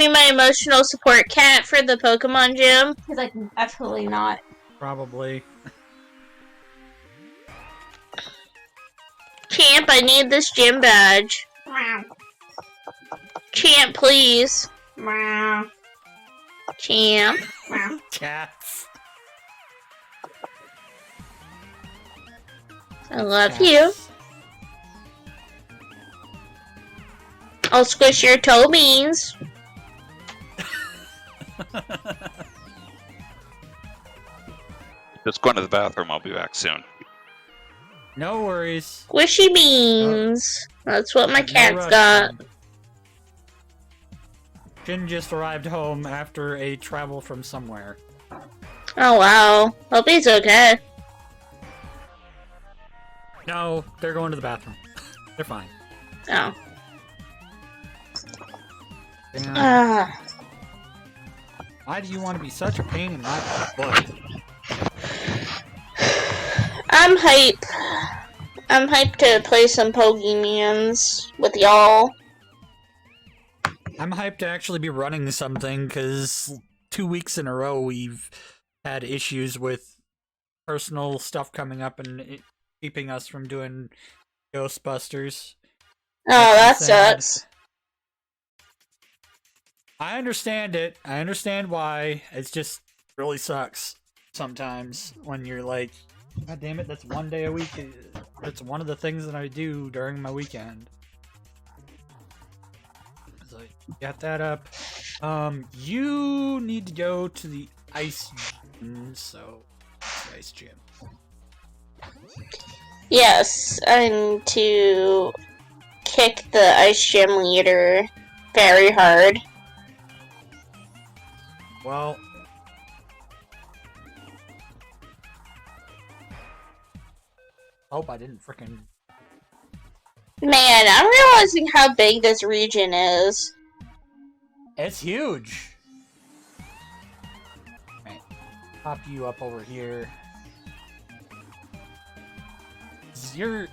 Be my emotional support cat for the Pokemon gym? He's like, absolutely not. Probably. Champ, I need this gym badge. Meow. Champ, please. Meow. Champ. Meow. Cats. I love you. I'll squish your toe beans. Just going to the bathroom. I'll be back soon. No worries. Squishy beans. That's what my cat's got. Jin just arrived home after a travel from somewhere. Oh wow. Hope he's okay. No, they're going to the bathroom. They're fine. Oh. Damn. Why do you want to be such a pain in my butt? I'm hype. I'm hyped to play some Pokemons with y'all. I'm hyped to actually be running something, because 2 weeks in a row we've had issues with personal stuff coming up and keeping us from doing Ghostbusters. Oh, that sucks. I understand it. I understand why. It just really sucks sometimes when you're like, God damn it, that's 1 day a week. That's one of the things that I do during my weekend. So, got that up. You need to go to the ice gym, so the ice gym. Yes, I need to kick the ice gym leader very hard. Well, hope I didn't frickin'. Man, I'm realizing how big this region is. It's huge. Right. Pop you up over here. You're,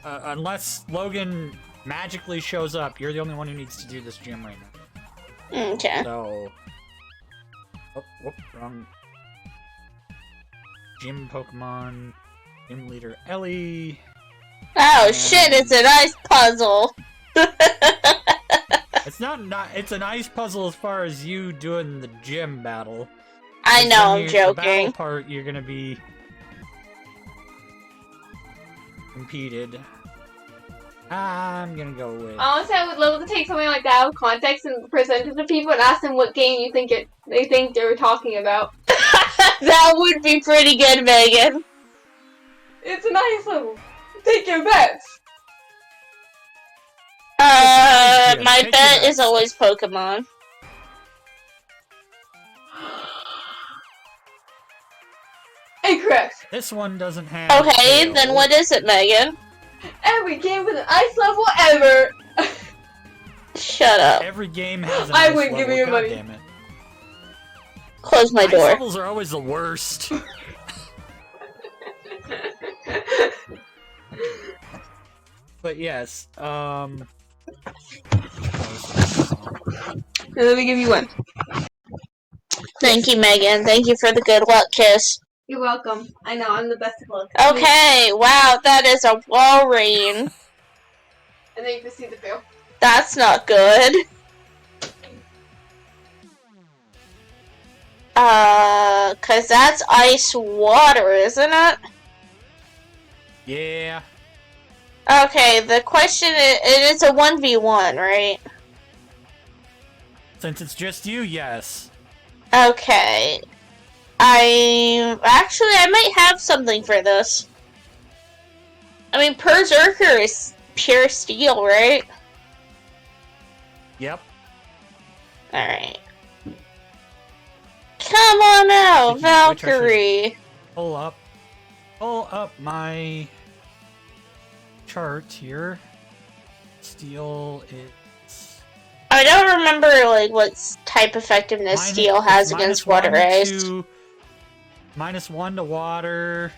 unless Logan magically shows up, you're the only one who needs to do this gym right now. Okay. So, oh, whoop, wrong. Gym Pokemon, gym leader Ellie. Oh and... shit, it's a nice puzzle. It's not, it's a nice puzzle as far as you doing the gym battle. I know, I'm The battle joking. part, you're gonna be competed. I'm gonna go with. Honestly, I would love to take something like that out of context and present it to people and ask them what game you think they think they were talking about. That would be pretty good, Megan. It's a nice level. Take your bets. My bet is always Pokemon. Incorrect. This one doesn't have. Okay, Hale. then what is it, Megan? Every game with an ice level ever. Shut up. Every game has an I ice wouldn't give level, you your God money. damn it. Close my Ice door. levels are always the worst. But yes, Let me give you one. Thank you, Megan. Thank you for the good luck kiss. You're welcome. I know, I'm the best at luck. Okay, wow, that is a Walrein. And then you can see the bill. That's not good. Cause that's ice water, isn't it? yeah. Okay, the question is, it is a 1v1, right? Since it's just you, yes. Okay. I might have something for this. I mean, Berserker is pure steel, right? Yep. Alright. Come on out, Speaking of which, I should Valkyrie. Pull up my chart here. Steel is. I don't remember like what type effectiveness steel has against water ice. -1 to water,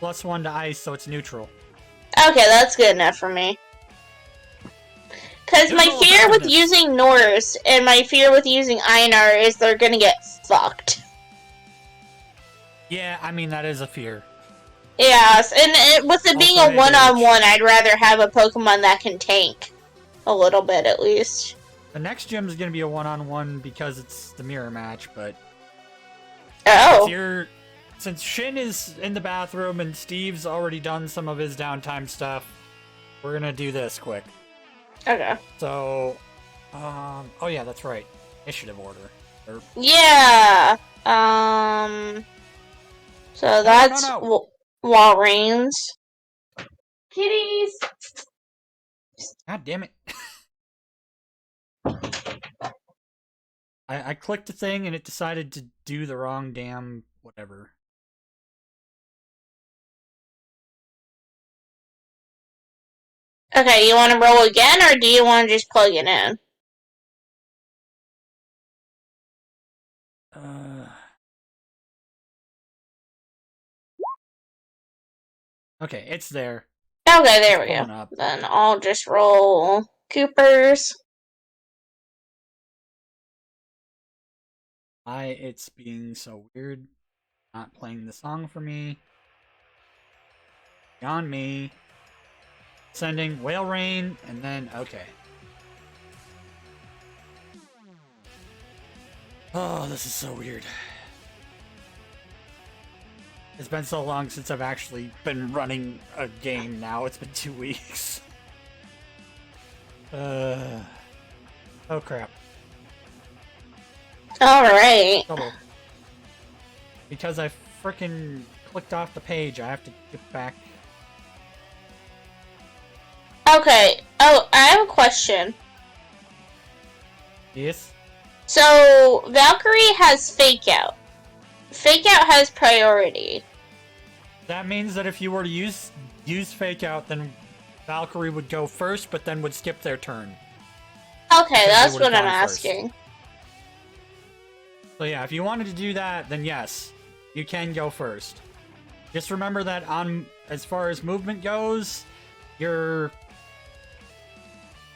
+1 to ice, so it's neutral. Okay, that's good enough for me. Because my Neutral fear with effectiveness. using Norse and my fear with using Einar is they're gonna get fucked. Yeah, I mean, that is a fear. Yes, and with it being Also a a one-on-one, I'd rather have a Pokemon that can tank. A little bit, at least. The next gym is going to be a one-on-one because it's the mirror match, but Oh. since Shin is in the bathroom and Steve's already done some of his downtime stuff, we're going to do this quick. Okay. So, oh yeah, that's right. Initiative order. Yeah. So that's no. Walreins. Kitties! God damn it. I clicked the thing and it decided to do the wrong damn whatever. Okay, you want to roll again, or do you want to just plug it in? Okay, it's there. Okay, there we Pulling go. up. Then I'll just roll Coopers. Why it's being so weird. Not playing the song for me. Beyond me. Sending Whale Rain, and then, okay. Oh, this is so weird. It's been so long since I've actually been running a game now. It's been 2 weeks. Oh crap. Alright. Double. Because I frickin' clicked off the page, I have to get back. Okay. Oh, I have a question. Yes? So, Valkyrie has Fake Out. Fake Out has priority. That means that if you were to use Fake Out, then Valkyrie would go first, but then would skip their turn. Okay, that's what I'm asking. So yeah, if you wanted to do that, then yes, you can go first. Just remember that as far as movement goes, you're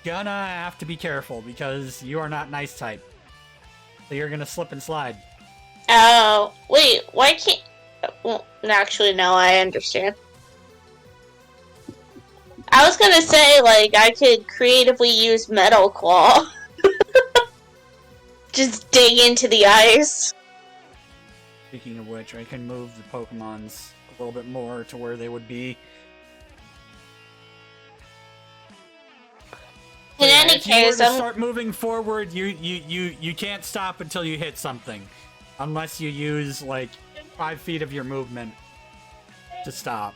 gonna have to be careful because you are not Nice type. So you're gonna slip and slide. Oh, wait, why can't... Well, actually, no, I understand. I was gonna say, like, I could creatively use Metal Claw. Just dig into the ice. Speaking of which, I can move the Pokemons a little bit more to where they would be. In any if you were case, to start moving forward, you can't stop until you hit something. Unless you use, like, 5 feet of your movement to stop.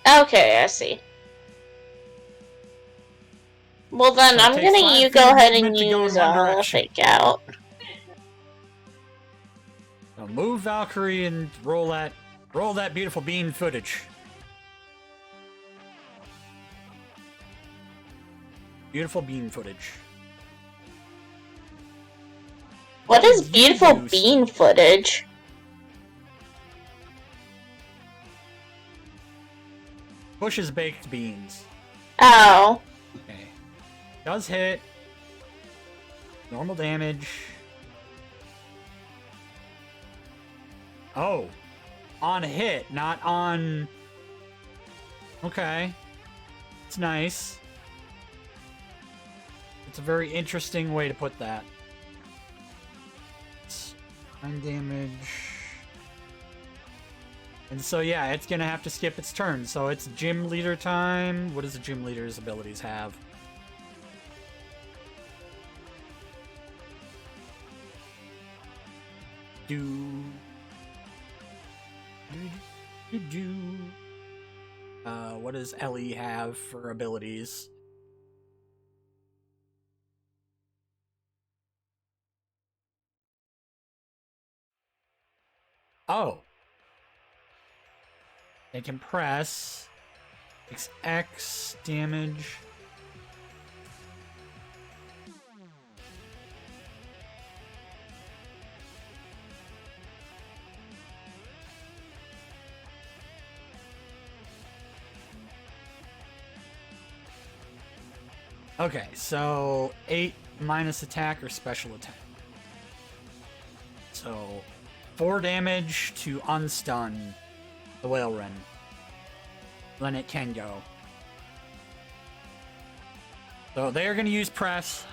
Okay, I see. Well then, So it I'm takes gonna 5 feet go of ahead and movement to go in use one direction. Fake Out. So move Valkyrie and roll that beautiful bean footage. Beautiful bean footage. What is You beautiful do, bean Steve. footage? Bush's baked beans. Oh. Okay. Does hit. Normal damage. Oh. On hit, not on... Okay. It's nice. It's a very interesting way to put that. It's 9 damage. And so yeah, it's gonna have to skip its turn. So it's gym leader time. What does the gym leader's abilities have? What does Ellie have for abilities? Oh. They can press. Takes X damage. Okay, so 8 minus attack or special attack. So 4 damage to unstun the Whaleren. Then it can go. So they are going to use press.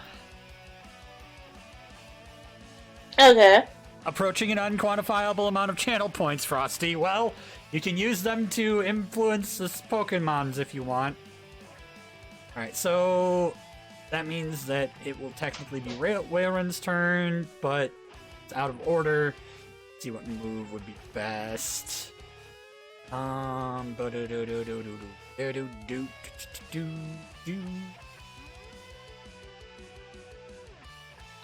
Okay. Approaching an unquantifiable amount of channel points, Frosty. Well, you can use them to influence the Pokemons if you want. Alright, so that means that it will technically be Whalen's turn, but it's out of order. Let's see what move would be best.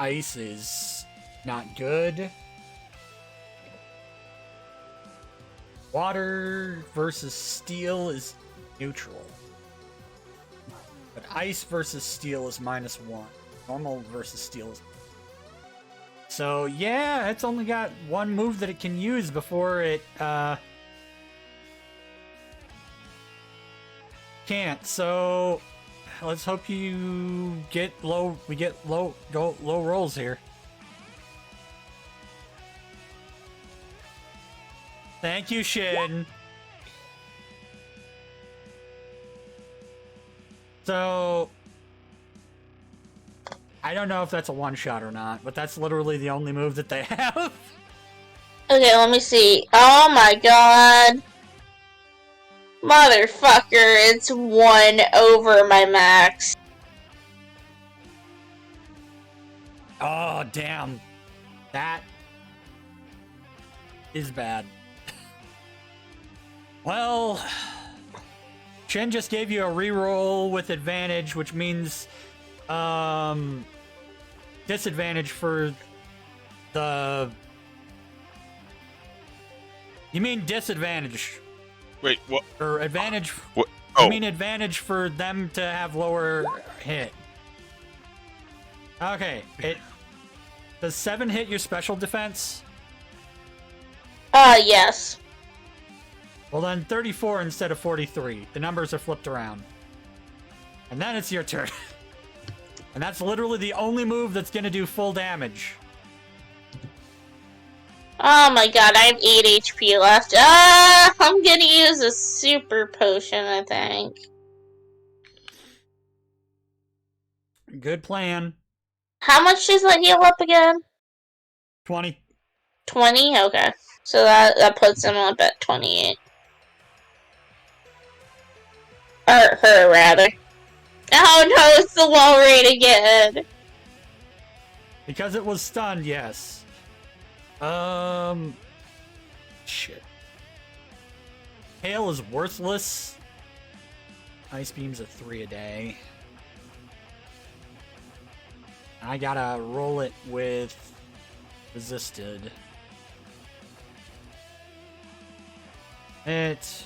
Ice is not good. Water versus steel is neutral. But ice versus steel is -1. Normal versus steel is... So, yeah, it's only got one move that it can use before it, can't. So, let's hope we get low rolls here. Thank you, Shin. So, I don't know if that's a one-shot or not, but that's literally the only move that they have. Okay, let me see. Oh my god. Motherfucker, it's 1 over my max. Oh, damn. That is bad. Well, Shin just gave you a reroll with advantage, which means disadvantage for the... You mean disadvantage. Wait, what? Or advantage... What? I Oh, mean advantage for them to have lower hit. Okay, does 7 hit your special defense? Yes. Well then 34 instead of 43. The numbers are flipped around. And then it's your turn. And that's literally the only move that's gonna do full damage. Oh my god, I have 8 HP left. I'm gonna use a super potion, I think. Good plan. How much does that heal up again? 20. 20? Okay. So that puts him up at 28. Or her, rather. Oh no, it's the low rate again! Because it was stunned, yes. Shit. Hale is worthless. Ice Beam's a 3 a day. I gotta roll it with resisted. It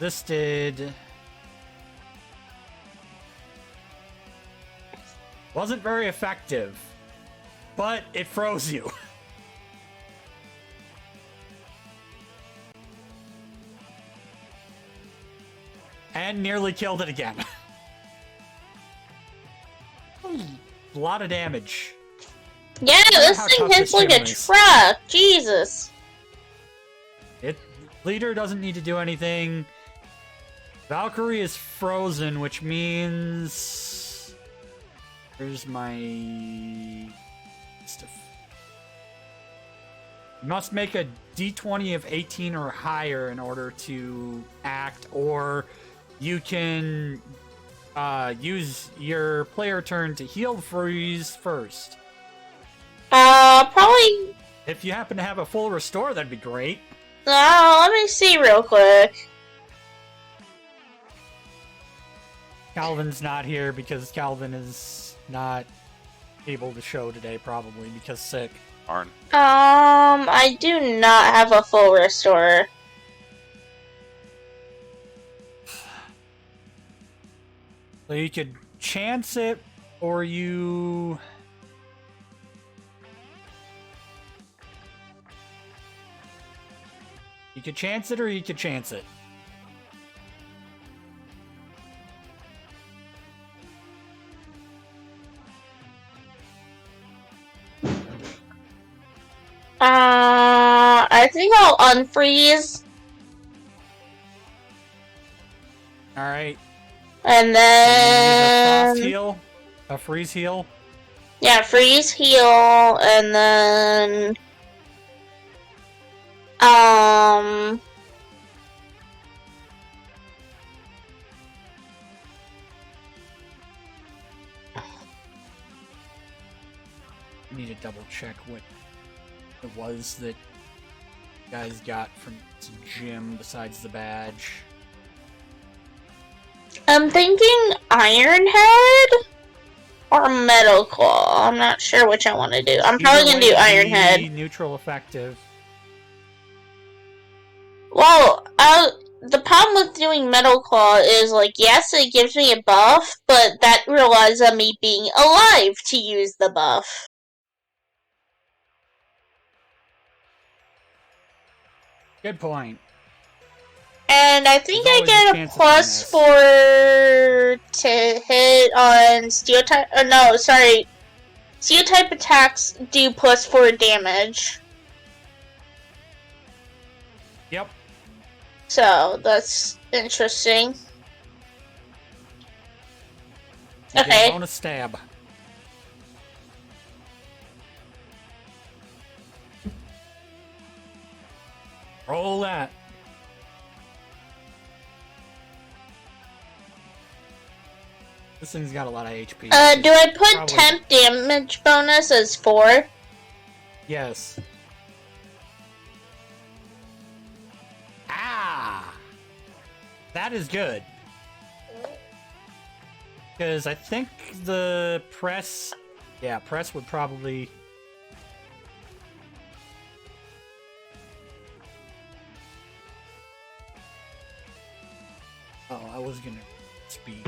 resisted. Wasn't very effective, but it froze you. And nearly killed it again. A lot of damage. Yeah, this how thing tough hits this like a gym is. truck. Jesus. Leader doesn't need to do anything. Valkyrie is frozen, which means... Here's my stuff. You must make a d20 of 18 or higher in order to act, or you can use your player turn to heal freeze first. Probably... If you happen to have a full restore, that'd be great. Let me see real quick. Calvin's not here because Calvin is not able to show today, probably because sick. Arn. I do not have a full restore. So you could chance it, or you... You could chance it, or you could chance it. I think I'll unfreeze. Alright. And Use a then... frost heal? A freeze heal? Yeah, freeze, heal, and then... I need to double check what it was that you guys got from this gym besides the badge. I'm thinking Iron Head or Metal Claw. I'm not sure which I want to do. I'm probably going to do Iron Head. Neutral effective. Well, the problem with doing Metal Claw is, like, yes, it gives me a buff, but that relies on me being alive to use the buff. Good point. And I think I There's always a get a chance of plus miss. 4 to hit on steel type. No, sorry. Steel type attacks do plus 4 damage. Yep. So that's interesting. You get a Okay. bonus stab. Roll that. This thing's got a lot of HP. Do I put Probably- temp damage bonus as 4? Yes. Ah! That is good. Because I think the press... Yeah, press would probably... Oh, I was gonna speed.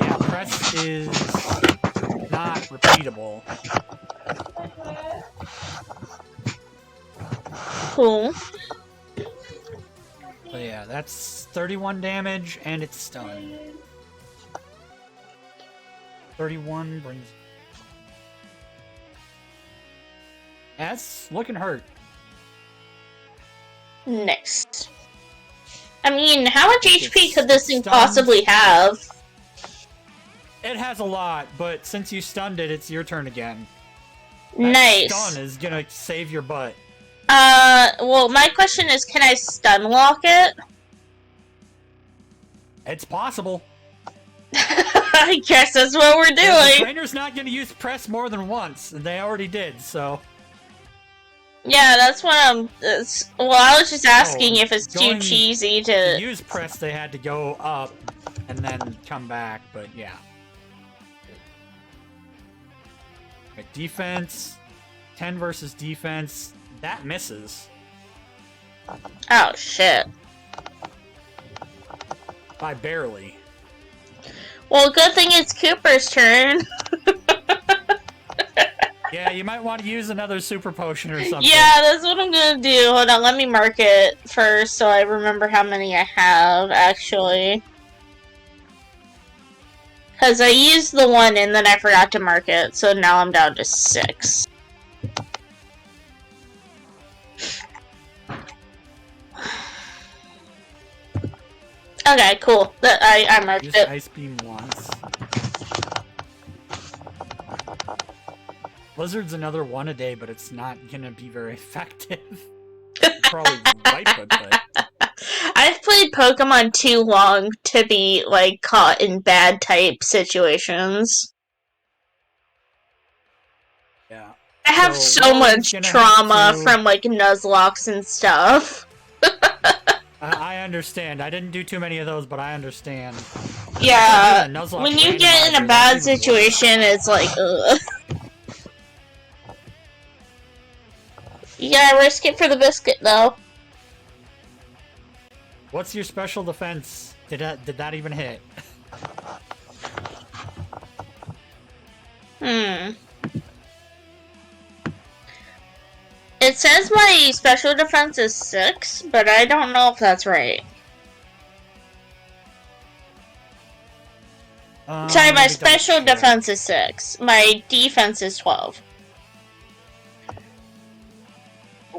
Yeah, press is not repeatable. Cool. But yeah, that's 31 damage, and it's stunned. 31 brings... That's looking hurt. Nice. I mean, how much It's HP could this thing stunned. possibly have? It has a lot, but since you stunned it, it's your turn again. That Nice. stun is gonna save your butt. Well, my question is, can I stun lock it? It's possible. I guess that's what we're The doing. trainer's not gonna use press more than once, and they already did, so... Yeah, that's what I'm... well, I was just asking if it's too going cheesy To to... use press, they had to go up, and then come back, but yeah. Right, defense. 10 versus defense. That misses. Oh, shit. By barely. Well, good thing it's Cooper's turn. Yeah, you might want to use another super potion or something. Yeah, that's what I'm gonna do. Hold on, let me mark it first so I remember how many I have, actually. Because I used the one and then I forgot to mark it, so now I'm down to 6. Okay, cool. I marked Use it. Ice Beam once. Blizzard's another one a day, but it's not gonna be very effective. Probably wipe it, but... I've played Pokemon too long to be, like, caught in bad type situations. Yeah. I have So, so Logan's much gonna trauma have to- from, like, Nuzlockes and stuff. I understand. I didn't do too many of those, but I understand. Yeah, Nuzlocke when you get in randomizer, a bad that's even worse. situation, it's like, ugh. You gotta risk it for the biscuit, though. What's your special defense? Did that even hit? It says my special defense is 6, but I don't know if that's right. Sorry, my let me double special check. defense is 6. My defense is 12.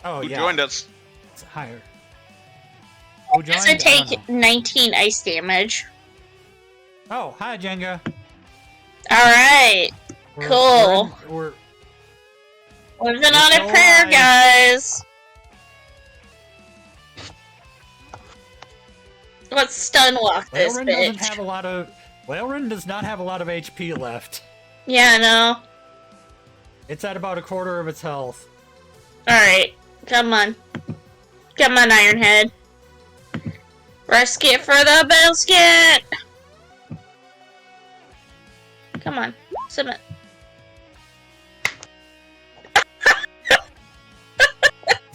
Oh, Who yeah. joined us? It's higher. Who joined? To I don't take know. 19 ice damage. Oh, hi, Jenga. Alright. Cool. We're Living on a still prayer, alive. guys. Let's stun walk this Whaleren doesn't bitch. have a lot of. Whaleren does not have a lot of HP left. Yeah, I know. It's at about a quarter of its health. Alright. Come on. Come on, Ironhead. Risk it for the biscuit! Come on. Submit.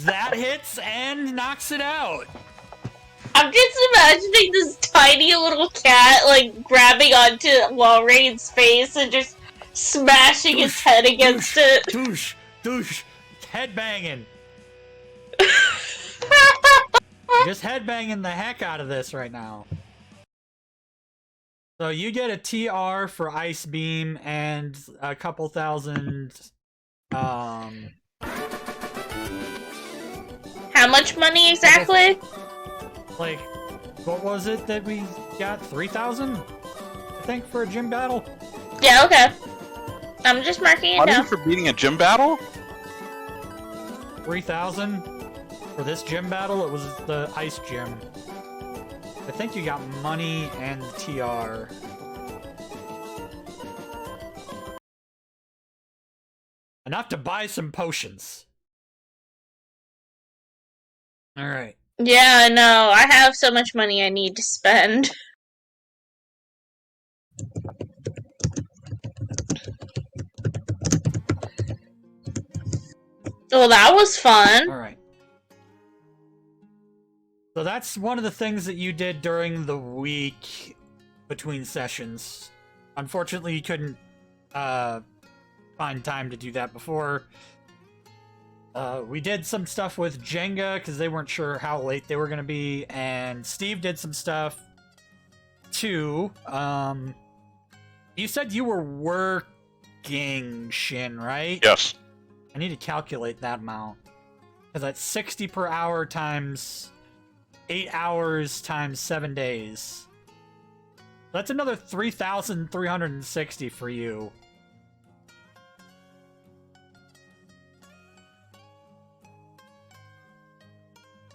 That hits and knocks it out. I'm just imagining this tiny little cat, like, grabbing onto Walreine's face and just smashing his head against it. Douche, headbanging. Just headbanging the heck out of this right now. So you get a TR for Ice Beam and a couple thousand, How much money exactly? like, what was it that we got? 3,000? I think for a gym battle? Yeah, okay. I'm just marking it Money down. for beating a gym battle? 3,000? For this gym battle, it was the ice gym. I think you got money and TR. Enough to buy some potions. Alright. Yeah, I know. I have so much money I need to spend. Well, that was fun. Alright. So that's one of the things that you did during the week between sessions. Unfortunately, you couldn't find time to do that before. We did some stuff with Jenga because they weren't sure how late they were going to be, and Steve did some stuff too. You said you were working, Shin, right? Yes. I need to calculate that amount. Because that's 60 per hour times 8 hours times 7 days. That's another 3,360 for you.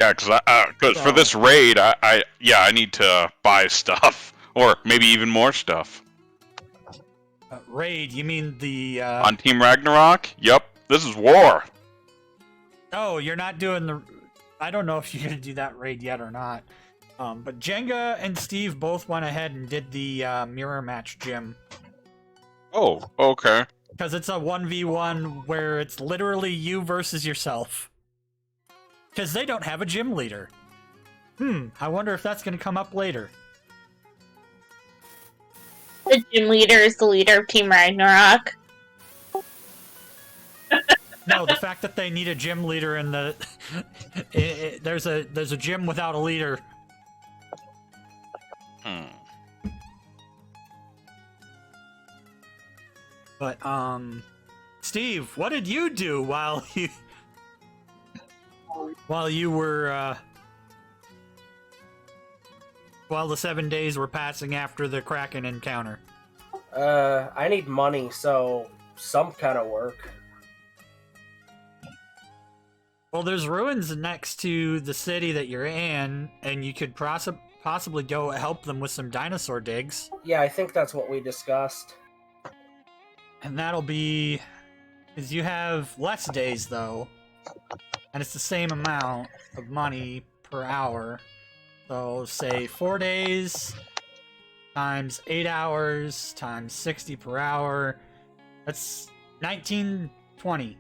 Yeah, because for this raid, I need to buy stuff, or maybe even more stuff. Raid, you mean the On Team Ragnarok? Yep, this is war. Oh, you're not doing the... I don't know if you're going to do that raid yet or not. But Jenga and Steve both went ahead and did the mirror match gym. Oh, okay. Because it's a 1v1 where it's literally you versus yourself. Because they don't have a gym leader. I wonder if that's going to come up later. The gym leader is the leader of Team Ragnarok. No, the fact that they need a gym leader in the... there's a gym without a leader. But, Steve, what did you do while you were, while the 7 days were passing after the Kraken encounter? I need money, so some kind of work. Well, there's ruins next to the city that you're in, and you could possibly go help them with some dinosaur digs. Yeah, I think that's what we discussed. And that'll be... because you have less days, though. And it's the same amount of money per hour. So, say 4 days times 8 hours times 60 per hour. That's 1920.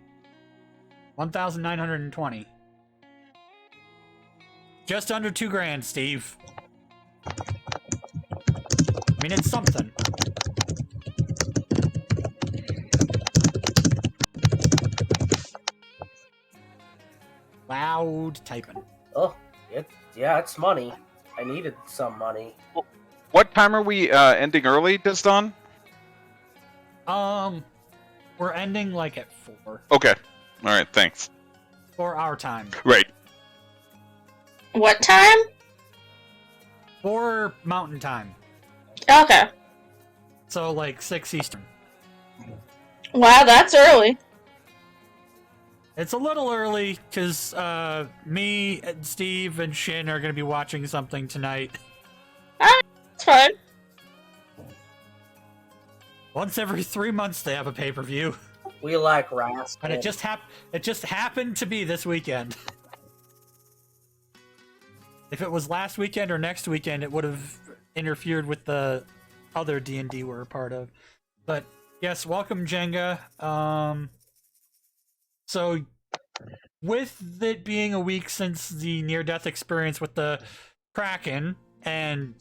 1,920. Just under $2,000, Steve. I mean, it's something. Loud typing. Oh, it's money. I needed some money. What time are we ending early, Disdonn? We're ending like at 4. Okay. All right. Thanks. For our time. Right. What time? For mountain time. Okay. So, like, 6 Eastern. Wow, that's early. It's a little early, because me, and Steve, and Shin are going to be watching something tonight. That's fine. Once every 3 months they have a pay-per-view. We like rats. And it just happened to be this weekend. If it was last weekend or next weekend, it would have interfered with the other D&D we're a part of. But yes, welcome Jenga. So with it being a week since the near-death experience with the Kraken, and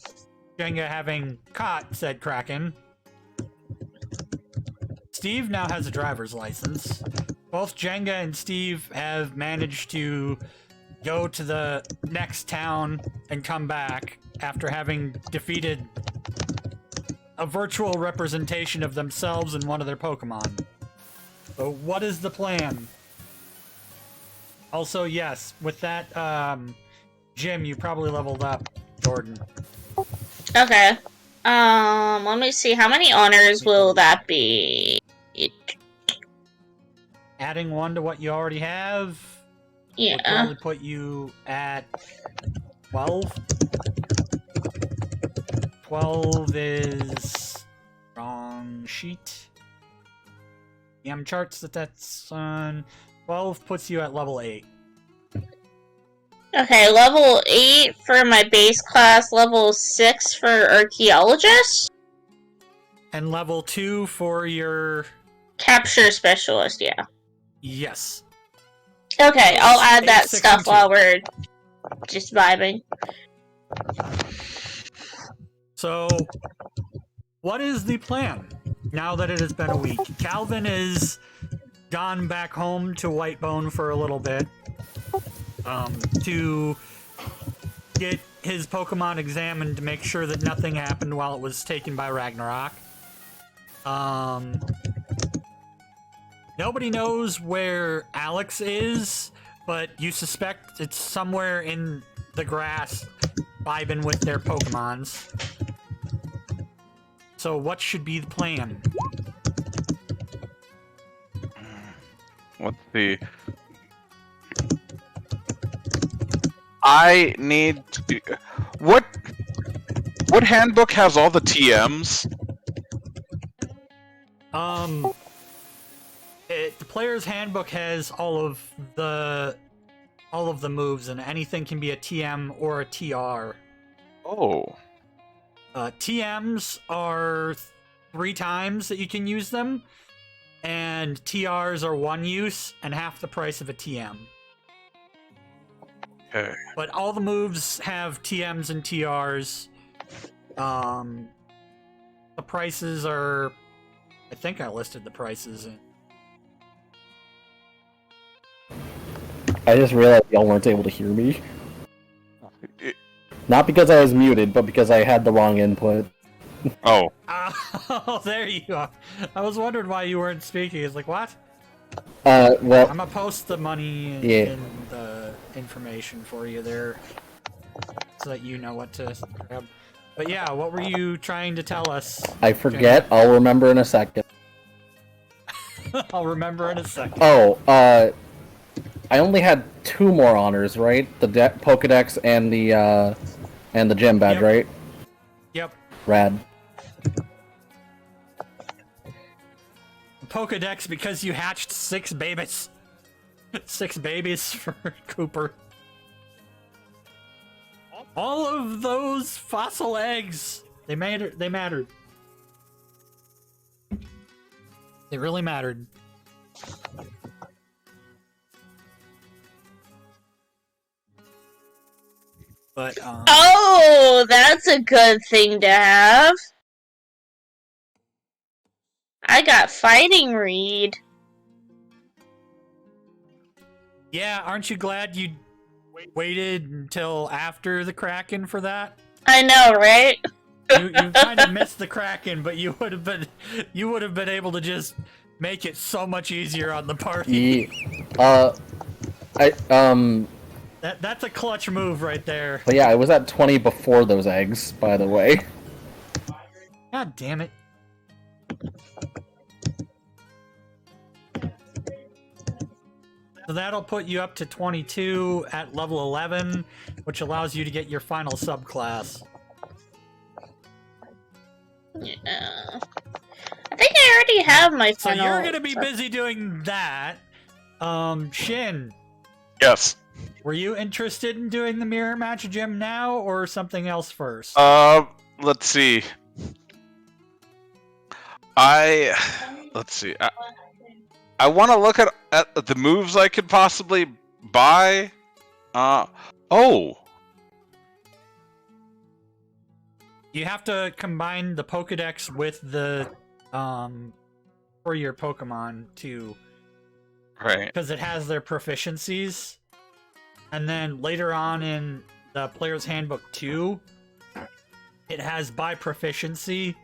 Jenga having caught said Kraken, Steve now has a driver's license. Both Jenga and Steve have managed to go to the next town and come back after having defeated a virtual representation of themselves and one of their Pokemon. So what is the plan? Also, yes, with that gym, you probably leveled up, Jordan. Okay. Let me see. How many honors will that be? Adding one to what you already have would Yeah. probably put you at 12. 12 is wrong sheet. Charts that's on. 12 puts you at level 8. Okay, level 8 for my base class, level 6 for archaeologist. And level 2 for your... Capture specialist, yeah. Yes. Okay, I'll add that 8, 6, stuff and 2. while we're just vibing. So, what is the plan now that it has been a week? Calvin is gone back home to Whitebone for a little bit to get his Pokemon examined to make sure that nothing happened while it was taken by Ragnarok. Nobody knows where Alex is, but you suspect it's somewhere in the grass vibing with their Pokemons. So what should be the plan? Let's see. I need to... What handbook has all the TMs? The player's handbook has all of the moves, and anything can be a TM or a TR. Oh. TMs are 3 times that you can use them, and TRs are 1 use and half the price of a TM. Okay. But all the moves have TMs and TRs. The prices are... I think I listed the prices in... I just realized y'all weren't able to hear me. Not because I was muted, but because I had the wrong input. Oh. Oh, there you are. I was wondering why you weren't speaking. It's like, what? Well, I'm gonna post the money and, Yeah. and the information for you there, so that you know what to grab. But yeah, what were you trying to tell us? I forget. I'll remember in a second. I'll remember in a second. Oh, I only had 2 more honors, right? The Pokedex and the gym badge, Yep. right? Yep. Rad. Pokedex because you hatched 6 babies. 6 babies for Cooper. All of those fossil eggs. They mattered. They mattered. They really mattered. But Oh, that's a good thing to have. I got fighting read. yeah, aren't you glad you waited until after the Kraken for that? I know, right? You kind of missed the Kraken, but you would have been able to just make it so much easier on the party. I That's a clutch move right there. But yeah, I was at 20 before those eggs, by the way. God damn it. So that'll put you up to 22 at level 11, which allows you to get your final subclass. Yeah. I think I already have my So final... you're gonna be busy doing that. Shin, Yes. were you interested in doing the mirror match gym now, or something else first? Let's see. Let's see. I want to look at the moves I could possibly buy. Oh. You have to combine the Pokedex with the, for your Pokemon too. Right. Because it has their proficiencies. And then later on in the Player's Handbook 2, it has by proficiency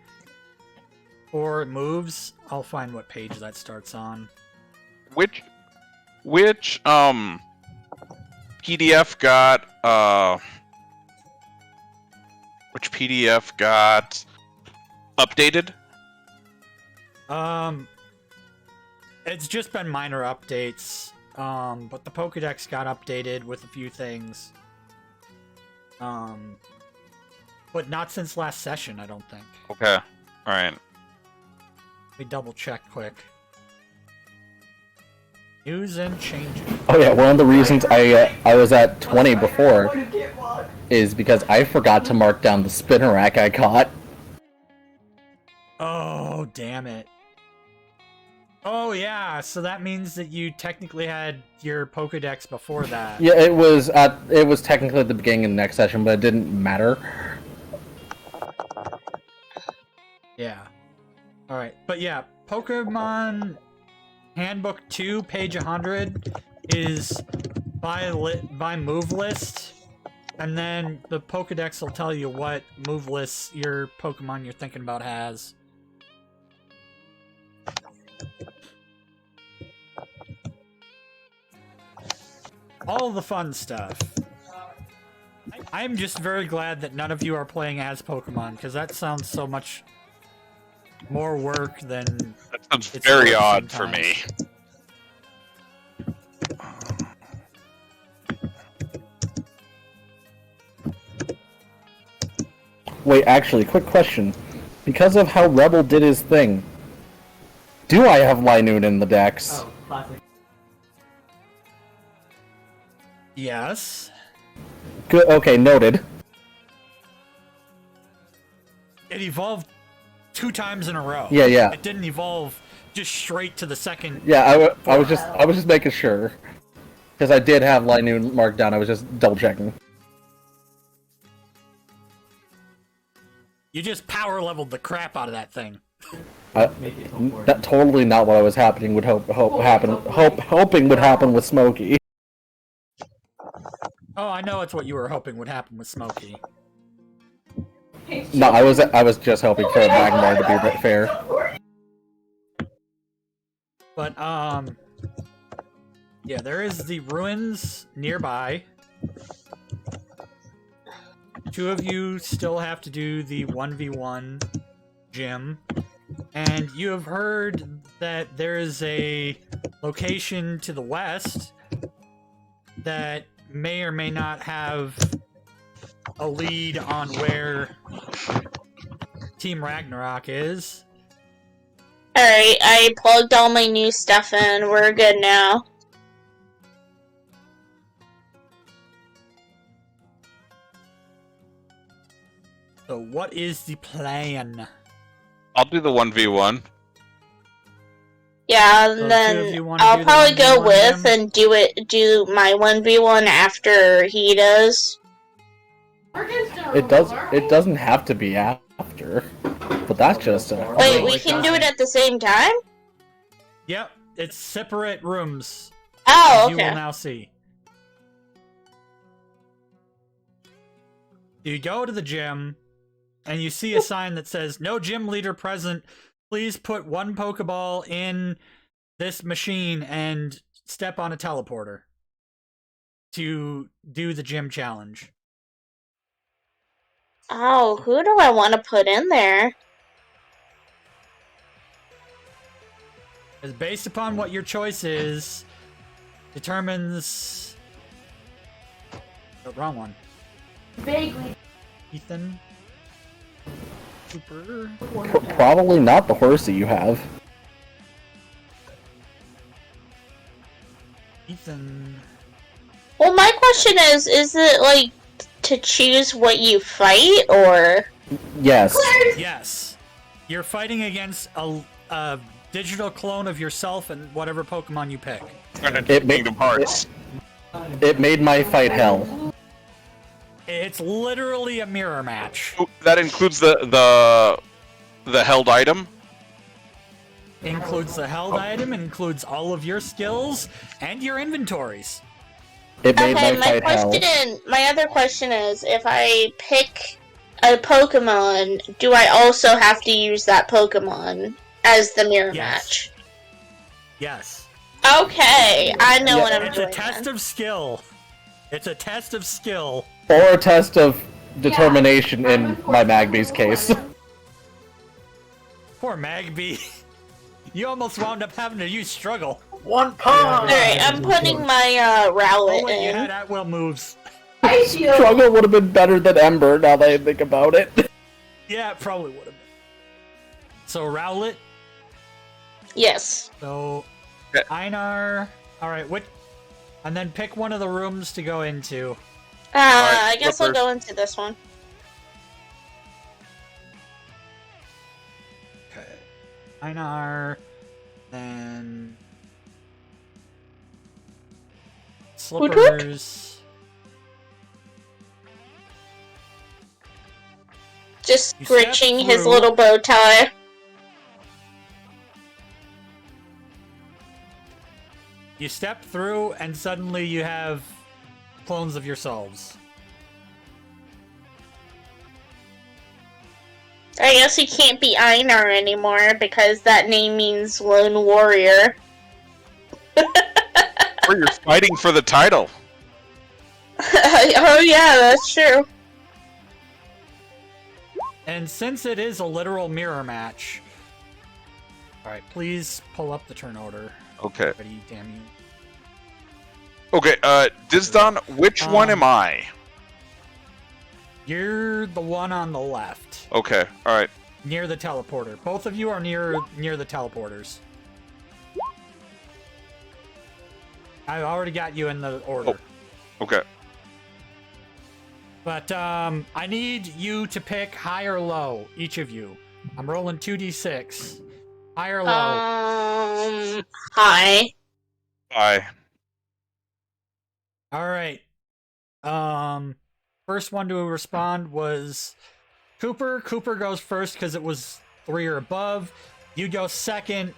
for moves. I'll find what page that starts on. Which PDF got which PDF got updated? It's just been minor updates. But the Pokedex got updated with a few things. But not since last session, I don't think. Okay. Alright. Let me double check quick. News and changes. Oh yeah, one of the reasons I was at 20 before is because I forgot to mark down the spinner rack I caught. Oh, damn it. Oh yeah, so that means that you technically had your Pokedex before that. Yeah, it was technically at the beginning of the next session, but it didn't matter. Yeah. Alright, but yeah, Pokemon Handbook 2, page 100, is by move list, and then the Pokedex will tell you what move lists your Pokemon you're thinking about has. All the fun stuff. I'm just very glad that none of you are playing as Pokemon, because that sounds so much more work than... That sounds it's very worth odd for sometimes. me. Wait, actually, quick question. Because of how Rebel did his thing, do I have Linoon in the decks? Oh, classic. Yes. Good. Okay, noted. It evolved 2 times in a row. Yeah, yeah. It didn't evolve just straight to the second. Yeah, I was just making sure, because I did have Linoon marked down. I was just double checking. You just power leveled the crap out of that thing. That totally not what I was hoping would hoping would happen with Smokey. Oh, I know it's what you were hoping would happen with Smokey. No, I was just hoping for Magmar to be a bit fair. But yeah, there is the ruins nearby. 2 of you still have to do the 1v1 gym. And you have heard that there is a location to the west that may or may not have a lead on where Team Ragnarok is. Alright, I plugged all my new stuff in. We're good now. So what is the plan? I'll do the 1v1. Yeah, So and 2 of then you wanna I'll do the probably go 1v1 with gym? and do my 1v1 after he does. It doesn't have to be after, but that's just a... Wait, we can do it at the same time? Yep, it's separate rooms. Oh, as you will okay. now see. You go to the gym, and you see a sign that says, "No gym leader present. Please put 1 Pokeball in this machine and step on a teleporter." to do the gym challenge. Oh, who do I want to put in there? Is based upon what your choice is, determines the wrong one. Vaguely. Ethan. Cooper. Probably not the horsey you have. Ethan. Well, my question is it like to choose what you fight, or? Yes. Yes. You're fighting against a digital clone of yourself and whatever Pokemon you pick. It made- Kingdom Hearts. It made my fight hell. It's literally a mirror match. That includes the held item. Includes the held item, includes all of your skills and your inventories. It made Okay, my my fight hell. my other question is, if I pick a Pokemon, do I also have to use that Pokemon as the mirror match? Yes. Okay, I know what I'm It's doing. a test then. of skill. It's a test of skill. Or a test of determination in my Magby's case. Poor Magby. You almost wound up having to use struggle. One punch! Alright, I'm putting my Oh Rowlet wait, you in. had at-will moves. Struggle would have been better than Ember, now that I think about it. Yeah, it probably would have been. So Rowlet. Yes. So Okay. Einar. Alright, what? And then pick one of the rooms to go into. I guess I'll Slippers. go into this one. Okay. Einar. Then Woot woot. Slippers. Just You step scritching his through. little bow tie. You step through, and suddenly you have clones of yourselves. I guess he can't be Einar anymore because that name means lone warrior. Or you're fighting for the title. Oh yeah, that's true. And since it is a literal mirror match, alright, please pull up the turn order. Okay. Ready, damn you. Okay, Disdonn, which one am I? You're the one on the left, Okay, alright. near the teleporter. Both of you are near the teleporters. I've already got you in the order. Okay. But I need you to pick high or low, each of you. I'm rolling 2d6. High or low? Hi. Bye. Alright. First one to respond was Cooper. Cooper goes first because it was 3 or above. You go second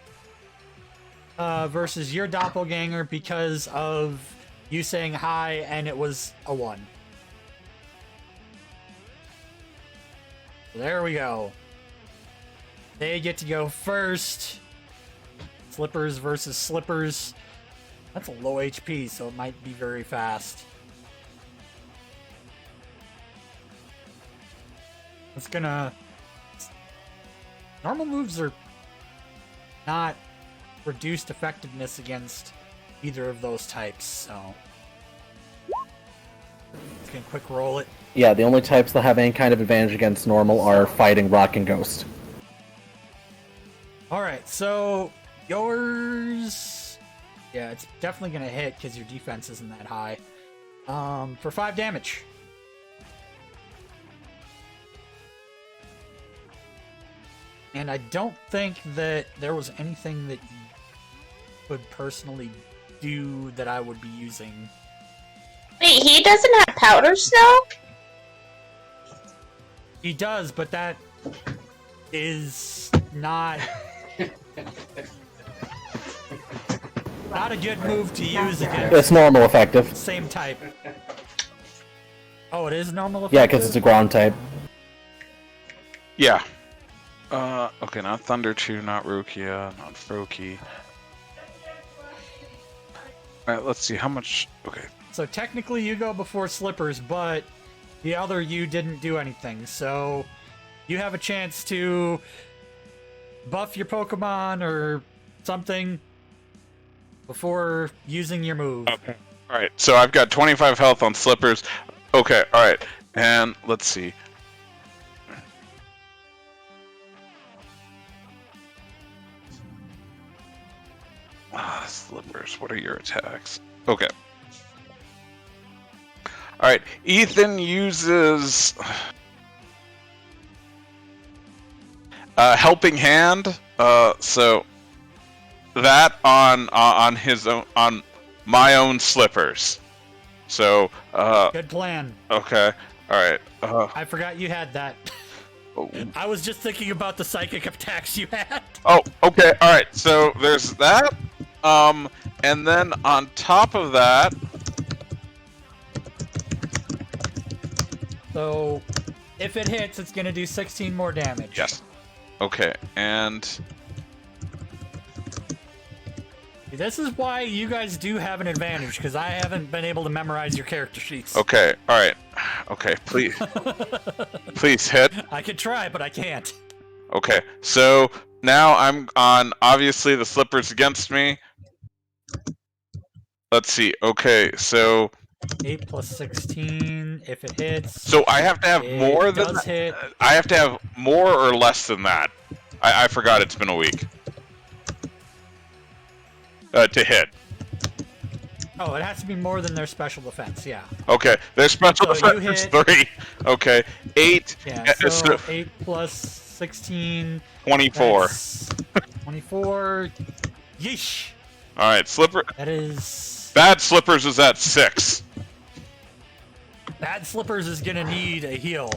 versus your doppelganger because of you saying hi and it was a 1. There we go. They get to go first. Slippers versus Slippers. That's a low HP, so it might be very fast. It's gonna... Normal moves are not reduced effectiveness against either of those types, so... It's gonna quick roll it. Yeah, the only types that have any kind of advantage against normal are fighting rock and ghost. Alright, so yours... Yeah, it's definitely gonna hit because your defense isn't that high. For 5 damage. And I don't think that there was anything that you could personally do that I would be using. Wait, he doesn't have powder snow? He does, but that is not... not a good move to use against It's normal effective. same type. Oh, it is normal effective? Yeah, because it's a ground type. Yeah. Okay, not Thunder 2, not Rukia, not Froakie. Alright, let's see how much... Okay, So technically you go before Slippers, but the other you didn't do anything. So you have a chance to buff your Pokemon or something before using your move. Okay. Alright, so I've got 25 health on Slippers. Okay, alright. And let's see. Slippers, what are your attacks? Okay. Alright, Ethan uses Helping Hand. So that on his own, on my own Slippers. So Good plan. okay. Alright. I forgot you had that. I was just thinking about the psychic attacks you had. Oh, okay, alright, so there's that. And then on top of that, So if it hits, it's gonna do 16 more damage. yes. Okay, and This is why you guys do have an advantage, because I haven't been able to memorize your character sheets. okay, alright. Okay, please please hit. I could try, but I can't. Okay, so now I'm on obviously the Slippers against me. Let's see. Okay, so 8 plus 16, if it hits. so I have to have It more than does hit. I have to have more or less than that. I forgot it's been a week. To hit. Oh, it has to be more than their special defense, yeah. Okay, their special So you defense is hit- 3. Okay, 8. Yeah, so so 8 plus 16. 24. That's 24. Yeesh. All right, Slipper. That is. Bad Slippers is at 6. Bad Slippers is gonna need a heal.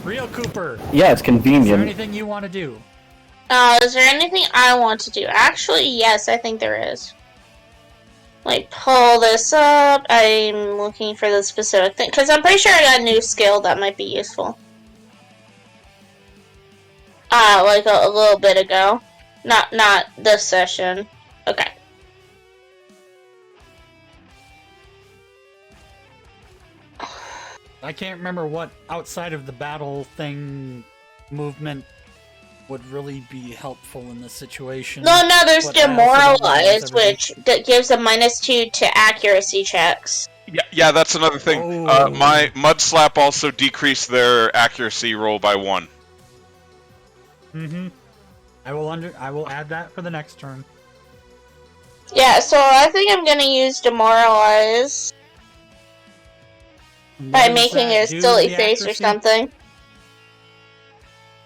Real Cooper, Yeah, it's is there convenient. anything you want to do? Is there anything I want to do? Actually, yes, I think there is. Like, pull this up. I'm looking for the specific thing, because I'm pretty sure I got a new skill that might be useful. Like a little bit ago. Not this session. Okay. I can't remember what outside of the battle thing movement would really be helpful in this situation. No, there's But I also don't know Demoralize, what's which gives a -2 to accuracy checks. Yeah, that's another thing. Oh. My Mud Slap also decreased their accuracy roll by 1. Mm-hmm. I will add that for the next turn. Yeah, so I think I'm gonna use Demoralize And by what does making that a do silly to the face or accuracy? something.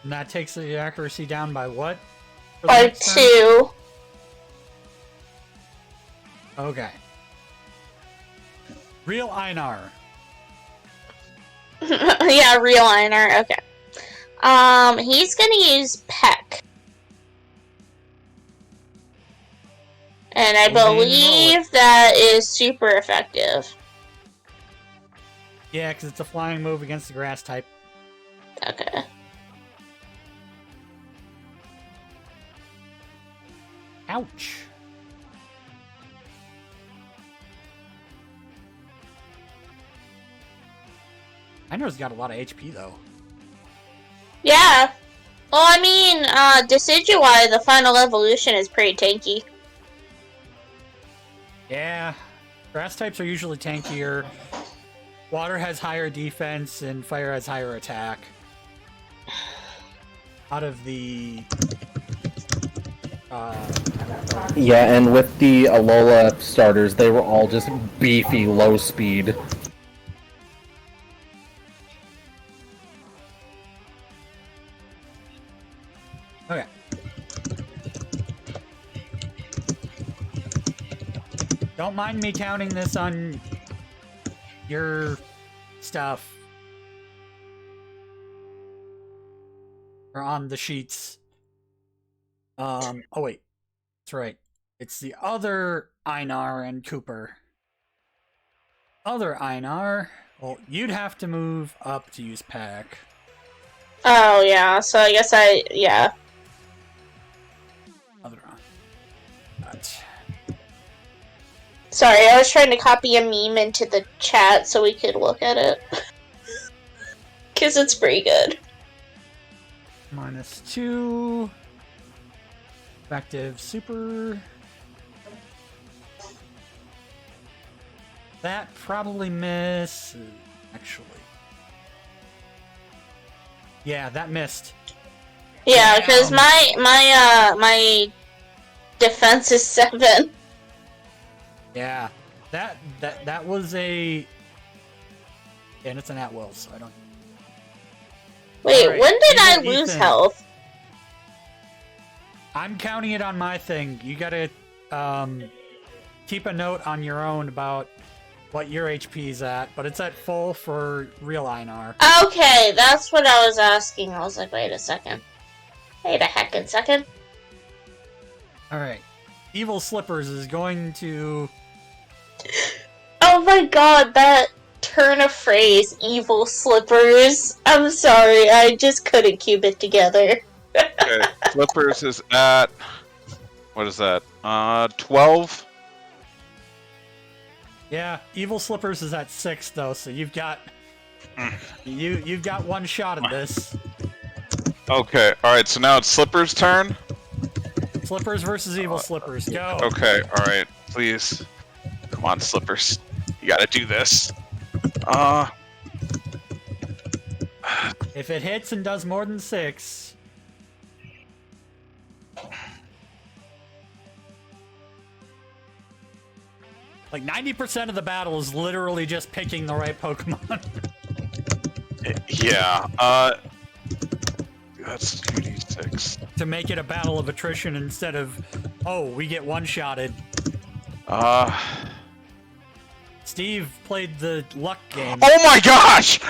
And that takes the accuracy down by what? For the By next turn? 2. Okay. Real Einar. Yeah, real Einar, okay. He's gonna use Peck. And I Well, then believe that is super effective. Yeah, because it's a flying move against the grass type. Okay. Ouch. Einar's got a lot of HP though. Yeah. Well, I mean, Decidueye, the final evolution, is pretty tanky. Yeah, grass types are usually tankier. Water has higher defense and fire has higher attack. Out of the Yeah, and with the Alola starters, they were all just beefy, low speed. okay. Don't mind me counting this on your stuff. Or on the sheets. Oh wait. That's right. It's the other Einar and Cooper. Other Einar. Well, you'd have to move up to use Pack. Oh, yeah, so I guess yeah. Other Einar. But Sorry, I was trying to copy a meme into the chat so we could look at it. Because it's pretty good. -2. Effective super. That probably misses, actually. Yeah, that missed. Yeah, because Damn. my defense is 7. Yeah, that was a, and it's an at-will, so I don't. Wait, Alright, when did I Ethan. lose health? I'm counting it on my thing. You gotta keep a note on your own about what your HP's at, but it's at full for real Einar. Okay, that's what I was asking. I was like, wait a second. Wait a heckin' second. Alright. Evil Slippers is going to... Oh my god, that turn of phrase, evil slippers. I'm sorry, I just couldn't keep it together. Okay, Slippers is at... What is that? 12? Yeah, Evil Slippers is at 6 though, so you've got... You've got one shot at this. Okay, alright, so now it's Slippers' turn? Slippers versus Evil Slippers, go! Okay, alright, please. Come on, Slippers. You gotta do this. If it hits and does more than 6... Like, 90% of the battle is literally just picking the right Pokemon. Yeah, that's 2d6. To make it a battle of attrition instead of, oh, we get one-shotted. Steve played the luck game. Oh my gosh!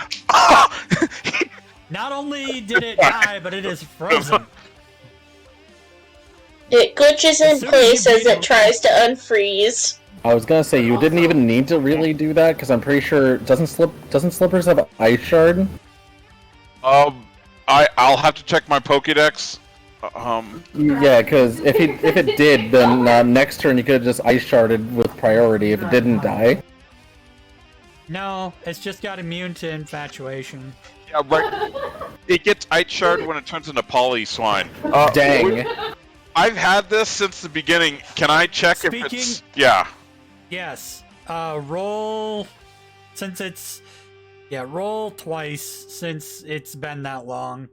Not only did it die, but it is frozen. It glitches As in soon as place you as beat it him- tries to unfreeze. I was gonna say you didn't even need to really do that because I'm pretty sure doesn't Slippers have Ice Shard? I'll have to check my Pokédex. Yeah, because if it did, then next turn you could have just Ice Sharded with priority if it didn't die. No, it's just got immune to infatuation. Yeah, right. It gets Ice Shard when it turns into Polyswine. Dang. I've had this since the beginning. Can I check if it's... Speaking- Yeah. Yes. Roll... Since it's... Yeah, roll twice since it's been that long.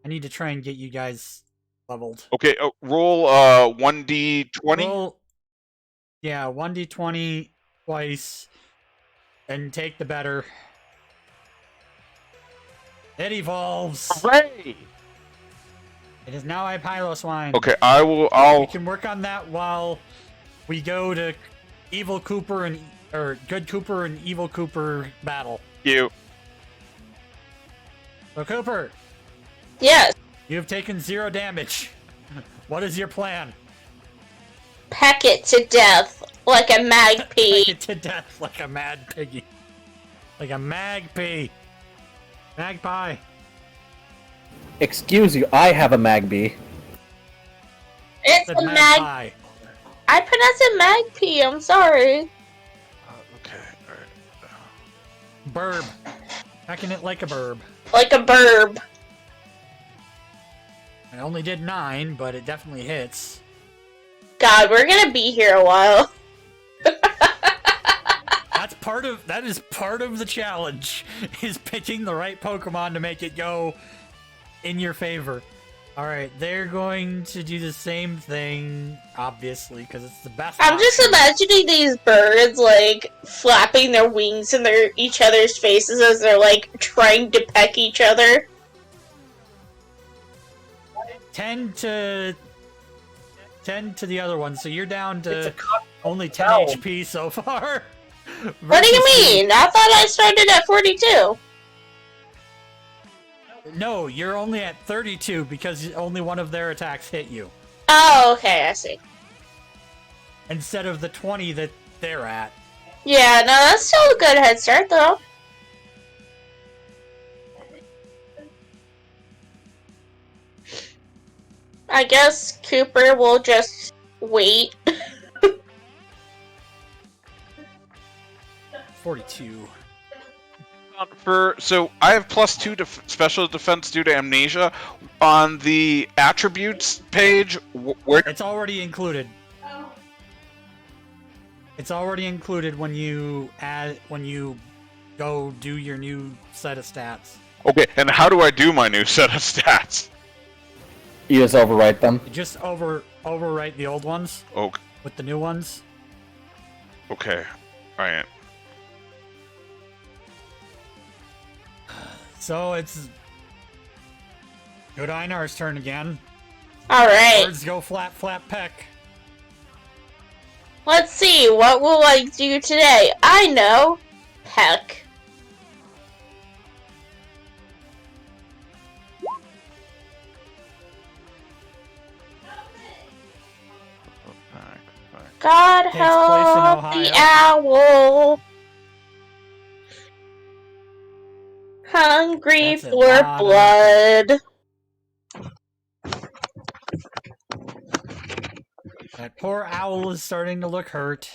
I need to try and get you guys leveled. Okay, roll 1d20. Roll... Yeah, 1d20 twice. And take the better. It evolves. Hooray! It is now a Piloswine. Okay, We I'll... can work on that while we go to Evil Cooper and... Or Good Cooper and Evil Cooper battle. You. So Cooper, Yes, you have taken 0 damage. What is your plan? peck it to death like a magpie. Take it to death like a mad piggy. Like a magpie. Magpie. Excuse you, I have a Magby. It's Said a mag. magpie. I pronounce it magpie. I'm sorry. Okay, alright. Burb. Pecking it like a burb. Like a burb. I only did 9, but it definitely hits. God, we're gonna be here a while. That is part of the challenge, is picking the right Pokemon to make it go in your favor. Alright, they're going to do the same thing, obviously, because it's the best I'm just option. imagining these birds like flapping their wings in each other's faces as they're like trying to peck each other. 10 to the other one, so you're down It's to a cock- only 10 Ow. HP so far. What do you Versus mean? I thought I started at 42. No, you're only at 32 because only one of their attacks hit you. Oh, okay, I see. Instead of the 20 that they're at. Yeah, no, that's still a good head start, though. I guess Cooper will just wait. 42. So I have +2 special defense due to amnesia. On the attributes page, where It's already included. It's already included when you go do your new set of stats. okay, and how do I do my new set of stats? You just overwrite them. You just overwrite the old ones Okay, with the new ones. okay, alright. So it's good Einar's turn again. Alright. Birds go flap, flap, peck. Let's see, what will I do today? I know. Heck. God Takes place in help Ohio. the owl. Hungry That's a for lot of- blood. That poor owl is starting to look hurt.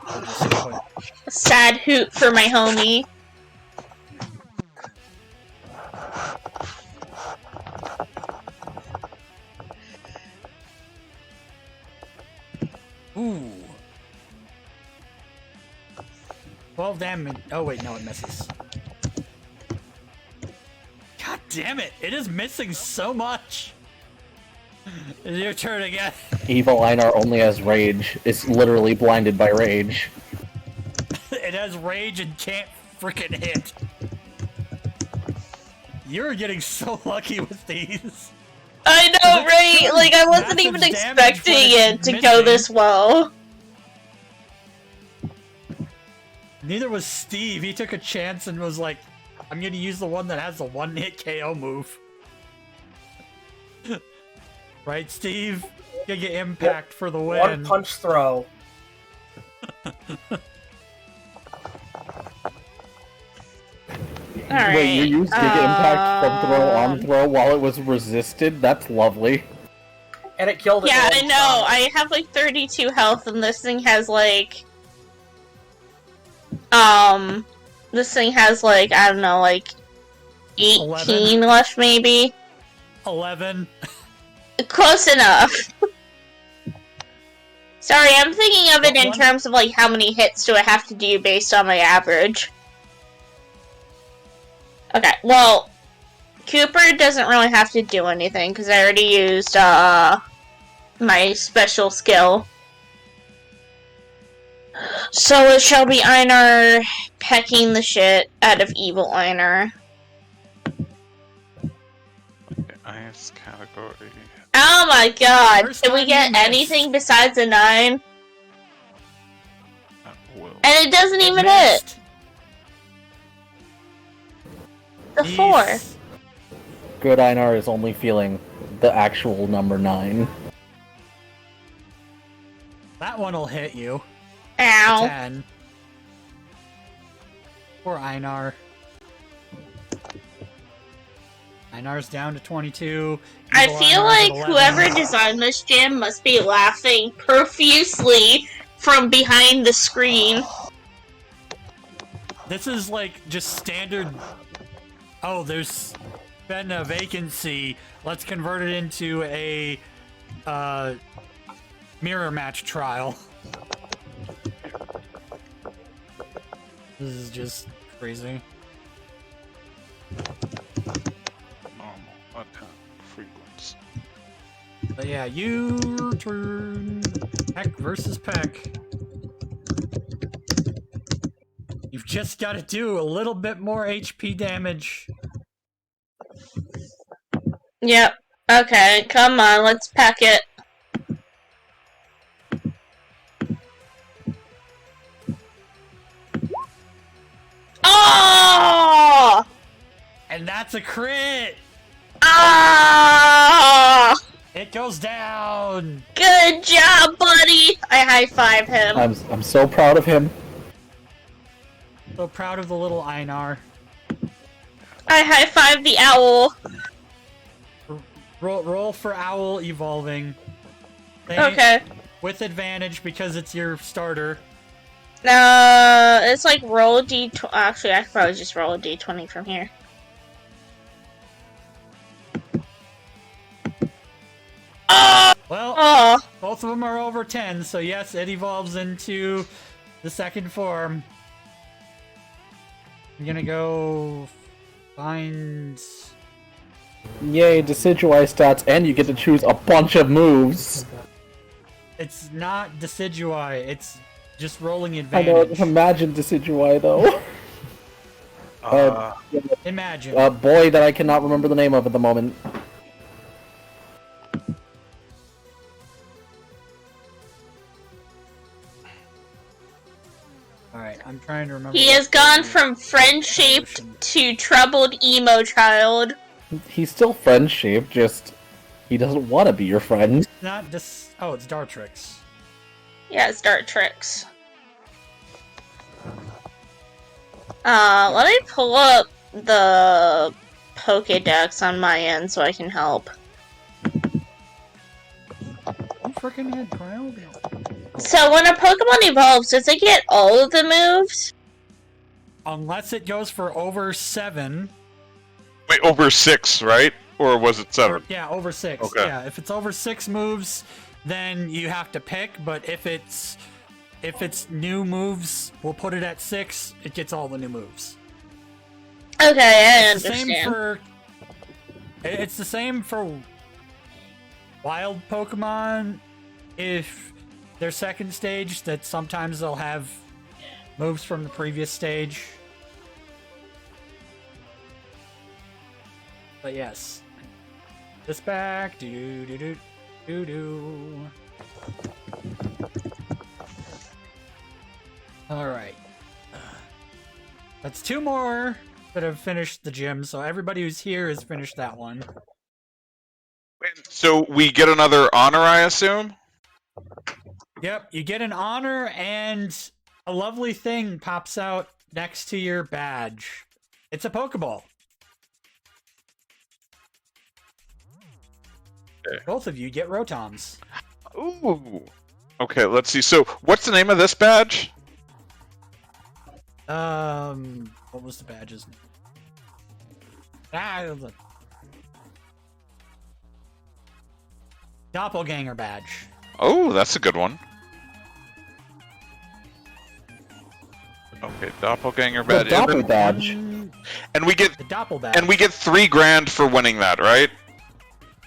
I'll just put A sad hoot for my homie. ooh. 12 damage. Oh wait, no, it misses. God damn it! It is missing so much. It's your turn again. Evil Einar only has rage. It's literally blinded by rage. It has rage and can't freaking hit. You're getting so lucky with these. I know, right? Like, I wasn't Massive even damage expecting when it it's to go missing. this well. Neither was Steve. He took a chance and was like, I'm gonna use the one that has the one-hit KO move. Right, Steve? Giga Impact for the win. One punch throw. Alright. Wait, you used Giga Impact from throw on throw while it was resisted? That's lovely. And it killed it. Yeah, in I one know. shot. I have like 32 health, and this thing has like, this thing has like, I don't know, like 18 11. left, maybe. 11. Close enough. Sorry, I'm thinking of it in One- terms of like how many hits do I have to do based on my average. Okay, well, Cooper doesn't really have to do anything because I already used my special skill. So it shall be Einar pecking the shit out of evil Einar. IS category. Oh my god, First did we time get you missed. anything besides a 9? Will. And it doesn't It even missed. hit. The 4. Yes. Good Einar is only feeling the actual number 9. That one will hit you. Ow. 10. Poor Einar. Einar's down to 22. I Evil feel Einar's at like 11. whoever designed this gym must be laughing profusely from behind the screen. This is like just standard. Oh, there's been a vacancy. Let's convert it into a mirror match trial. This is just crazy. Normal attack frequency. But yeah, you turn. Peck versus Peck. You've just got to do a little bit more HP damage. Yep. Okay, come on, let's pack it. Oh! And that's a crit! Ah! It goes down! Good job, buddy! I high-five him. I'm so proud of him. So proud of the little Einar. I high-five the owl. Roll for Owl evolving. Okay. with advantage because it's your starter. It's like roll a d20. Actually, I could probably just roll a d20 from here. Well, Oh, both of them are over 10, so yes, it evolves into the second form. I'm gonna go find... Yay, Decidueye stats, and you get to choose a bunch of moves. It's not Decidueye, it's just rolling I advantage. know, just imagine Decidueye, though. Imagine. A boy that I cannot remember the name of at the moment. Alright, I'm trying to remember. he has gone from friend-shaped to troubled emo child. He's still friend-shaped, just... he doesn't want to be your friend. Not Oh, it's Dartrix. Yeah, it's Dart Tricks. Let me pull up the Pokédex on my end so I can help. You freaking had Cryo? So when a Pokemon evolves, does it get all of the moves? Unless it goes for over 7. Wait, over 6, right? Or was it 7? Yeah, over 6. Okay. Yeah, if it's over 6 moves, then you have to pick, but if it's new moves, we'll put it at 6, it gets all the new moves. Okay, I It's the understand. same for... It's the same for wild Pokemon. If their second stage, that sometimes they'll have moves from the previous stage. But yes. This back. Do. Alright. That's 2 more that have finished the gym, so everybody who's here has finished that one. So we get another honor, I assume? Yep, you get an honor and a lovely thing pops out next to your badge. It's a Pokeball. Okay. Both of you get Rotoms. Ooh. Okay, let's see. So, what's the name of this badge? What was the badge's name? Doppelganger badge. Oh, that's a good one. Okay, doppelganger badge. The Doppel badge. And we get The Doppel badge. and we get $3 grand for winning that, right?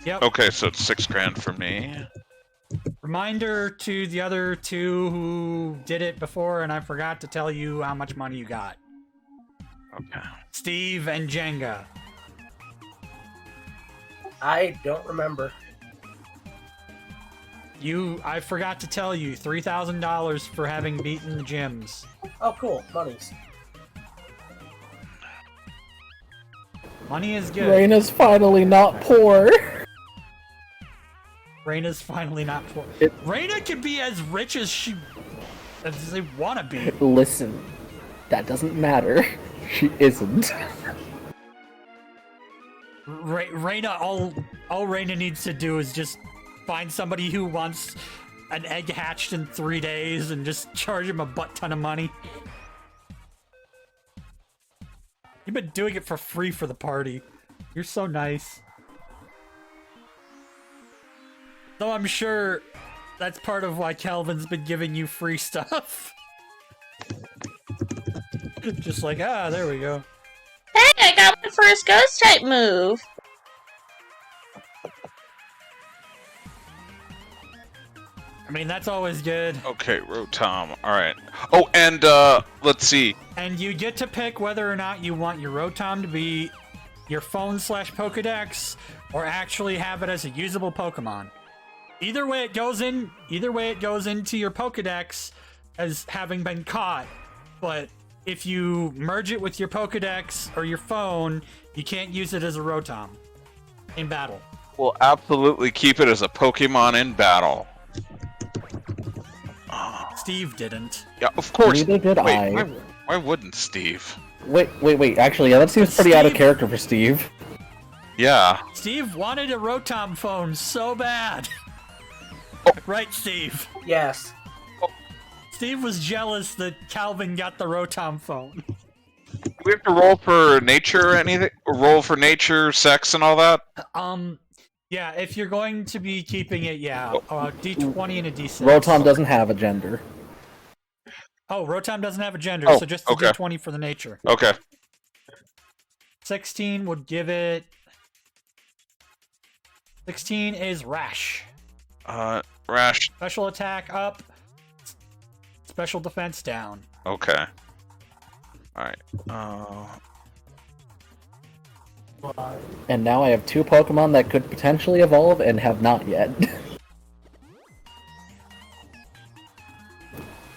Yep. Okay, so it's $6 grand for me. Reminder to the other 2 who did it before, and I forgot to tell you how much money you got. Okay. Steve and Jenga. I don't remember. I forgot to tell you, $3,000 for having beaten the gyms. Oh, cool. Monies. Money is good. Reina's finally not poor. Reina's finally not poor. Reina can be as rich as they want to be. Listen, that doesn't matter. She isn't. Reina, all Reina needs to do is just find somebody who wants an egg hatched in 3 days and just charge him a butt ton of money. You've been doing it for free for the party. You're so nice. Though I'm sure that's part of why Calvin's been giving you free stuff. Just like, there we go. Hey, I got my first ghost type move. I mean, that's always good. Okay, Rotom. Alright. Oh, and let's see. And you get to pick whether or not you want your Rotom to be your phone/Pokedex or actually have it as a usable Pokemon. Either way it goes into your Pokedex as having been caught, but if you merge it with your Pokedex or your phone, you can't use it as a Rotom in battle. We'll absolutely keep it as a Pokemon in battle. Steve didn't. Yeah, of course. Neither did I. Why wouldn't Steve? Wait. Actually, yeah, that seems pretty out of character for Steve. Yeah. Steve wanted a Rotom phone so bad. Right, Steve. Yes. Steve was jealous that Calvin got the Rotom phone. We have to roll for nature or anything? Roll for nature, sex, and all that? Yeah, if you're going to be keeping it, yeah. D20 and a D6. Rotom doesn't have a gender. Oh, Rotom doesn't have a gender, Oh, so just the okay. D20 for the nature. Okay. 16 would give it... 16 is Rash. Rash. Special attack up. Special defense down. Okay. Alright. And now I have 2 Pokemon that could potentially evolve and have not yet.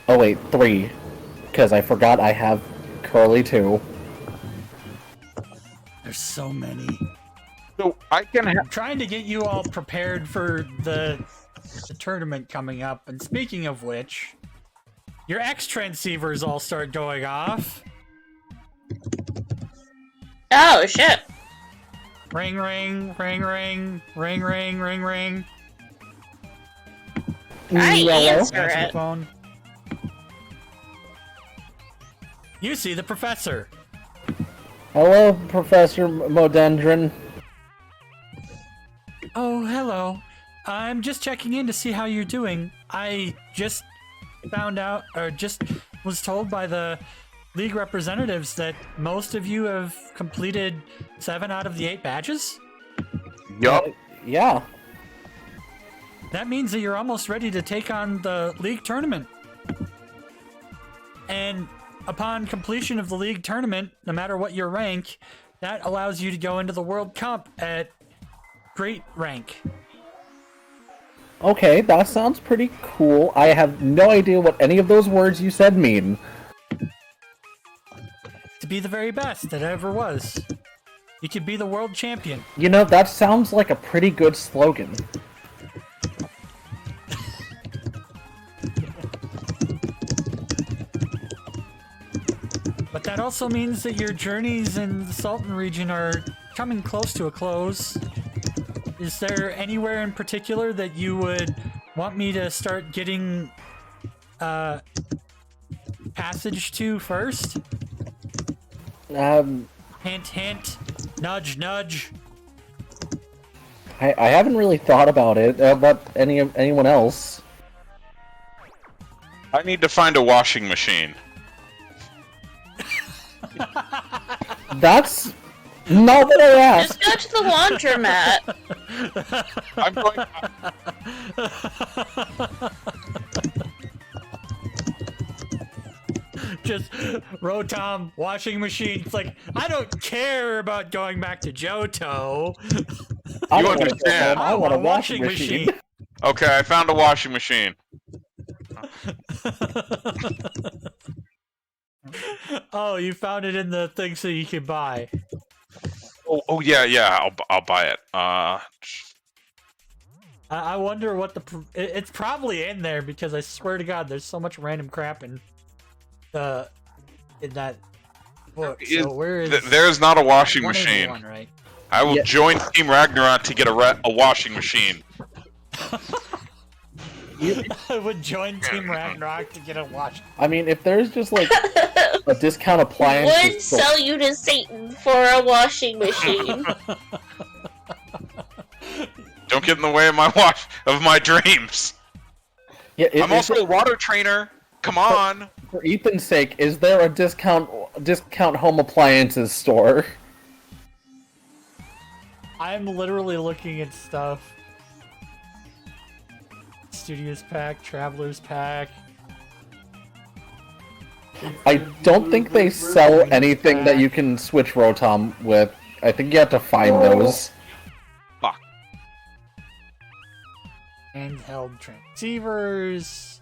Oh wait, 3. Because I forgot I have Curly too. There's so many. So I can have... I'm trying to get you all prepared for the tournament coming up. And speaking of which, your X transceivers all start going off. Oh, shit. Ring, ring, ring, ring, ring, ring, ring, ring. I answer Answer the it. phone. You see the professor. Hello, Professor Modendron. Oh, hello. I'm just checking in to see how you're doing. I just found out, or just was told by the League representatives that most of you have completed 7 out of the 8 badges. Yup. Yeah. That means that you're almost ready to take on the League tournament. And upon completion of the League tournament, no matter what your rank, that allows you to go into the World Cup at great rank. Okay, that sounds pretty cool. I have no idea what any of those words you said mean. To be the very best that ever was. You could be the world champion. You know, that sounds like a pretty good slogan. But that also means that your journeys in the Salten region are coming close to a close. Is there anywhere in particular that you would want me to start getting passage to first? Hint, hint. Nudge, nudge. I haven't really thought about it, about anyone else. I need to find a washing machine. That's not what I asked. Just go to the laundromat. I'm going... Just Rotom, washing machine. It's like, I don't care about going back to Johto. I You don't wanna go understand. home, I want a washing machine. Okay, I found a washing machine. Oh, you found it in the thing so you can buy. Oh yeah, I'll buy it. I wonder what it's probably in there because I swear to God, there's so much random crap in that book. So where is? There's not a washing 181, machine. right? I will join Team Ragnarok to get a washing machine. I would join Team Ragnarok to get a watch. I mean, if there's just like a discount appliance, Would sell you to Satan for a washing machine. Don't get in the way of my dreams. Yeah, I'm also a water trainer. Come on. For Ethan's sake, is there a discount home appliances store? I'm literally looking at stuff. Studios Pack, Travelers Pack. I don't think they sell anything that you can switch Rotom with. I think you have to find those. Fuck. Handheld transceivers.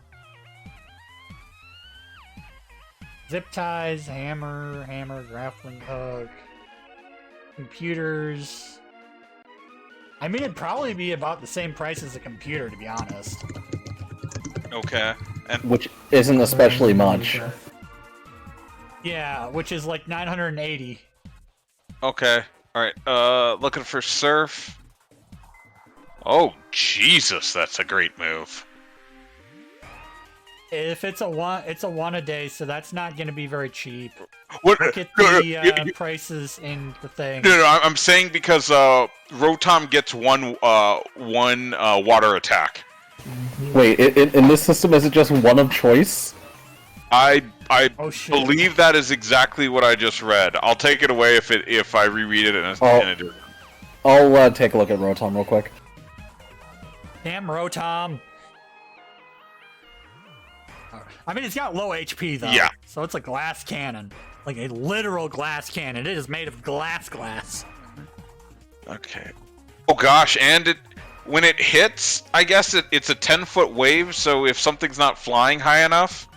Zip ties, hammer, grappling hook. Computers. I mean, it'd probably be about the same price as a computer, to be honest. Okay. And Which isn't especially much. Yeah, which is like 980. okay. All right. Looking for surf. Oh, Jesus, that's a great move. If it's a one a day, so that's not going to be very cheap. What? Look at the prices in the thing. No, I'm saying because Rotom gets one water attack. Wait, in this system, is it just one of choice? I Oh, shit. believe that is exactly what I just read. I'll take it away if I reread it and it's I'll take a look at Rotom real quick. Damn Rotom. I mean, it's got low HP, though. Yeah. So it's a glass cannon. Like a literal glass cannon. It is made of glass. Okay. Oh gosh, and when it hits, I guess it's a 10-foot wave, so if something's not flying high enough...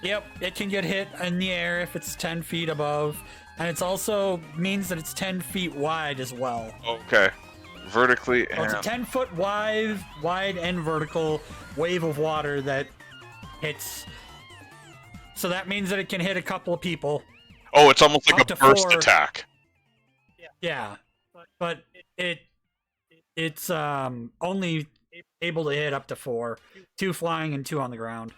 Yep, it can get hit in the air if it's 10 feet above. And it also means that it's 10 feet wide as well. Okay. Vertically So it's a 10-foot wide and vertical wave of water that hits. So that means that it can hit a couple of people. Oh, it's almost like Up a to burst 4. attack. Yeah, but it's only able to hit up to 4. 2 flying and 2 on the ground.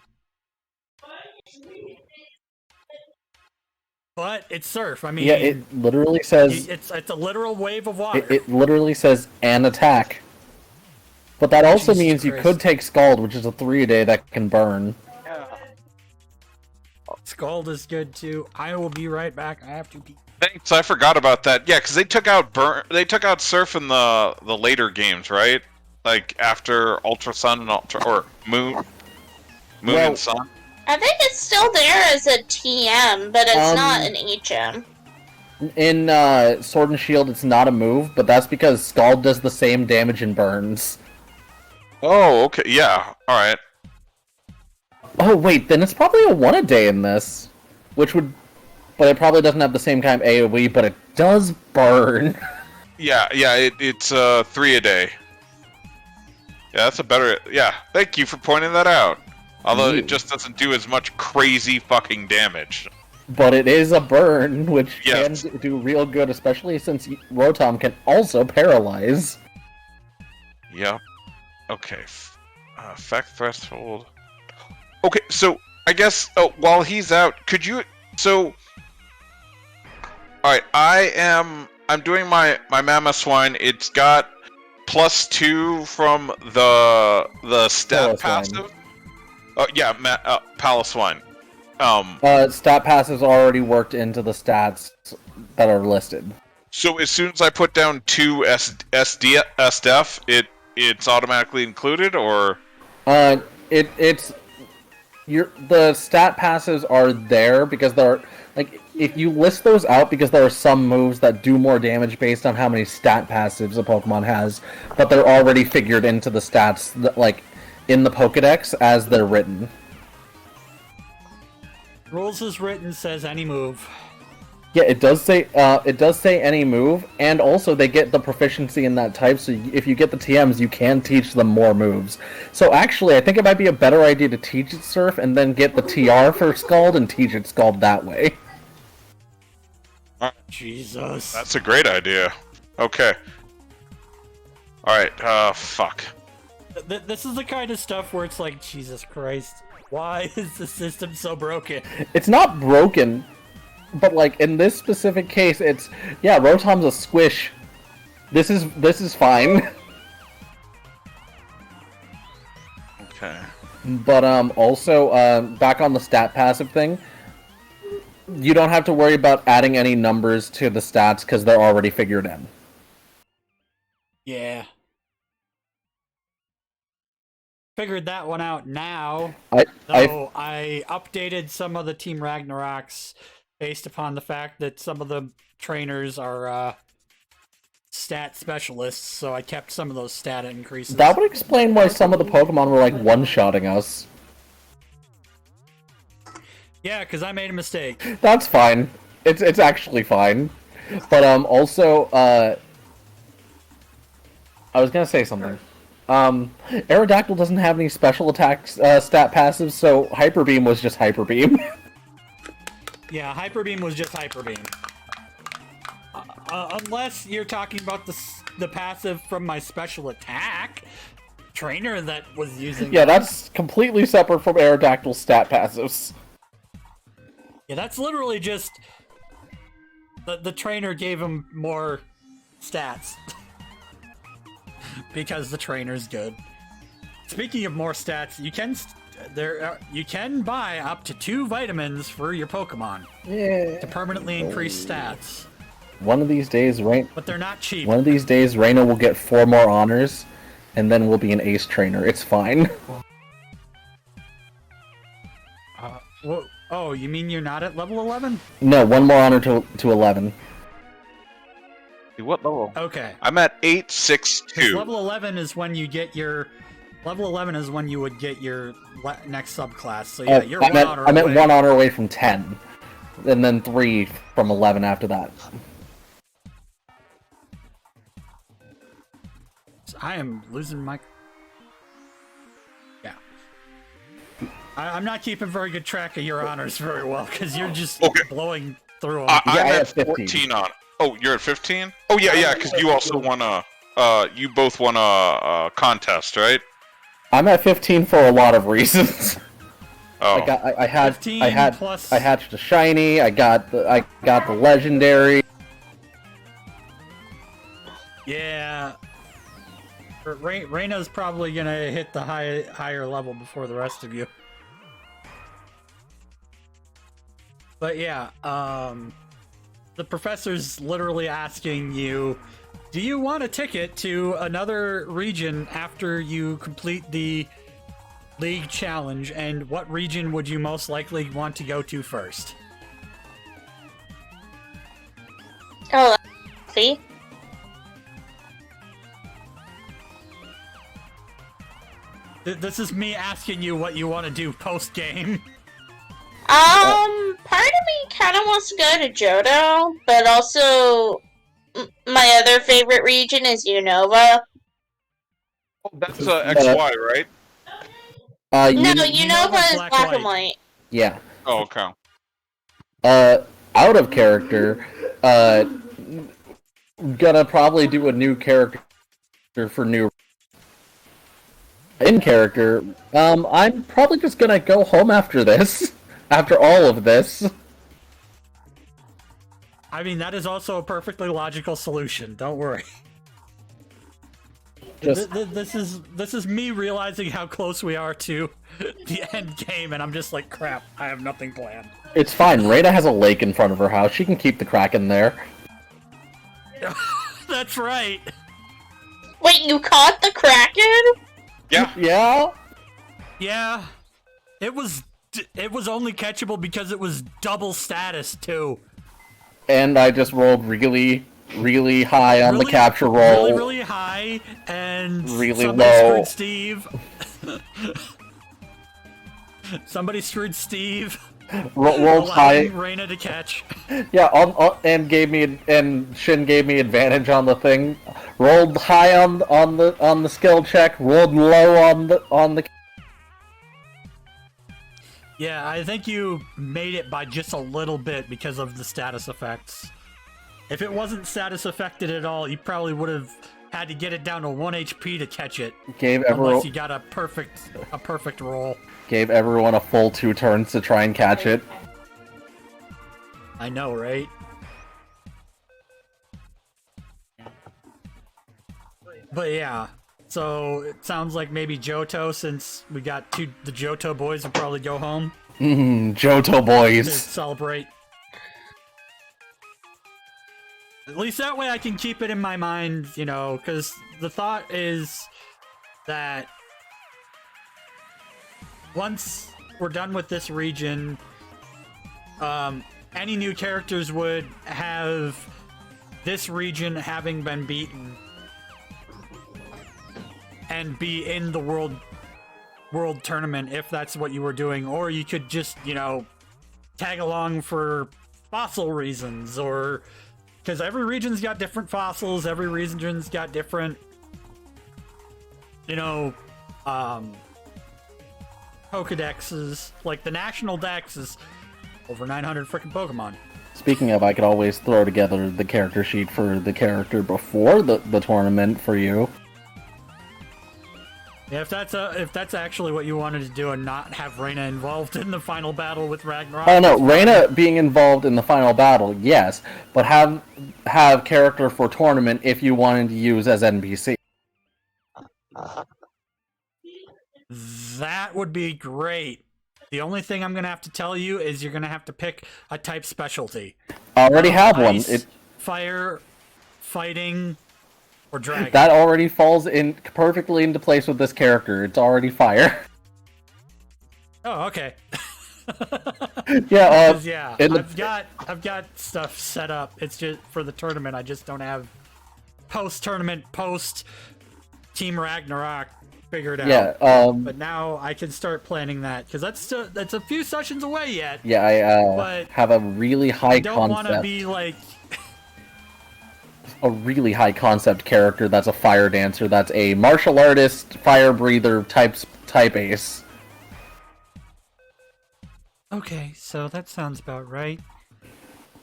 But it's surf. I mean, Yeah, it literally says... It's a literal wave of water. It literally says an attack. But that also Jesus means you Christ. could take Scald, which is a 3-a-day that can burn. Scald is good too. I will be right back. I have to pee. Thanks, I forgot about that. Yeah, because they took out Surf in the later games, right? Like after Ultra Sun and Moon and Sun. I think it's still there as a TM, but it's not an HM. In Sword and Shield, it's not a move, but that's because Scald does the same damage and burns. Oh, okay, yeah, alright. Oh, wait, then it's probably a 1-a-day in this. Which would... But it probably doesn't have the same kind of AoE, but it does burn. Yeah, it's 3 a day. Yeah, that's a better... Yeah, thank you for pointing that out. Although it just doesn't do as much crazy fucking damage. But it is a burn, which Yes. can do real good, especially since Rotom can also paralyze. Yep. Okay. Effect threshold. Okay, so I guess while he's out, could you... So... Alright, I'm doing my Mamoswine. It's got +2 from the stat Paloswine. passive. Oh yeah, Paloswine. Stat passives are already worked into the stats that are listed. So as soon as I put down 2 SDF, it's automatically included, or? The stat passives are there because there are, if you list those out, because there are some moves that do more damage based on how many stat passives a Pokemon has, but they're already figured into the stats that, in the Pokedex as they're written. Rules as written says any move. Yeah, it does say any move, and also they get the proficiency in that type, so if you get the TMs, you can teach them more moves. So actually, I think it might be a better idea to teach it Surf, and then get the TR for Scald, and teach it Scald that way. Jesus. That's a great idea. Okay. Alright, fuck. This is the kind of stuff where it's like, Jesus Christ, why is the system so broken? It's not broken, but in this specific case, it's Rotom's a squish. This is fine. Okay. But also back on the stat passive thing, you don't have to worry about adding any numbers to the stats because they're already figured in. Yeah. Figured that one out now. I updated some of the Team Ragnaroks based upon the fact that some of the trainers are stat specialists, so I kept some of those stat increases. That would explain why some of the Pokemon were one-shotting us. Yeah, because I made a mistake. That's fine. It's actually fine. But also I was gonna say something. Aerodactyl doesn't have any special attacks stat passives, so Hyper Beam was just Hyper Beam. Yeah, Hyper Beam was just Hyper Beam. Unless you're talking about the passive from my special attack trainer that was using. Yeah, that's completely separate from Aerodactyl's stat passives. Yeah, that's literally just the trainer gave him more stats because the trainer's good. Speaking of more stats, you can buy up to 2 vitamins for your Pokemon to permanently increase stats. One of these days, But they're not cheap. One of these days, Reina will get 4 more honors, and then we'll be an ace trainer. It's fine. Oh, you mean you're not at level 11? No, 1 more honor to 11. What level? Okay. I'm at 862. Level 11 is when you get your... Level 11 is when you would get your next subclass. So yeah, you're one honor away. I meant 1 honor away from 10. And then 3 from 11 after that. I am losing my... Yeah. I'm not keeping very good track of your honors very well, because you're just blowing through them. I'm at 14 on. Oh, you're at 15? Oh, yeah, because you also won you both won a contest, right? I'm at 15 for a lot of reasons. Oh. I hatched a shiny. I got the legendary. Yeah. Reina's probably gonna hit the higher level before the rest of you. But yeah, the professor's literally asking you, do you want a ticket to another region after you complete the league challenge, and what region would you most likely want to go to first? Oh, see? This is me asking you what you want to do post-game. Part of me kind of wants to go to Johto, but also my other favorite region is Unova. Oh, that's XY, right? No, Unova is black and white. Yeah. Oh, okay. Out of character, gonna probably do a new character for new. In character, I'm probably just gonna go home after this. After all of this. I mean, that is also a perfectly logical solution. Don't worry. This is me realizing how close we are to the end game, and I'm just like, crap, I have nothing planned. It's fine. Reina has a lake in front of her house. She can keep the Kraken there. That's right. Wait, you caught the Kraken? Yeah. Yeah? Yeah. It was only catchable because it was double status, too. And I just rolled really, really high on the capture roll. Really, really high, and really somebody low. Screwed Steve. Somebody screwed Steve. Rolled high. Reina to catch. Yeah, and Shin gave me advantage on the thing. Rolled high on the skill check. Rolled low on the. Yeah, I think you made it by just a little bit because of the status effects. If it wasn't status affected at all, you probably would have had to get it down to 1 HP to catch it. Unless you got a perfect roll. Gave everyone a full 2 turns to try and catch it. I know, right? But yeah. So, it sounds like maybe Johto, since we got the Johto boys will probably go home. Johto To boys. celebrate. At least that way I can keep it in my mind, you know, because the thought is that once we're done with this region, any new characters would have this region having been beaten and be in the world tournament if that's what you were doing, or you could just, you know, tag along for fossil reasons, or because every region's got different fossils, every region's got different, you know, Pokedexes. Like the national dex is over 900 freaking Pokemon. Speaking of, I could always throw together the character sheet for the character before the tournament for you. Yeah, if that's actually what you wanted to do and not have Reina involved in the final battle with Ragnarok. Oh no, Reina being involved in the final battle, yes, but have character for tournament if you wanted to use as NPC. That would be great. The only thing I'm gonna have to tell you is you're gonna have to pick a type specialty. I already have Ice, one. Fire, fighting, or dragon. That already falls in perfectly into place with this character. It's already fire. Oh, okay. Yeah, Yeah, I've got stuff set up. It's just for the tournament. I just don't have post-tournament, post-Team Ragnarok figured out. Yeah, But now I can start planning that because that's a few sessions away yet. yeah, I But have a really high I don't want to concept. be like A really high concept character that's a fire dancer. That's a martial artist, fire breather type ace. okay, so that sounds about right.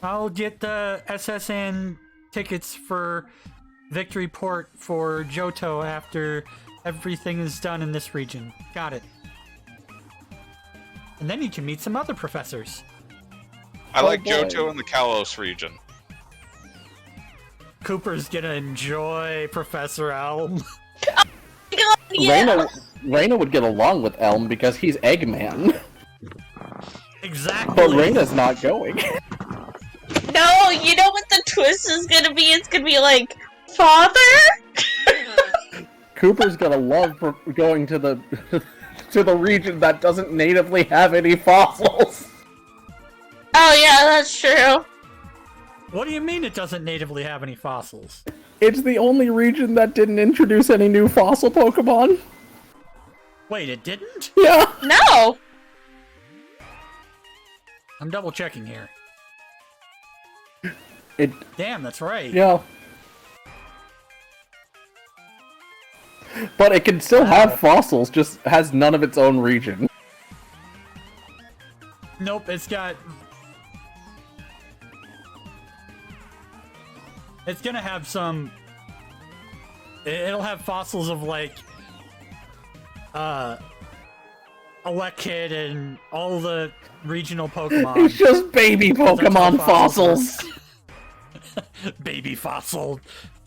I'll get the SSN tickets for Victory Port for Johto after everything is done in this region. Got it. And then you can meet some other professors. I like boy. Johto in the Kalos region. Cooper's gonna enjoy Professor Elm. Yeah. Reina would get along with Elm because he's Eggman. Exactly. But Reina's not going. No, you know what the twist is gonna be? It's gonna be like, Father? Cooper's gonna love going to the to the region that doesn't natively have any fossils. Oh yeah, that's true. What do you mean it doesn't natively have any fossils? It's the only region that didn't introduce any new fossil Pokemon. Wait, it didn't? Yeah. No! I'm double checking here. It. Damn, that's right. Yeah. But it can still have fossils, just has none of its own region. Nope, it's got... It's gonna have some... It'll have fossils of, like... Elekid and all the regional Pokemon. It's just baby Pokemon fossils. Baby fossil.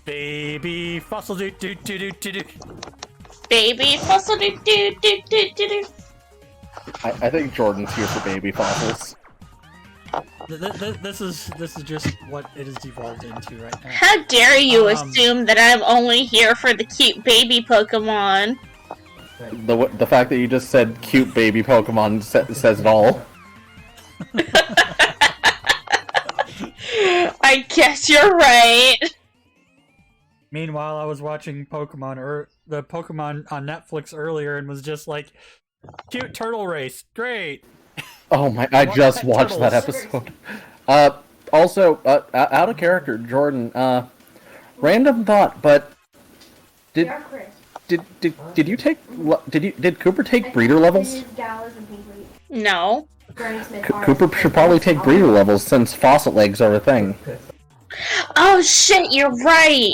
Baby fossil do do do do do do. Baby fossil do do do do do do. I think Jordan's here for baby fossils. This is just what it has devolved into right now. How dare you assume that I'm only here for the cute baby Pokemon? The fact that you just said cute baby Pokemon says it all. I guess you're right. Meanwhile, I was watching the Pokemon on Netflix earlier and was just like, cute turtle race, great. Oh my! I just watched that episode. Also, out of character, Jordan. Random thought, but did Cooper take breeder levels? No. Cooper should probably take breeder levels since fossil eggs are a thing. Oh shit, you're right.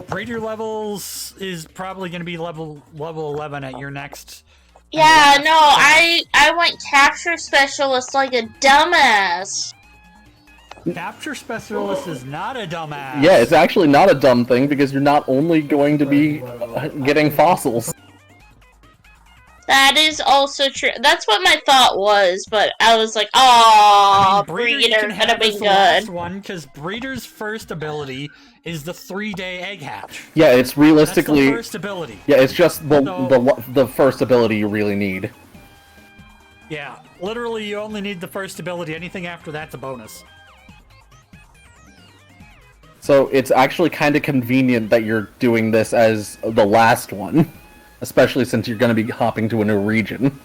Breeder levels is probably going to be level 11 at your next. Yeah, no, I went capture specialist like a dumbass. Capture specialist is not a dumbass. Yeah, it's actually not a dumb thing because you're not only going to be getting fossils. That is also true. That's what my thought was, but I was like, "Oh, breeder could have been good." One, because breeder's first ability is the 3-day egg hatch. Yeah, it's realistically That's the first ability. Yeah, it's just the first ability you really need. Yeah, literally, you only need the first ability. Anything after that's a bonus. So it's actually kind of convenient that you're doing this as the last one, especially since you're going to be hopping to a new region.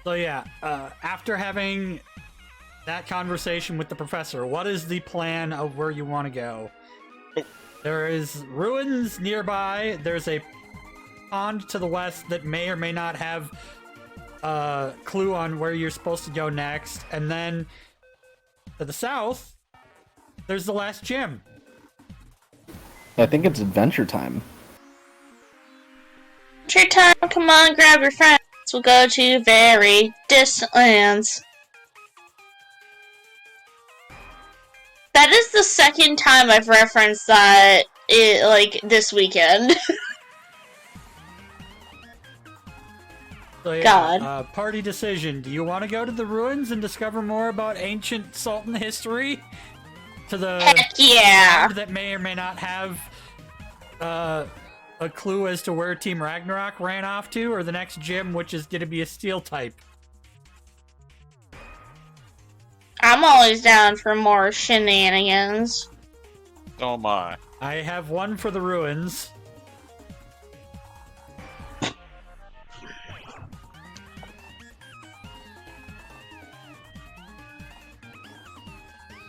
So yeah, after having that conversation with the professor, what is the plan of where you want to go? There is ruins nearby. There's a pond to the west that may or may not have clue on where you're supposed to go next, and then to the south, there's the last gym. I think it's adventure time. Adventure time, come on, grab your friends. We'll go to very distant lands. That is the second time I've referenced that, this weekend. So, yeah, God. Party decision. Do you want to go to the ruins and discover more about ancient Salten history? To the Heck yeah! land that may or may not have a clue as to where Team Ragnarok ran off to, or the next gym, which is going to be a steel type? I'm always down for more shenanigans. Oh my. I have one for the ruins.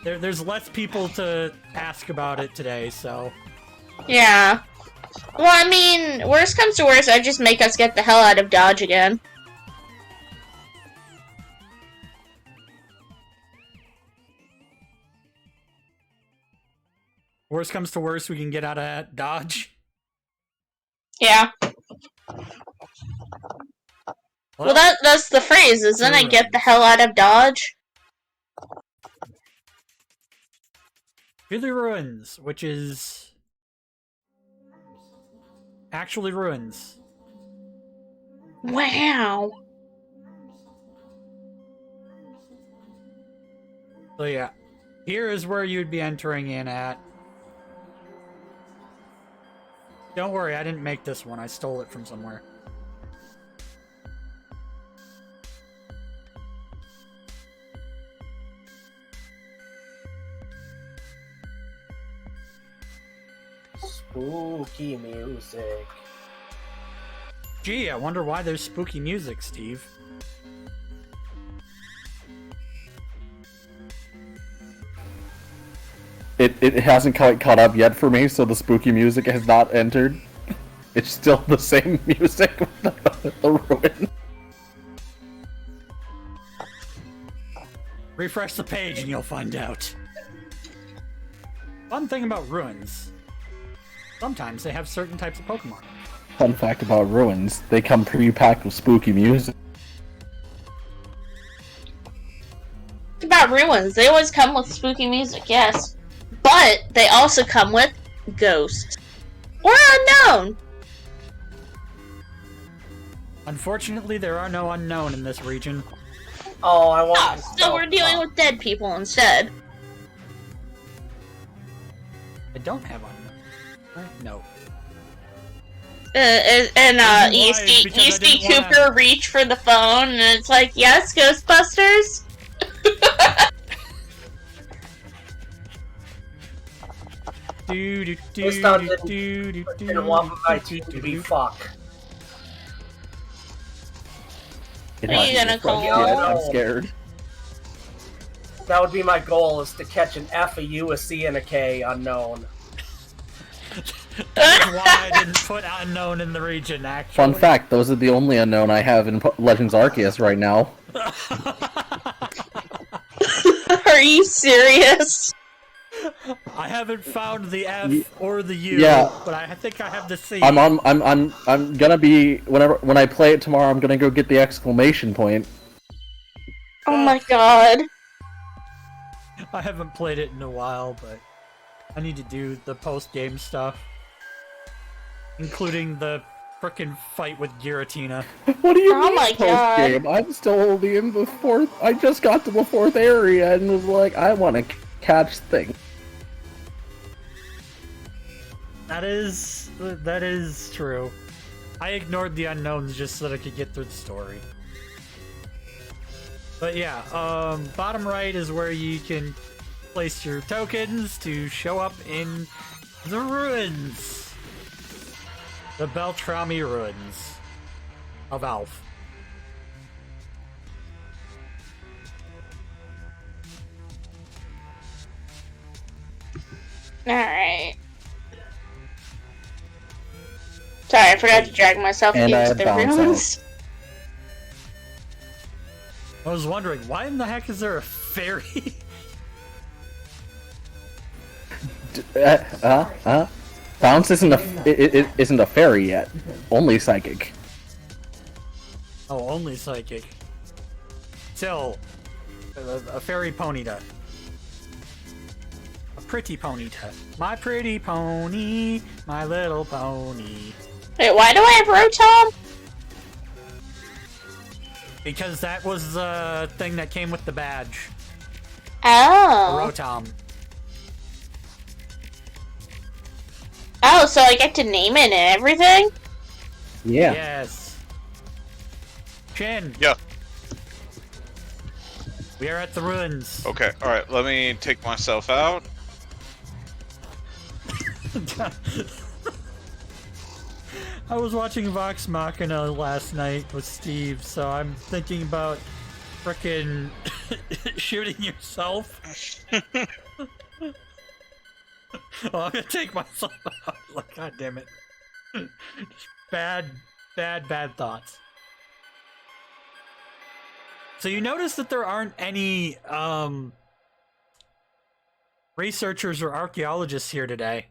There's less people to ask about it today, so... Yeah. Well, I mean, worst comes to worst, I just make us get the hell out of Dodge again. Worst comes to worst, we can get out of Dodge. Yeah. Well, that's the phrase, isn't it? Get the hell out of Dodge? To the ruins, which is... actually ruins. Wow. So yeah, here is where you'd be entering in at. Don't worry, I didn't make this one. I stole it from somewhere. Spooky music. Gee, I wonder why there's spooky music, Steve. It hasn't quite caught up yet for me, so the spooky music has not entered. It's still the same music with the ruin. Refresh the page and you'll find out. Fun thing about ruins. Sometimes they have certain types of Pokemon. Fun fact about ruins, they come pre-packed with spooky music. It's about ruins. They always come with spooky music, yes. But they also come with ghosts. Or unknown. Unfortunately, there are no unknown in this region. Oh, I want. Oh, so we're dealing with dead people instead. I don't have unknown. Right? No. You see Cooper reach for the phone, and it's like, yes, Ghostbusters? Didn't want my team to be fuck. What are you gonna call Yeah, I'm scared. That would be my goal, is to catch an F, a U, a C, and a K unknown. That's why I didn't put unknown in the region, actually. Fun fact, those are the only unknown I have in Legends Arceus right now. Are you serious? I haven't found the F or the U, but I think I have the C. I'm gonna be when I play it tomorrow. I'm gonna go get the exclamation point. Oh my god. I haven't played it in a while, but I need to do the post-game stuff, including the frickin' fight with Giratina. What do you mean my god. post-game? I'm still only in the fourth. I just got to the fourth area and was like, I want to catch things. That is true. I ignored the unknowns just so that I could get through the story. But yeah, bottom right is where you can place your tokens to show up in the ruins. The Beltrami ruins of Alf. Alright. Sorry, I forgot to drag myself And into the ruins. I was wondering, why in the heck is there a fairy? Bounce isn't isn't a fairy yet. Only psychic. Oh, only psychic. Still, a fairy ponyta. A pretty ponyta. My pretty pony, my little pony. Wait, why do I have Rotom? Because that was the thing that came with the badge. Oh. Rotom. Oh, so I get to name it and everything? Yeah. Yes. Shin. Yeah. We are at the ruins. Okay. All right. Let me take myself out. I was watching Vox Machina last night with Steve, so I'm thinking about frickin' shooting yourself. Oh, I'm gonna take myself out. Like, God damn it. Just bad thoughts. So you notice that there aren't any researchers or archaeologists here today.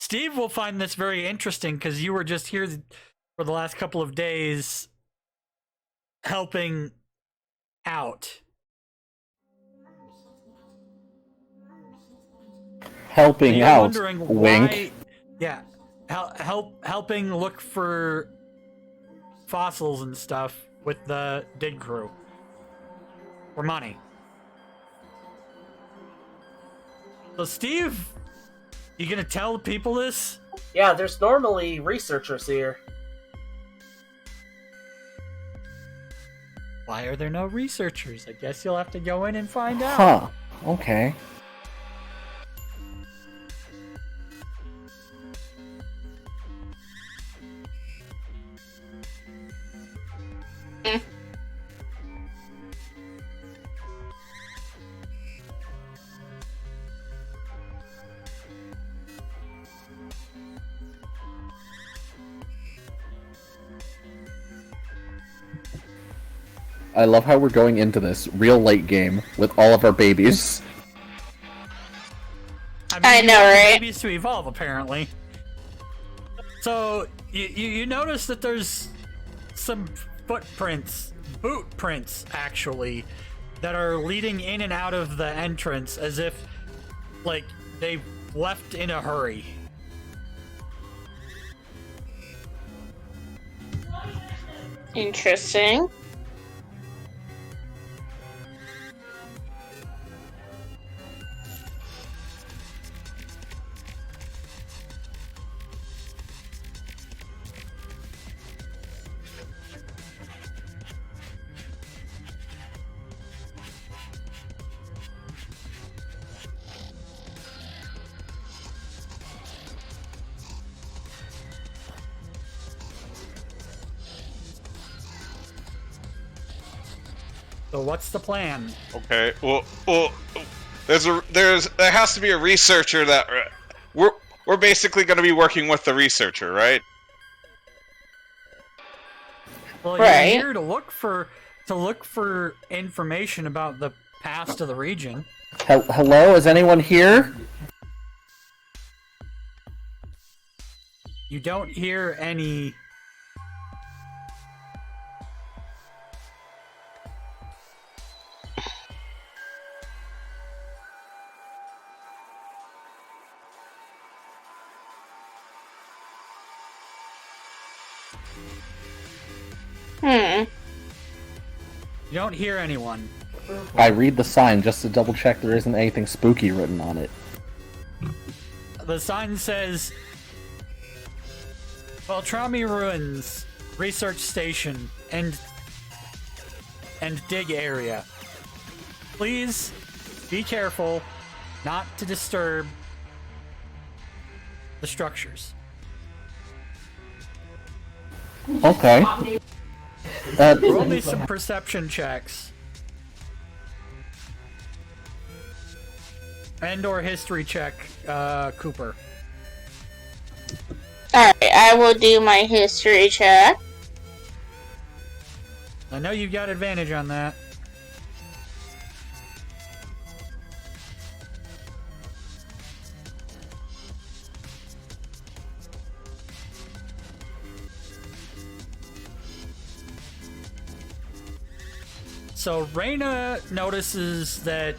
Steve will find this very interesting because you were just here for the last couple of days helping out. Helping You're out. wondering Wink. why, yeah, helping look for fossils and stuff with the dig crew for money. So Steve, you gonna tell people this? Yeah, there's normally researchers here. Why are there no researchers? I guess you'll have to go in and find out. Huh. Okay. I love how we're going into this real late game with all of our babies. I know, right? Babies to evolve, apparently. So you notice that there's some footprints, boot prints actually, that are leading in and out of the entrance as if, like, they left in a hurry. Interesting. So what's the plan? Okay. Well, there has to be a researcher that we're basically going to be working with the researcher, right? Well, Right. you're here to look for information about the past of the region. Hello, is anyone here? You don't hear any. Hmm. You don't hear anyone. I read the sign just to double check there isn't anything spooky written on it. The sign says, Beltrami Ruins, Research Station, and dig area. Please be careful not to disturb the structures. Okay. Roll me some perception checks. And or history check, Cooper. Alright, I will do my history check. I know you've got advantage on that. So Reina notices that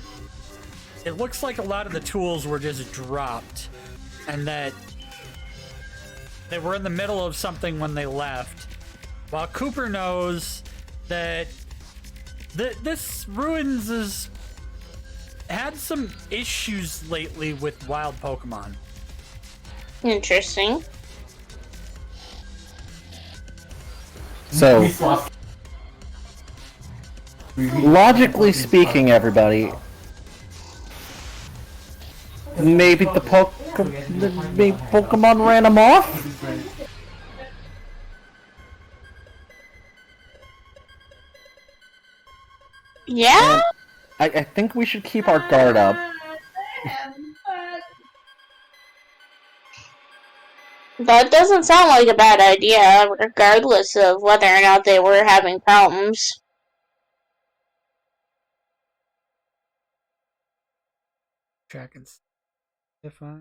it looks like a lot of the tools were just dropped, and that they were in the middle of something when they left. While Cooper knows that this Ruins has had some issues lately with wild Pokemon. Interesting. So, logically speaking, everybody, maybe maybe Pokemon ran them off? Yeah? And I think we should keep our guard up. That doesn't sound like a bad idea, regardless of whether or not they were having problems. Check and see if I...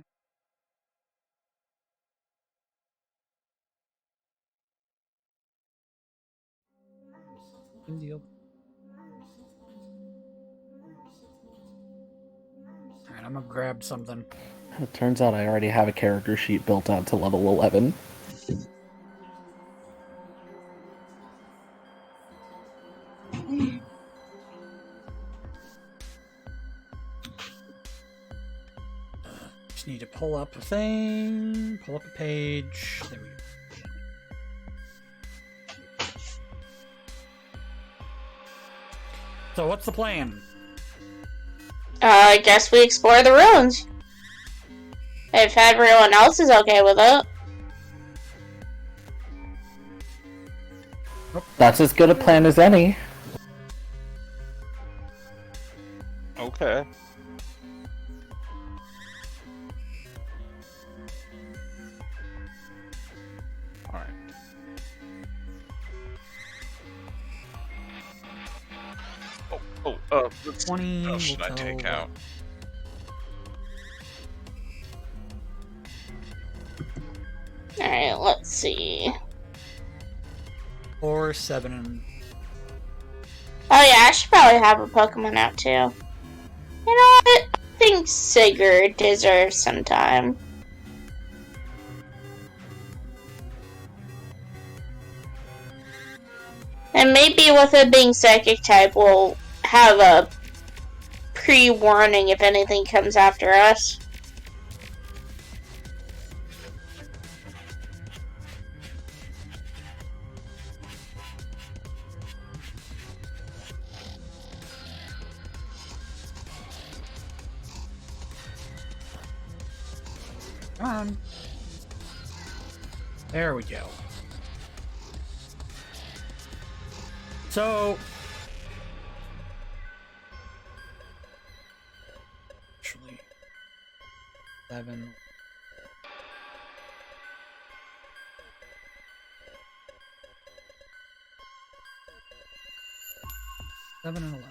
Deal. Alright, I'm gonna grab something. It turns out I already have a character sheet built out to level 11. Just need to pull up a thing, pull up a page. There we go. So what's the plan? I guess we explore the ruins. If everyone else is okay with it. That's as good a plan as any. Okay. Alright. Let's 20. what should I take out? Alright, let's see. 4, 7. Oh yeah, I should probably have a Pokemon out too. You know what? I think Sigurd deserves some time. And maybe with it being Psychic type, we'll have a pre-warning if anything comes after us. Come on. There we go. So... Actually... 7... 7 and 11.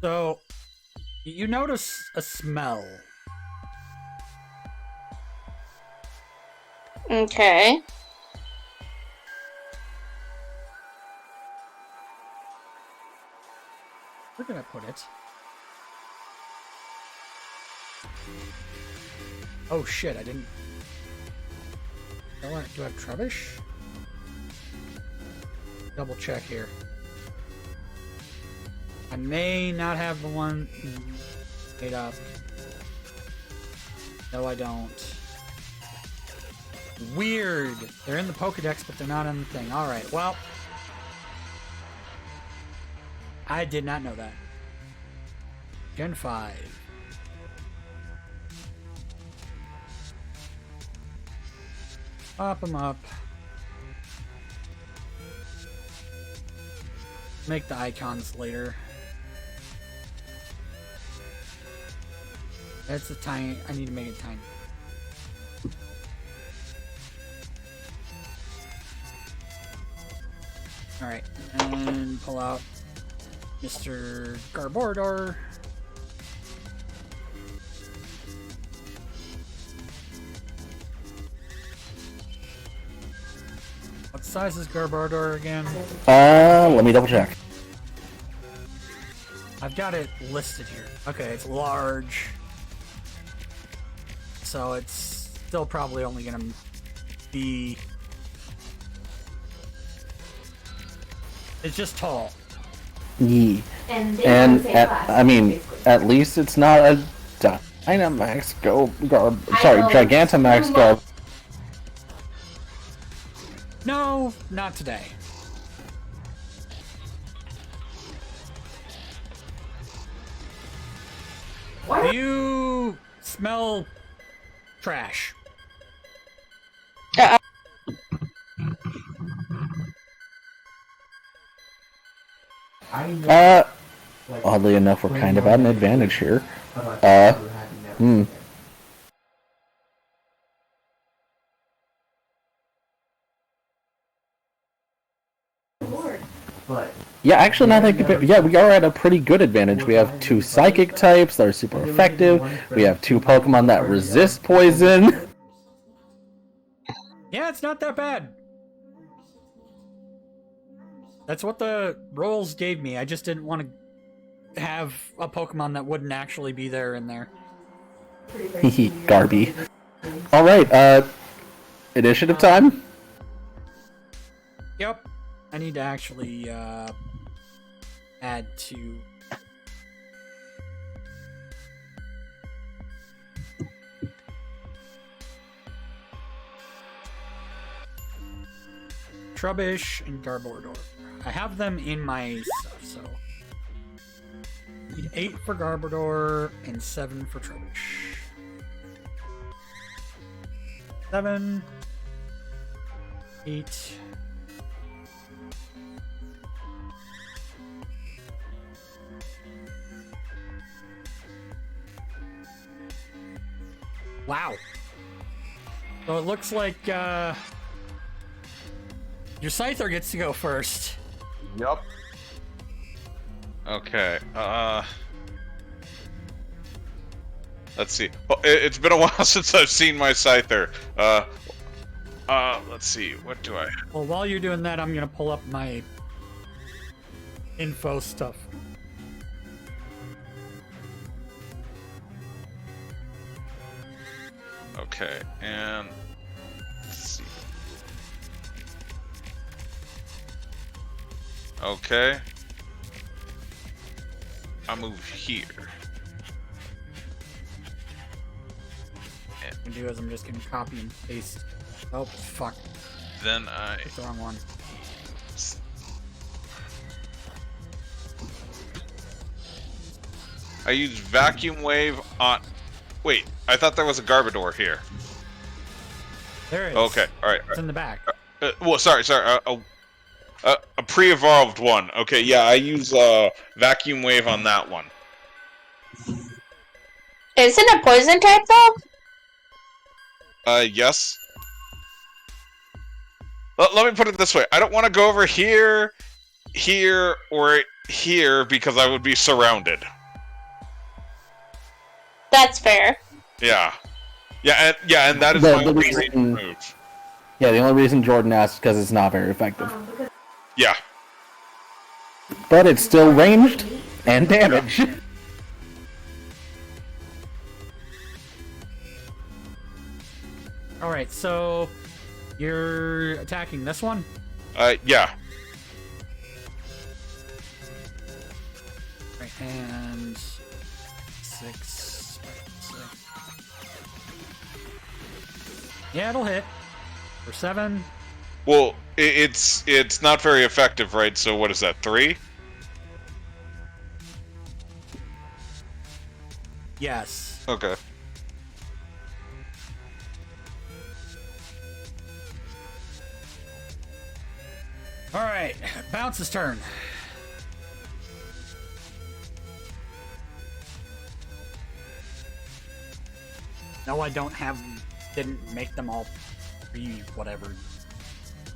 So... You notice a smell. Okay. Where did I put it? Oh shit, I didn't... Do I have Trubbish? Double check here. I may not have the one made up. No, I don't. Weird. They're in the Pokedex, but they're not on the thing. Alright, well... I did not know that. Gen 5. Pop them up. Make the icons later. That's the tiny... I need to make it tiny. Alright, and pull out Mr. Garbodor. What size is Garbodor again? Let me double check. I've got it listed here. Okay, it's large. So it's still probably only gonna be... It's just tall. Yeah. And I mean, at least it's not a Dynamax Gigantamax Garb. No, not today. Do you smell trash? Oddly enough, we're kind of at an advantage here. Yeah, actually, now that we are at a pretty good advantage. We have 2 psychic types that are super effective. We have 2 Pokemon that resist poison. Yeah, it's not that bad. That's what the rolls gave me. I just didn't want to have a Pokemon that wouldn't actually be there in there. Hehe, Garby. Alright, initiative time? Yep. I need to actually, add to... Trubbish and Garbodor. I have them in my stuff, so... Need 8 for Garbodor and 7 for Trubbish. 7... 8... Wow. So it looks like, your Scyther gets to go first. Yup. Okay, let's see. Oh, it's been a while since I've seen my Scyther. Let's see, what do I... Well, while you're doing that, I'm gonna pull up my info stuff. Okay, and... let's see. Okay. I'll move here. What I'm gonna do is I'm just gonna copy and paste. Oh, fuck. Then I... It's the wrong one. I use Vacuum Wave on... Wait, I thought there was a Garbodor here. There it is. Okay, alright. It's in the back. Well, sorry. A pre-evolved one. Okay, yeah, I use Vacuum Wave on that one. Is it a poison type though? Yes. Let me put it this way. I don't want to go over here, or here because I would be surrounded. That's fair. Yeah. And that is my reason to move. Yeah, the only reason Jordan asked is because it's not very effective. Yeah. But it's still ranged and damaged. Alright, so you're attacking this one? Yeah. Right, and 6. Yeah, it'll hit. For 7. Well, it's not very effective, right? So what is that, 3? Yes. Okay. Alright, Bounce's turn. No, I don't have... didn't make them all 3 whatever.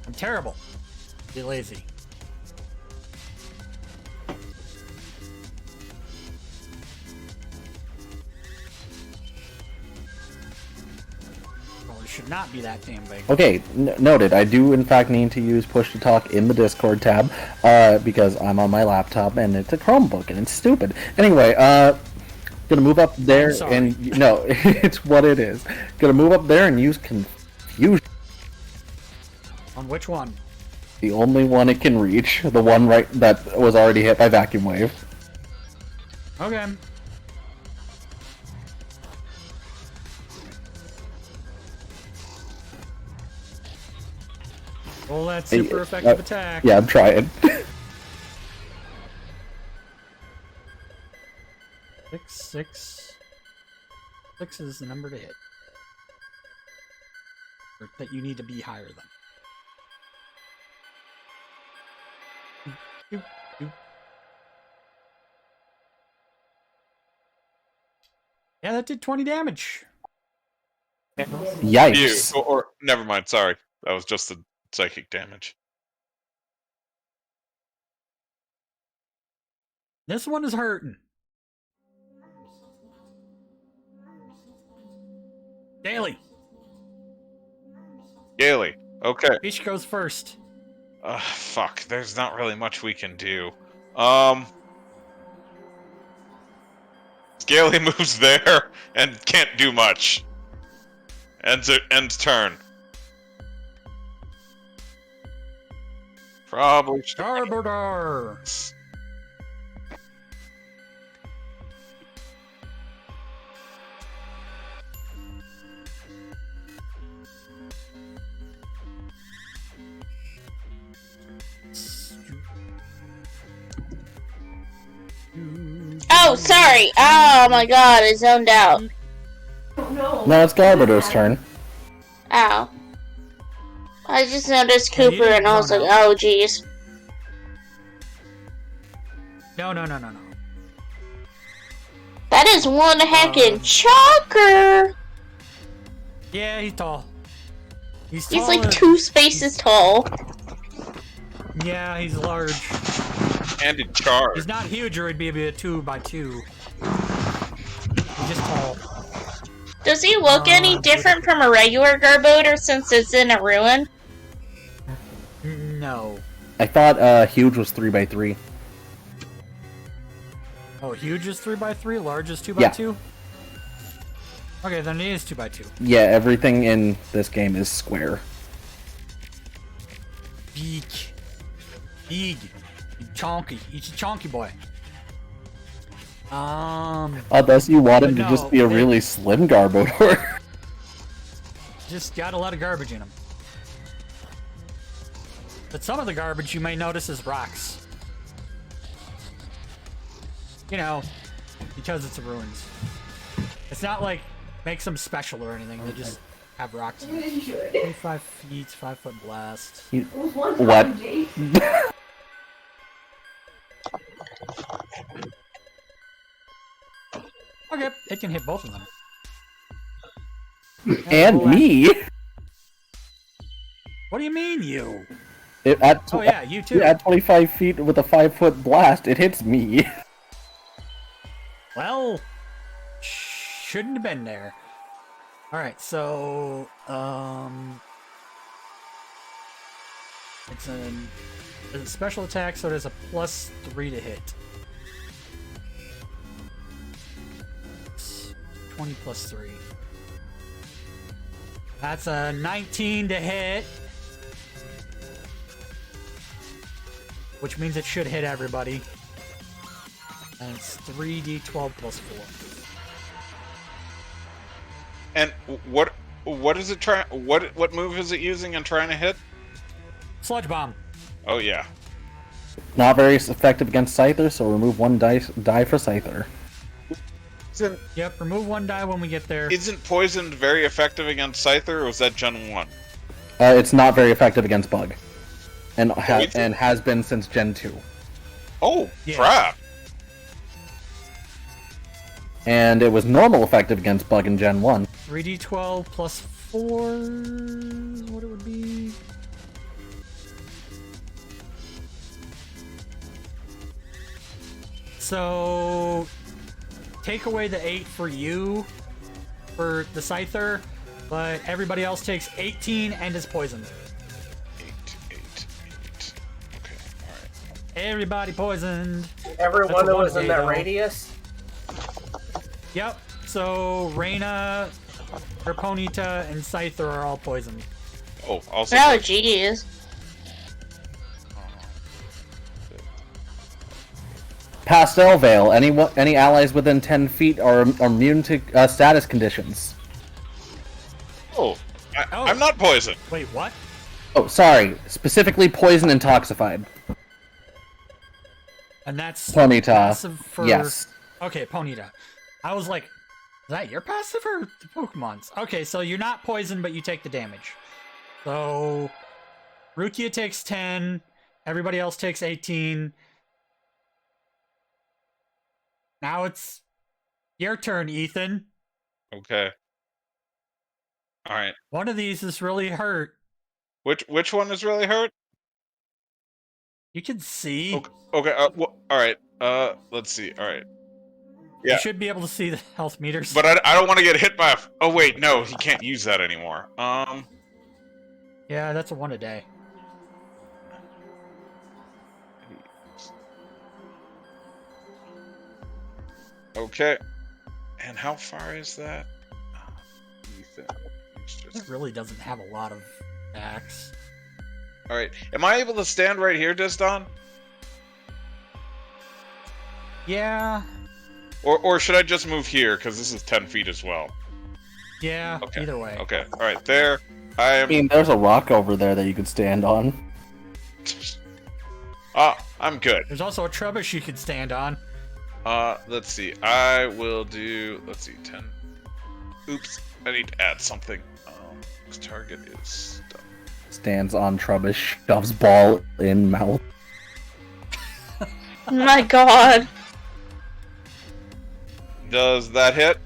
I'm terrible. Be lazy. should not be that damn big. Okay, noted. I do in fact need to use push to talk in the Discord tab, because I'm on my laptop and it's a Chromebook and it's stupid. Anyway, gonna move up there and no, it's what it is. Gonna move up there and use confusion. On which one? The only one it can reach, the one right that was already hit by vacuum wave. Okay. Roll that super effective attack. Yeah, I'm trying. 6. 6 is the number to hit. Or that you need to be higher than. Yeah, that did 20 damage. Yikes. Or never mind, sorry. That was just the psychic damage. This one is hurting. Daily. Gaily. Okay. Peach goes first. Fuck. There's not really much we can do. Scaly moves there and can't do much. Ends turn. Probably. Garbodor. Oh, sorry. Oh my god, I zoned out. Now it's Garbodor's turn. Ow. I just noticed Cooper and I was like, oh jeez. No. That is one heckin' chonker! Yeah, he's tall. He's like 2 spaces tall. Yeah, he's large. And in charge. He's not huge, or he'd be a 2x2. He's just tall. Does he look any different from a regular Garbodor since it's in a ruin? No. I thought huge was 3x3. Oh, huge is 3x3, large is 2x2? Okay, then it is 2x2. Yeah, everything in this game is square. Big. Chonky. He's a chonky boy. Unless you want him to just be a really slim Garbodor. Just got a lot of garbage in him. But some of the garbage you may notice is rocks. You know, because it's a ruins. It's not like makes them special or anything. They just have rocks. 25 feet, 5-foot blast. What? Okay, it can hit both of them. And me. What do you mean, you? Oh yeah, you too. At 25 feet with a 5-foot blast, it hits me. Well, shouldn't have been there. Alright, so, it's a special attack, so there's a +3 to hit. It's 20 + 3. That's a 19 to hit. Which means it should hit everybody. And it's 3d12 + 4. And what is it trying? What move is it using and trying to hit? Sludge Bomb. Oh yeah. Not very effective against Scyther, so remove 1 die for Scyther. Yep, remove 1 die when we get there. Isn't poisoned very effective against Scyther, or was that Gen 1? It's not very effective against Bug. And has been since Gen 2. Oh, yeah. Crap! And it was normal effective against Bug in Gen 1. 3d12 + 4... what it would be... So... take away the 8 for you, for the Scyther, But everybody else takes 18 and is poisoned. 8. Okay, alright. Everybody poisoned. Everyone That's a who was in 1A, that though. radius? Yep. So Reina, Ponyta, and Scyther are all poisoned. Oh, also. Oh, jeez. Pastel Veil. Any allies within 10 feet are immune to status conditions. Oh, I'm not poisoned. Wait, what? Oh, sorry. Specifically poison intoxified. And that's Ponyta. passive for... Yes. Okay, Ponyta. I was like, is that your passive or the Pokemon's? Okay, so you're not poisoned, but you take the damage. So, Rukia takes 10, everybody else takes 18. Now it's your turn, Ethan. Okay. Alright. One of these is really hurt. Which one is really hurt? You can see. Okay, alright. Let's see. Alright. Yeah. You should be able to see the health meters. But I don't want to get hit by a... Oh, wait, no, he can't use that anymore. Yeah, that's a 1 a day. Okay. And how far is that? Ethan. It really doesn't have a lot of attacks. Alright. Am I able to stand right here, Disdonn? Yeah. Or should I just move here, because this is 10 feet as well? Yeah, Okay. either way. Okay, alright, there. I I am... mean, there's a rock over there that you could stand on. I'm good. There's also a Trubbish you could stand on. Let's see. I will do... Let's see, 10... Oops, I need to add something. This target is... Stands on Trubbish, shoves ball in mouth. My god. Does that hit?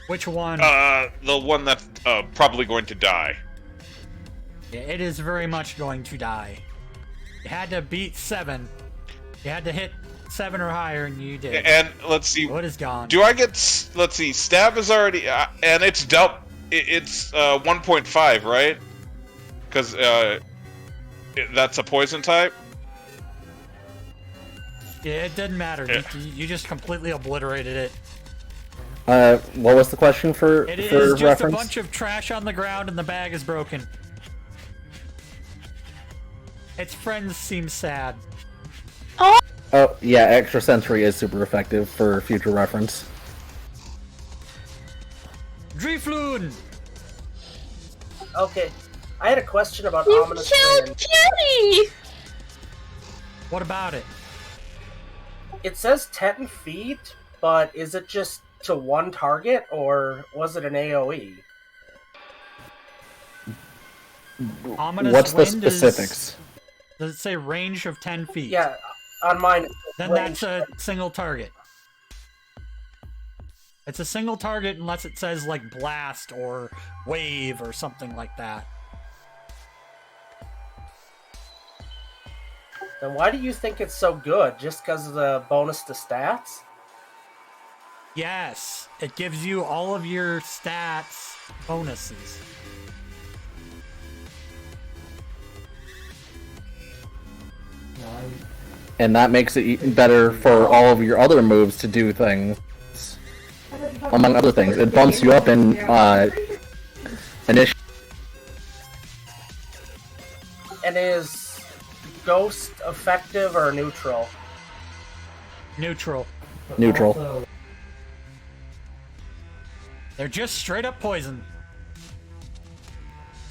Which one? The one that's probably going to die. Yeah, it is very much going to die. You had to beat 7. You had to hit 7 or higher, and you did. And let's see. What is gone? Do I get? Let's see. Stab is already, and it's it's 1.5, right? Because that's a poison type. Yeah, it didn't matter. Yeah. You just completely obliterated it. What was the question for It for is just reference? a bunch of trash on the ground, and the bag is broken. Its friends seem sad. Oh, yeah, extrasensory is super effective for future reference. Drifloon! Okay. I had a question about You Ominous killed Wind. Kitty! What about it? It says 10 feet, but is it just to one target, or was it an AoE? Ominous What's the Wind specifics? Does it say range of 10 feet? Yeah, on mine. Then that's a single target. It's a single target unless it says, like, blast or wave or something like that. Then why do you think it's so good? Just because of the bonus to stats? Yes, it gives you all of your stats bonuses. And that makes it even better for all of your other moves to do things. Among other things, it bumps you up in initiative. And is Ghost effective or neutral? Neutral. Neutral. They're just straight up poison.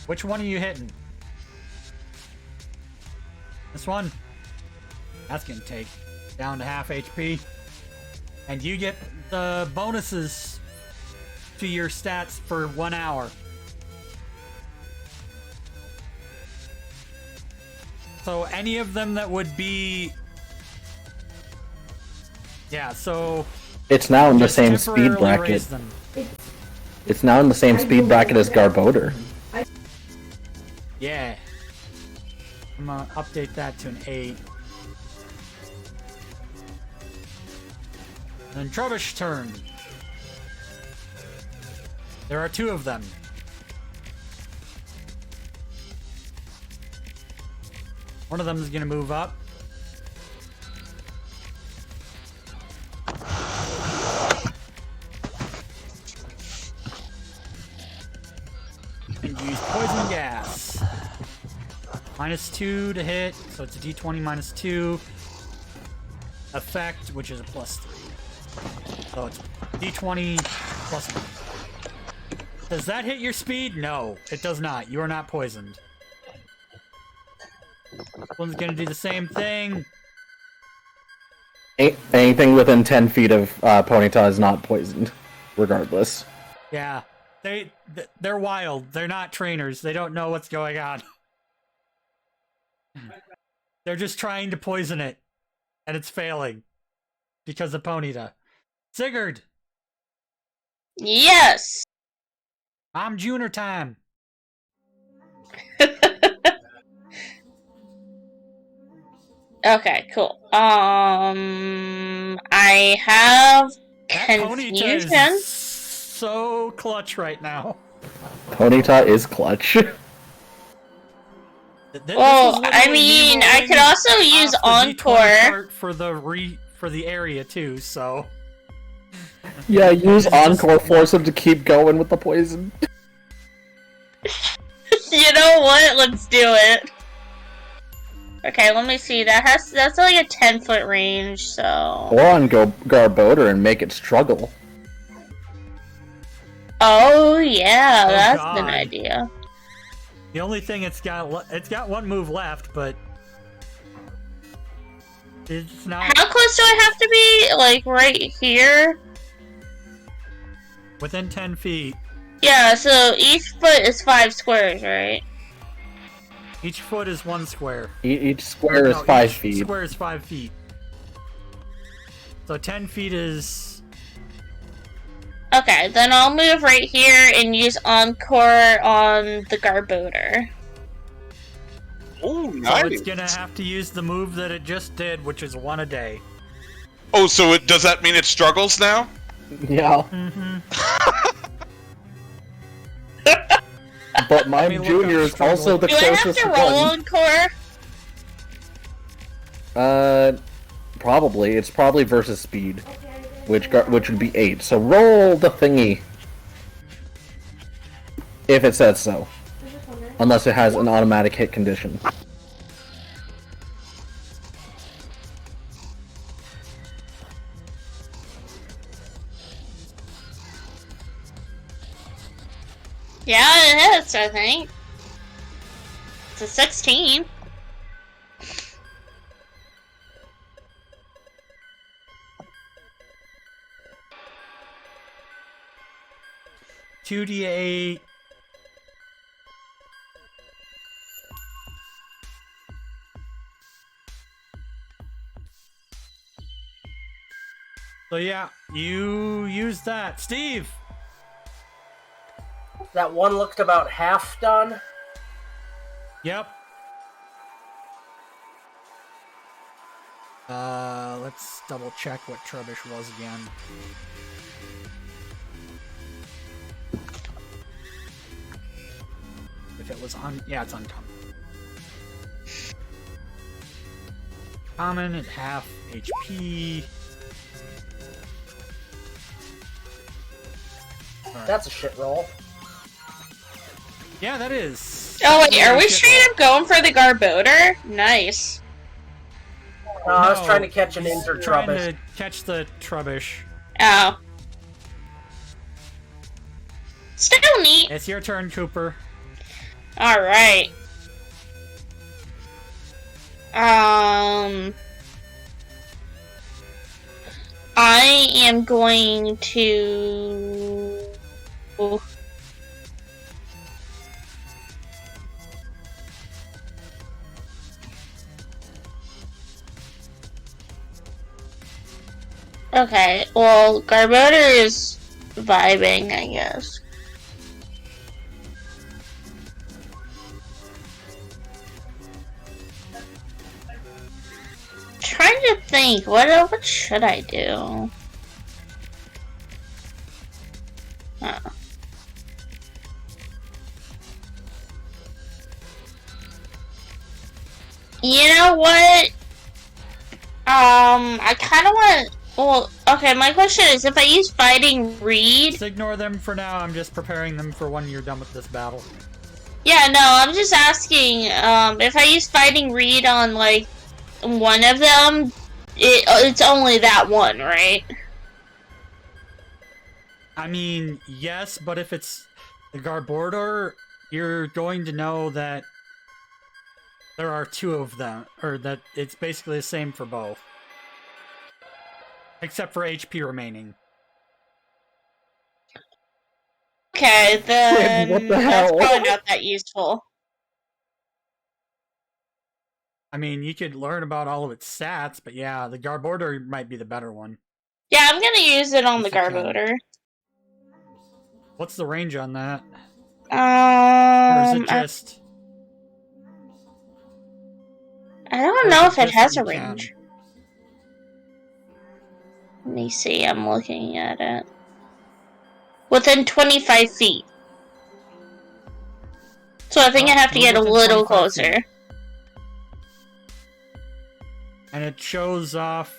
Which one are you hitting? This one? That's gonna take down to half HP. And you get the bonuses to your stats for 1 hour. So any of them that would be... Yeah, so... It's now in the just same speed temporarily bracket. raise them. It's now in the same speed bracket as Garbodor. Yeah. I'm gonna update that to an 8. Then Trubbish turn. There are 2 of them. One of them is gonna move up. And use poison gas. -2 to hit, so it's a d20 -2. Effect, which is a +3. So it's d20 +1. Does that hit your speed? No, it does not. You are not poisoned. This one's gonna do the same thing. Anything within 10 feet of Ponyta is not poisoned, regardless. Yeah, they're wild. They're not trainers. They don't know what's going on. They're just trying to poison it, and it's failing because of Ponyta. Sigurd, Yes. I'm Junior time. Okay, cool. I have That Ponyta confusion. is so clutch right now. Ponyta is clutch. Well, I mean, I could also use Encore. For the area too. So Yeah, use Encore, force him to keep going with the poison. You know what? Let's do it. Okay, let me see. That's like a 10-foot range, so. Or on Garbodor and make it struggle. Oh yeah, that's God. an idea. the only thing it's got 1 move left, but it's not How close do I have to be? Like right here? within 10 feet. Yeah, so each foot is 5 squares, right? Each foot is 1 square. Each square is No, 5 each feet. Square is 5 feet. So 10 feet is. Okay, then I'll move right here and use Encore on the Garbodor. Oh, So nice. it's gonna have to use the move that it just did, which is 1 a day. Oh, so does that mean it struggles now? Yeah, Mm-hmm. but my me look junior up is also the Do I have closest to roll one. Encore? Probably. It's probably versus speed, which would be 8. So roll the thingy. If it says so. Unless it has an automatic hit condition. Yeah, it hits, I think. It's a 16. Two D8. So yeah, you use that. Steve! That one looked about half done. Yep. Let's double check what Trubbish was again. If it was yeah, it's uncommon. Common at half HP. That's a shit roll. Yeah, that is. Oh wait, are we Shit straight roll. up going for the Garbodor? Nice. I was No, trying to catch an he's injured trying Trubbish. to catch the Trubbish. Oh. Still neat. It's your turn, Cooper. Alright. I am going to... Okay, well, Garbodor is vibing, I guess. Trying to think, what should I do? You know what? I kind of want. Well, okay. My question is, if I use Fighting Reed. Just ignore them for now. I'm just preparing them for when you're done with this battle. Yeah, no. I'm just asking. If I use Fighting Reed on like one of them, it's only that one, right? I mean, yes, but if it's the Garbodor, you're going to know that there are two of them, or that it's basically the same for both. Except for HP remaining. Okay, then What the that's hell? probably not that useful. I mean, you could learn about all of its stats, but yeah, the Garbodor might be the better one. Yeah, I'm gonna use it on the If you can. Garbodor. What's the range on that? Or is it just... I don't or know is if it just has that a you can? range. Let me see, I'm looking at it. Within 25 feet. So I think I have to move get a within little 25 closer. feet. And it shows off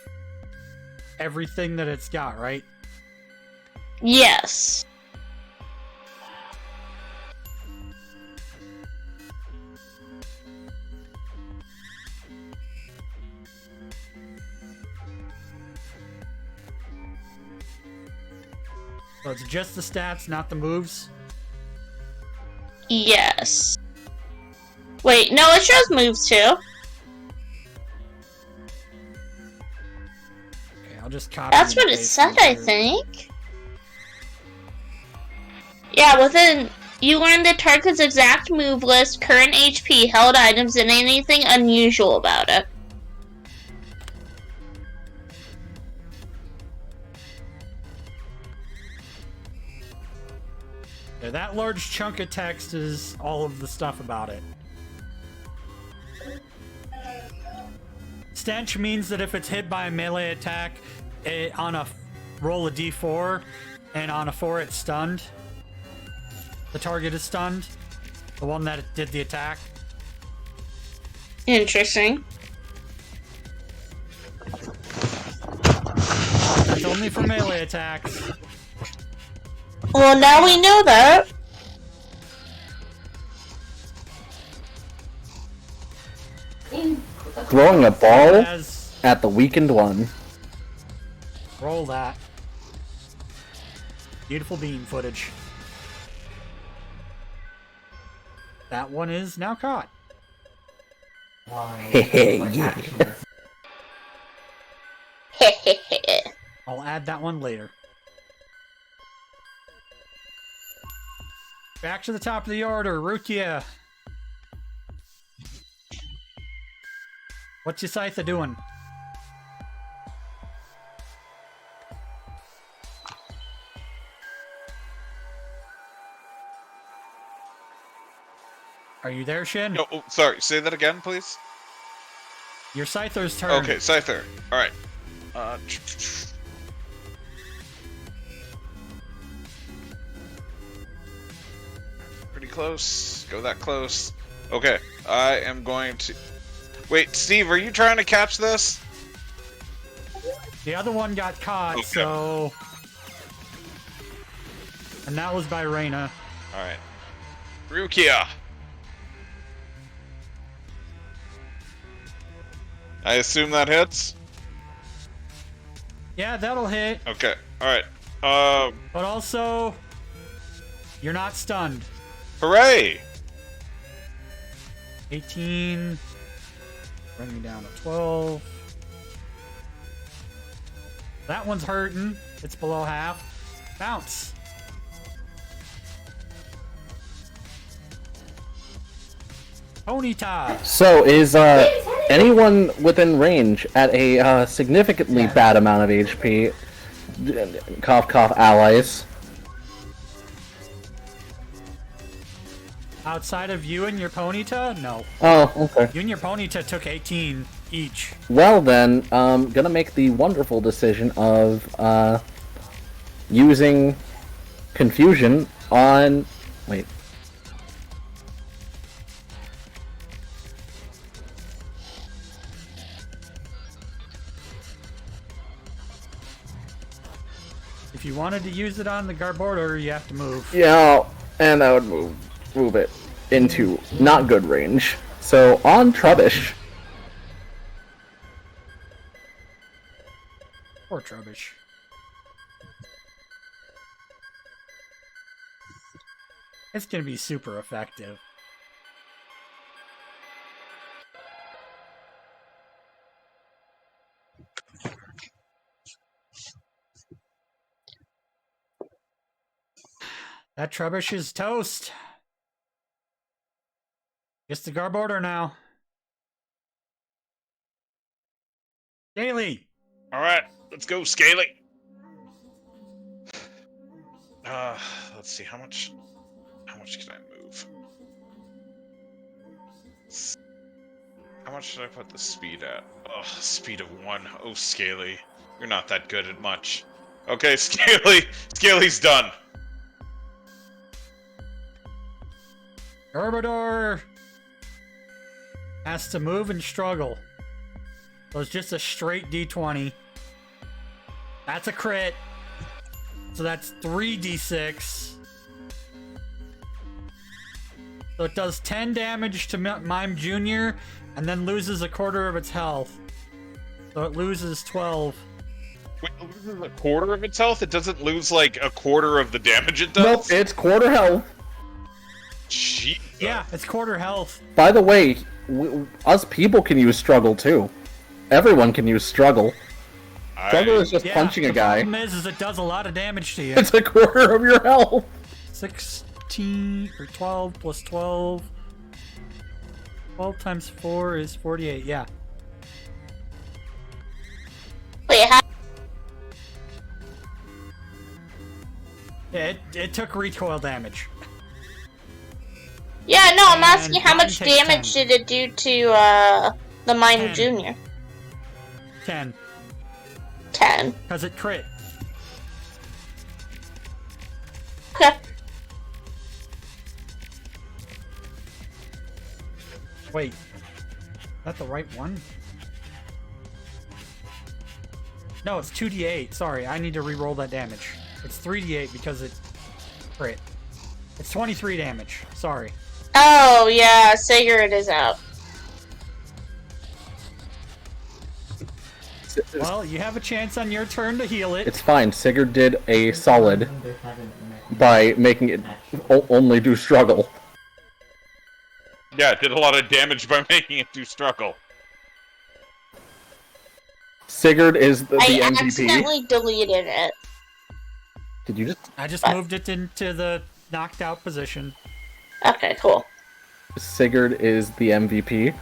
everything that it's got, right? Yes. So it's just the stats, not the moves? Yes. Wait, no, it shows moves too. Okay, I'll just copy That's and what it paste said, it I here. think. Yeah, within... You learn the target's exact move list, current HP, held items, and anything unusual about it. Yeah, that large chunk of text is all of the stuff about it. Stench means that if it's hit by a melee attack, on a roll a d4, and on a 4 it's stunned. The target is stunned. The one that did the attack. Interesting. That's only for melee attacks. Well, now we know that. Throwing a ball As at the weakened one. roll that. Beautiful beam footage. That one is now caught. Yeah. I'll add that one later. Back to the top of the order, Rukia. What's your Scyther doing? Are you there, Shin? Oh, sorry. Say that again, please. Your Scyther's turn. Okay, Scyther. All right. Pretty close. Go that close. Okay, I am going to... Wait, Steve, are you trying to catch this? The other one got caught, Okay. so... And that was by Reina. Alright. Rukia! I assume that hits? Yeah, that'll hit. Okay, alright. But also... You're not stunned. Hooray! 18... Bring me down to 12. That one's hurting. It's below half. Bounce. Ponyta. So is anyone within range at a significantly bad amount of HP? Cough cough allies. Outside of you and your Ponyta? No. Oh, okay. You and your Ponyta took 18 each. Well then, gonna make the wonderful decision of using confusion on. Wait. If you wanted to use it on the Garbodor, you have to move. Yeah, and I would move it into not good range. So on Trubbish. Poor Trubbish. It's gonna be super effective. That Trubbish is toast. It's the Garbodor now. Daily. All right, let's go, Scaly. Let's see how much can I move? How much should I put the speed at? Oh, speed of 1. Oh, Scaly, you're not that good at much. Okay, Scaly's done. Garbodor has to move and struggle. So it's just a straight D20. That's a crit. So that's 3d6. So it does 10 damage to Mime Jr. and then loses a quarter of its health. So it loses 12. Wait, it loses a quarter of its health? It doesn't lose like a quarter of the damage it does? Nope, it's quarter health. Jeez. Yeah, it's quarter health. By the way, us people can use struggle too. Everyone can use struggle. Struggle is just punching a guy. The problem is it does a lot of damage to you. It's a quarter of your health. 16 or 12 plus 12. 12 times 4 is 48. Yeah. Wait, how? Yeah, it took recoil damage. Yeah, no, I'm And asking how mine much takes damage 10. did it do to the Mime 10. Jr.? 10. 10. Because it crit. Okay. Wait. Is that the right one? No, it's 2d8. Sorry, I need to re-roll that damage. It's 3d8 because it crit. It's 23 damage. Sorry. Oh, yeah, Sigurd is out. Well, you have a chance on your turn to heal it. It's fine. Sigurd did a solid by making it only do struggle. Yeah, it did a lot of damage by making it do struggle. Sigurd is the I MVP. accidentally deleted it. Did you just? I just moved it into the knocked out position. Okay, cool. Sigurd is the MVP.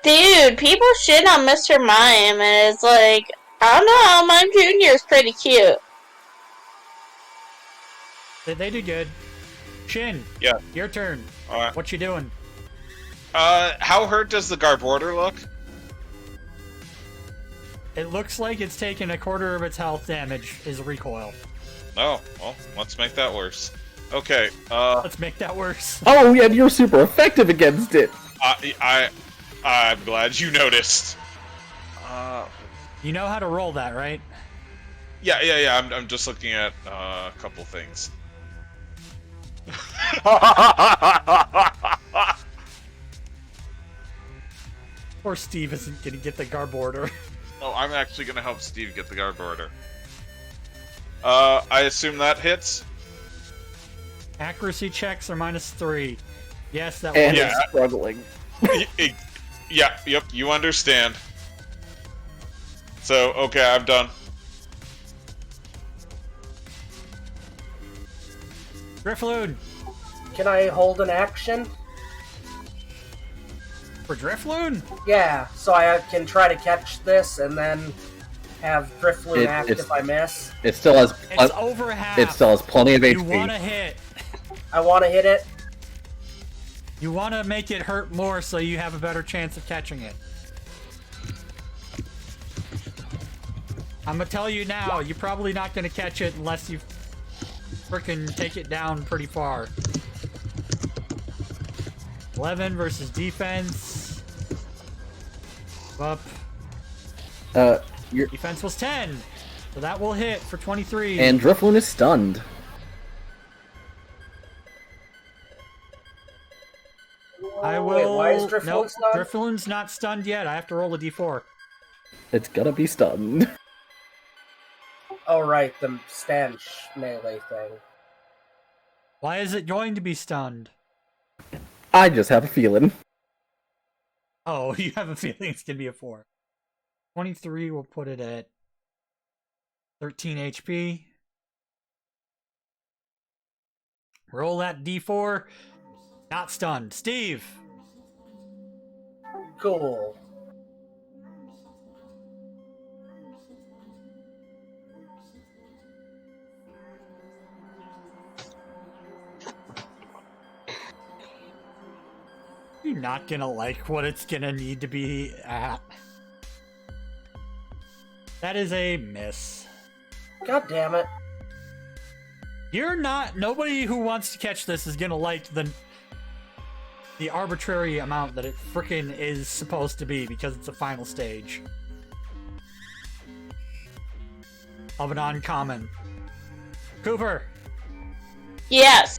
Dude, people shit on Mr. Mime, and it's like, I don't know, Mime Jr. is pretty cute. They do good. Shin. Yeah. Your turn. Alright. What you doing? How hurt does the Garbodor look? It looks like it's taken a quarter of its health damage is recoil. Oh, well, let's make that worse. Okay, Let's make that worse. Oh, yeah, you're super effective against it. I'm glad you noticed. You know how to roll that, right? Yeah, I'm just looking at a couple things. Poor Steve isn't gonna get the Garbodor. No, I'm actually gonna help Steve get the Garbodor. I assume that hits? Accuracy checks are -3. Yes, that And was. Yeah. it's struggling. Yeah, yep, you understand. So, okay, I'm done. Drifloon! Can I hold an action? For Drifloon? Yeah, so I can try to catch this and then have Drifloon act it's- if I miss. It still has. It's over half. It still has plenty of You HP. want to hit. I want to hit it. You want to make it hurt more so you have a better chance of catching it. I'm gonna tell you now, you're probably not gonna catch it unless you frickin' take it down pretty far. 11 versus defense. Up. Your Defense was 10. So that will hit for 23. and Drifloon is stunned. I will. Wait, why is Drifloon nope, stunned? Drifloon's not stunned yet. I have to roll a d4. It's gonna be stunned. Oh, right, the stench melee thing. Why is it going to be stunned? I just have a feeling. Oh, you have a feeling it's going to be a 4. 23 will put it at 13 HP. Roll that d4. Not stunned. Steve! Cool. You're not gonna like what it's gonna need to be at. That is a miss. God damn it. You're not. Nobody who wants to catch this is gonna like the arbitrary amount that it frickin' is supposed to be because it's a final stage of an uncommon. Cooper, Yes.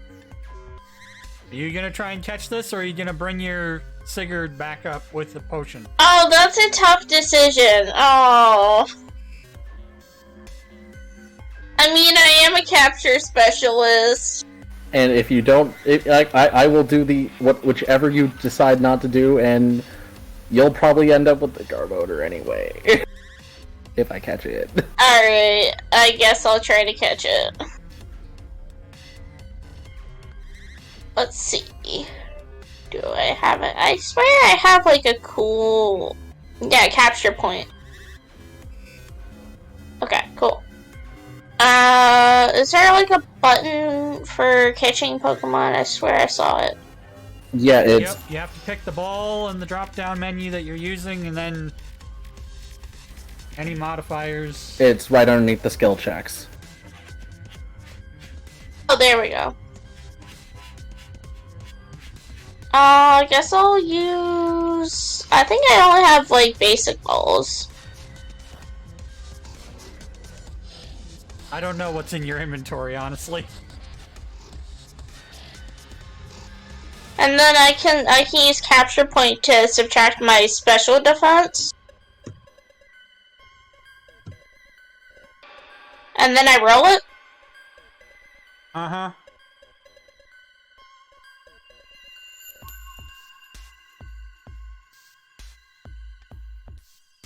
are you gonna try and catch this, or are you gonna bring your Sigurd back up with the potion? Oh, that's a tough decision. Oh. I mean, I am a capture specialist. And if you don't, I will do whichever you decide not to do, and you'll probably end up with the Garbodor anyway. If I catch it. Alright, I guess I'll try to catch it. Let's see. Do I have it? I swear I have like a cool... Yeah, capture point. Okay, cool. Is there like a button for catching Pokemon? I swear I saw it. Yeah, it's... Yep, you have to pick the ball in the drop-down menu that you're using, and then any modifiers. It's right underneath the skill checks. Oh, there we go. I guess I'll use... I think I only have, like, basic balls. I don't know what's in your inventory, honestly. And then I can use capture point to subtract my special defense. And then I roll it? Uh-huh.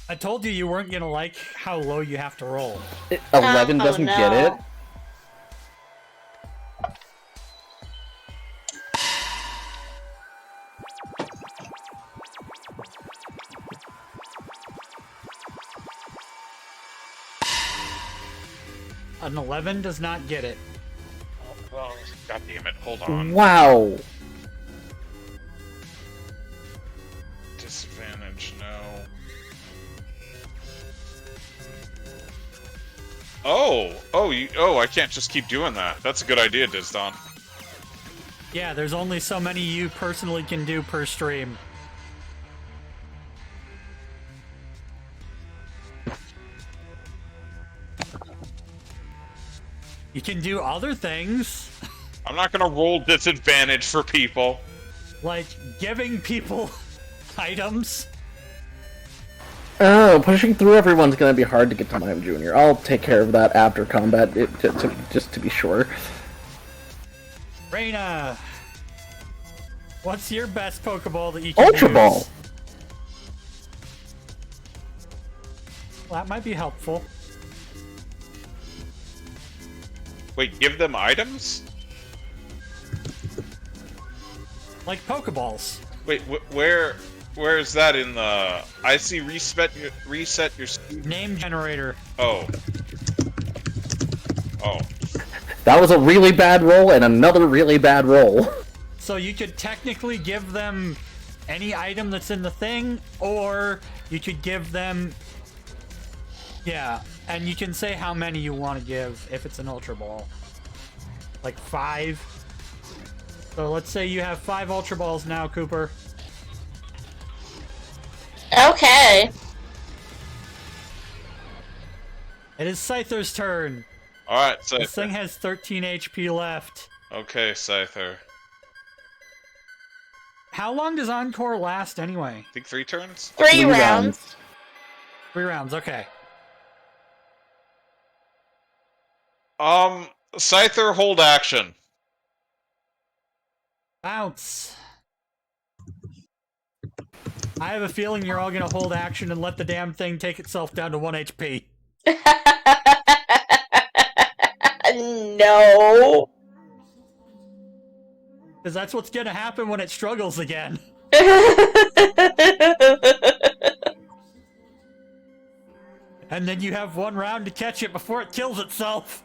I told you weren't gonna like how low you have to roll. 11 Oh, doesn't no. get it. An 11 does not get it. Oh, God damn it! Hold on. Wow. Disadvantage, no. Oh, I can't just keep doing that. That's a good idea, Disdonn. Yeah, there's only so many you personally can do per stream. You can do other things, I'm not gonna roll disadvantage for people. like giving people items. Oh, pushing through everyone's gonna be hard to get to Mime Jr. I'll take care of that after combat, just to be sure. Reina, what's your best Pokeball that you can Ultra use? Ball! Well, that might be helpful. Wait, give them items? Like Pokeballs. Wait, where is that in the... I see reset your speed. Name generator. Oh. Oh. That was a really bad roll and another really bad roll. So you could technically give them any item that's in the thing, or you could give them... Yeah, and you can say how many you want to give if it's an Ultra Ball. Like 5. So let's say you have 5 Ultra Balls now, Cooper. Okay. It is Scyther's turn. Alright, Scyther. This thing has 13 HP left. Okay, Scyther. How long does Encore last anyway? I think 3 turns? 3 rounds. 3 rounds, okay. Scyther, hold action. Bounce. I have a feeling you're all gonna hold action and let the damn thing take itself down to 1 HP. No. Because that's what's gonna happen when it struggles again. And then you have 1 round to catch it before it kills itself.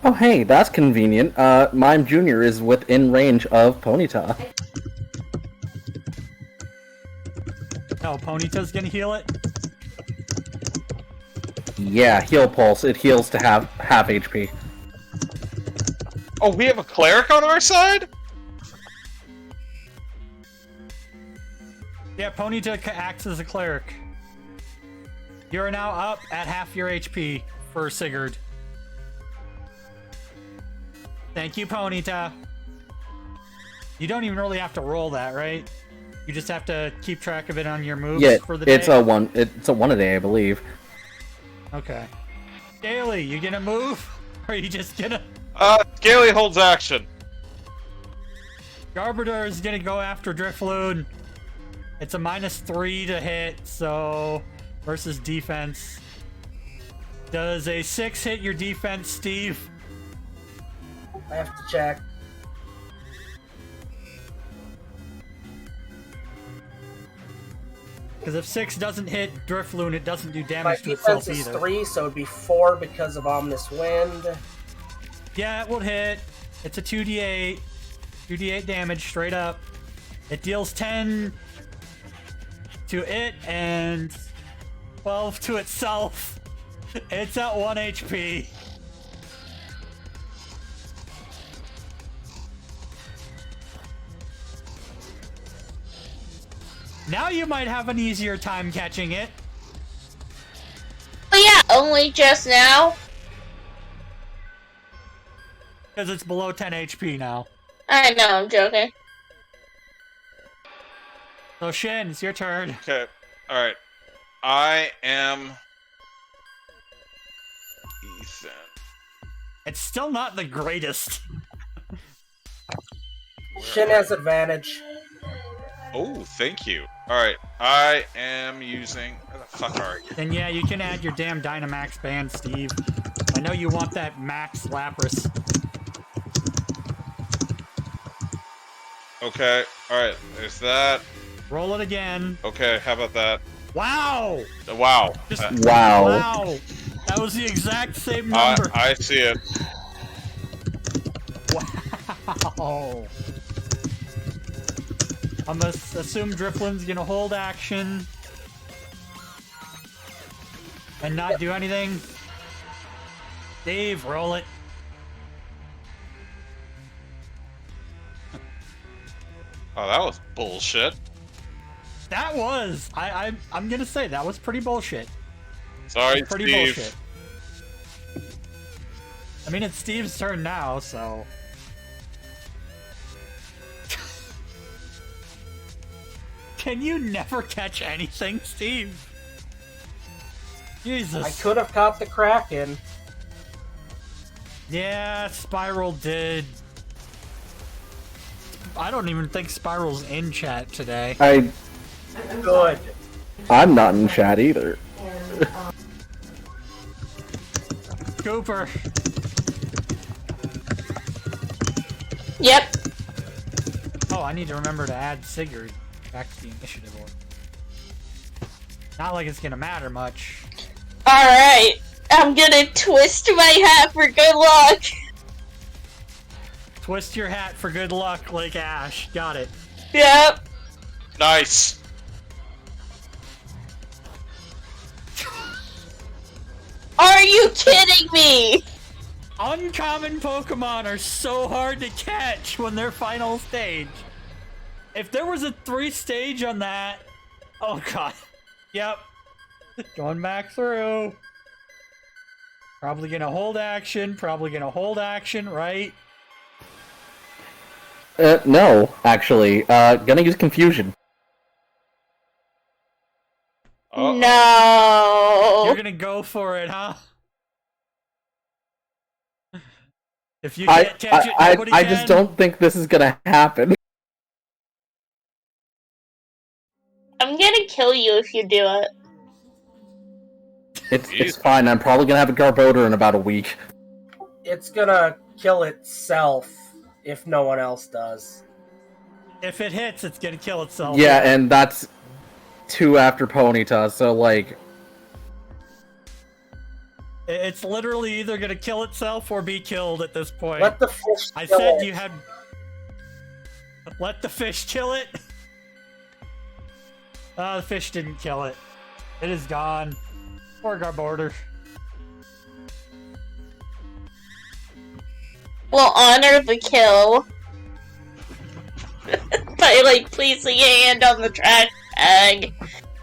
Oh, hey, that's convenient. Mime Jr. is within range of Ponyta. Oh, Ponyta's gonna heal it? Yeah, heal pulse. It heals to half HP. Oh, we have a cleric on our side? Yeah, Ponyta acts as a cleric. You're now up at half your HP for Sigurd. Thank you, Ponyta. You don't even really have to roll that, right? You just have to keep track of it on your moves for the day? It's a one a day, I believe. Okay. Daily, you gonna move? Or are you just gonna... Scaly holds action. Garbodor is gonna go after Drifloon. It's a -3 to hit, so... Versus defense. Does a 6 hit your defense, Steve? I have to check. Because if 6 doesn't hit Drifloon, it doesn't do My damage to defense itself is either. 3, so it'd be 4 because of Ominous Wind. Yeah, it would hit. It's a 2d8. 2d8 damage straight up. It deals 10 to it and 12 to itself. It's at 1 HP. Now you might have an easier time catching it. Oh yeah, only just now. Because it's below 10 HP now. I know, I'm joking. So Shin, it's your turn. Okay, alright. I am... Ethan. It's still not the greatest. Shin has advantage. Oh, thank you. Alright, I am using... Where the fuck are you? And yeah, you can add your damn Dynamax band, Steve. I know you want that Max Lapras. Okay, alright, there's that. Roll it again. Okay, how about that? Wow! Wow. Just Wow. wow! That was the exact same number. I see it. Wow! I'm gonna assume Drifloon's gonna hold action and not do anything. Dave, roll it. Oh, that was bullshit. That was. I'm gonna say that was pretty bullshit. Sorry, Pretty Steve. bullshit. I mean, it's Steve's turn now, so. Can you never catch anything, Steve? Jesus. I could have caught the Kraken. Yeah, Spiral did. I don't even think Spiral's in chat today. Good. I'm not in chat either. Cooper. Yep. Oh, I need to remember to add Sigurd back to the initiative order. Not like it's gonna matter much. Alright. I'm gonna twist my hat for good luck. Twist your hat for good luck, like Ash. Got it. Yep. Nice. Are you kidding me? Uncommon Pokemon are so hard to catch when they're final stage. If there was a 3 stage on that... Oh god. Yep. Going back through. Probably gonna hold action, right? No, actually. Gonna use confusion. Uh-oh. No. You're gonna go for it, huh? If you can't catch it, nobody I can. just don't think this is gonna happen. I'm gonna kill you if you do it. It's fine. I'm probably gonna have a Garbodor in about a week. It's gonna kill itself if no one else does. If it hits, it's gonna kill itself. Yeah, and that's 2 after Ponyta, so like... It's literally either gonna kill itself or be killed at this point. Let the fish I kill said it. you had... Let the fish kill it? The fish didn't kill it. It is gone. Poor Garbodor. We'll honor the kill by like placing a hand on the trash bag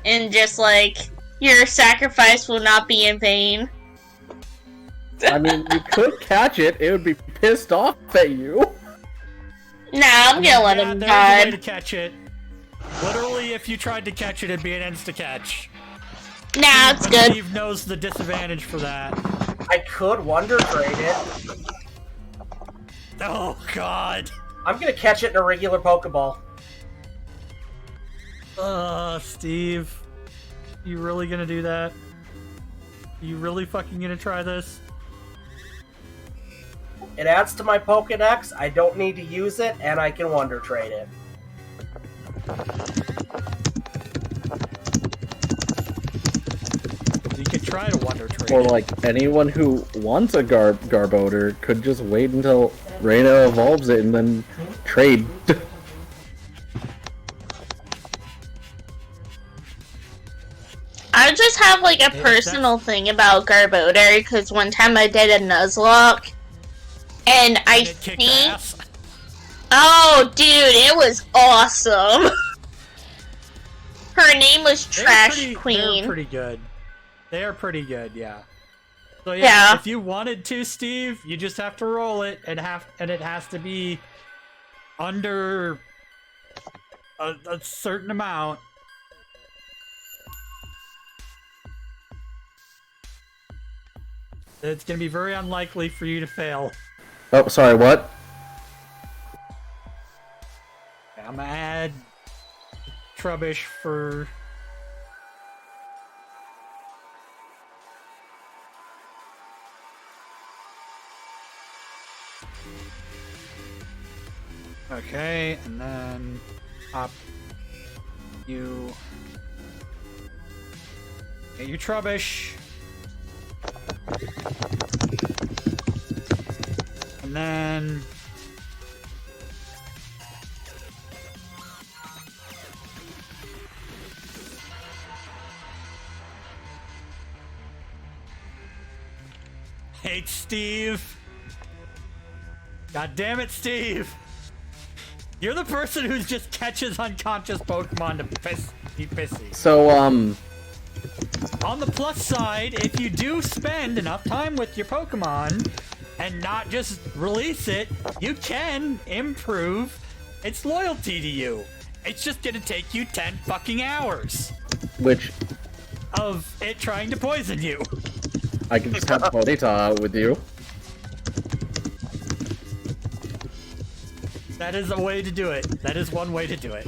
and just like your sacrifice will not be in vain. I mean, you could catch it. It would be pissed off at you. Nah, I'm gonna let him There's a way to die. catch it. Literally, if you tried to catch it, it'd be an insta-catch. Nah, it's But good. Steve knows the disadvantage for that. I could Wonder Trade it. Oh, God. I'm gonna catch it in a regular Pokeball. Steve. You really gonna do that? You really fucking gonna try this? It adds to my Pokedex, I don't need to use it, and I can Wonder Trade it. You can try to Wonder Trade. Or like, anyone who wants a Garbodor could just wait until Reina evolves it and then trade. I just have like a personal thing about Garbodor because one time I did a Nuzlocke and I it kicked think, ass. oh dude, it was awesome. Her name was Trash Queen. They're pretty good. They are pretty good, yeah. So Yeah. if you wanted to, Steve, you just have to roll it and it has to be under a certain amount. It's gonna be very unlikely for you to fail. Oh, sorry, what? I'm gonna add Trubbish for... Okay, and then pop you... Get your Trubbish. And then... Hey, Steve. God damn it, Steve. You're the person who just catches unconscious Pokemon to be pissy. So, On the plus side, if you do spend enough time with your Pokemon and not just release it, you can improve its loyalty to you. It's just gonna take you 10 fucking hours which, of it trying to poison you. I can just have Ponyta out with you. That is a way to do it. That is one way to do it.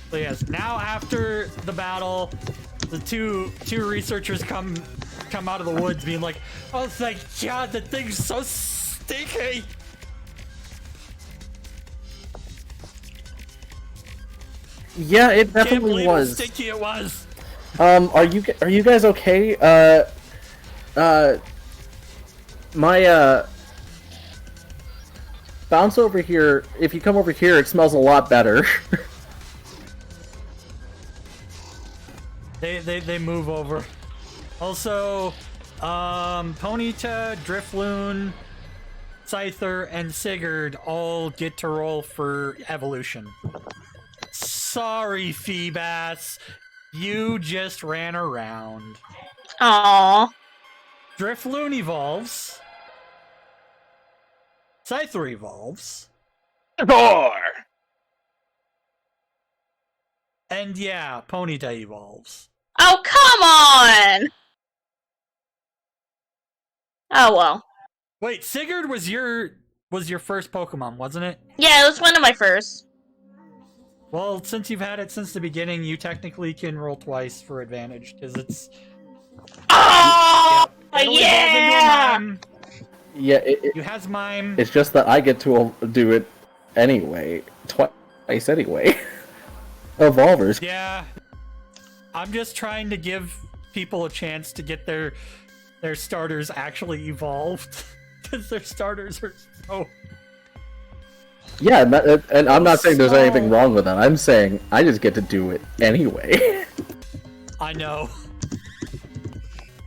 So yes, now after the battle, the two researchers come out of the woods being like, "Oh, thank God, that thing's so stinky." Yeah, it Can't definitely believe how was. stinky it was. Are you guys okay? My bounce over here. If you come over here, it smells a lot better. They move over. Also, Ponyta, Drifloon, Scyther, and Sigurd all get to roll for evolution. Sorry, Feebass. You just ran around. Aww. Drifloon evolves. Scyther evolves. Roar! And yeah, Ponyta evolves. Oh, come on! Oh, well. Wait, Sigurd was your first Pokemon, wasn't it? Yeah, it was one of my first. Well, since you've had it since the beginning, you technically can roll twice for advantage, because it's... Oh, It'll yeah! evolve into a mime. Yeah, You has mime. it's just that I get to do it anyway. Twice anyway. Evolvers. Yeah. I'm just trying to give people a chance to get their starters actually evolved. Because their starters are so... Yeah, and I'm not saying there's So- anything wrong with that. I'm saying I just get to do it anyway. I know.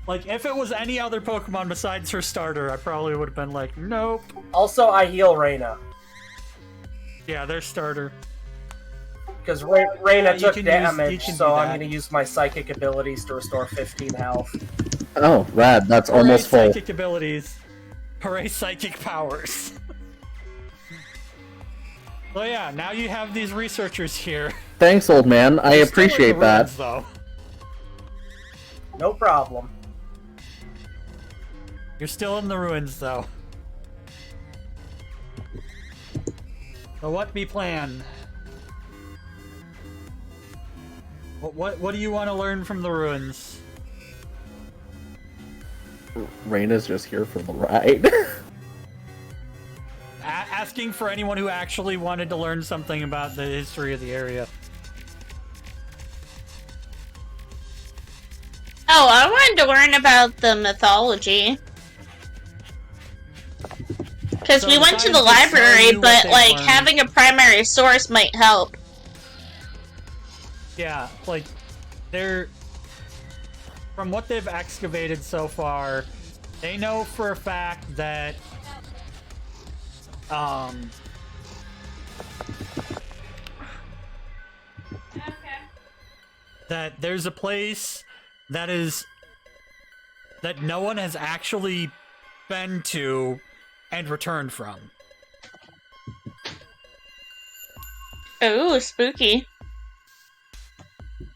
Like, if it was any other Pokemon besides her starter, I probably would have been like, nope. Also, I heal Reina. Yeah, their starter. Because Reina you took can damage, do so I'm that. going to use my psychic abilities to restore 15 health. Oh, rad. That's almost Hooray, full. psychic abilities. Hooray, psychic powers. So yeah, now you have these researchers here. Thanks, old man. I You're still in the appreciate that. ruins, though. No problem. You're still in the ruins, though. So what be plan? What do you want to learn from the ruins? Reina's just here for the ride. Asking for anyone who actually wanted to learn something about the history of the area. Oh, I wanted to learn about the mythology. Because So we the went to the scientists tell library, you what but, they like, learned. having a primary source might help. Yeah, like, they're... From what they've excavated so far, they know for a fact that... That there's a place that no one has actually been to and returned from. Ooh, spooky.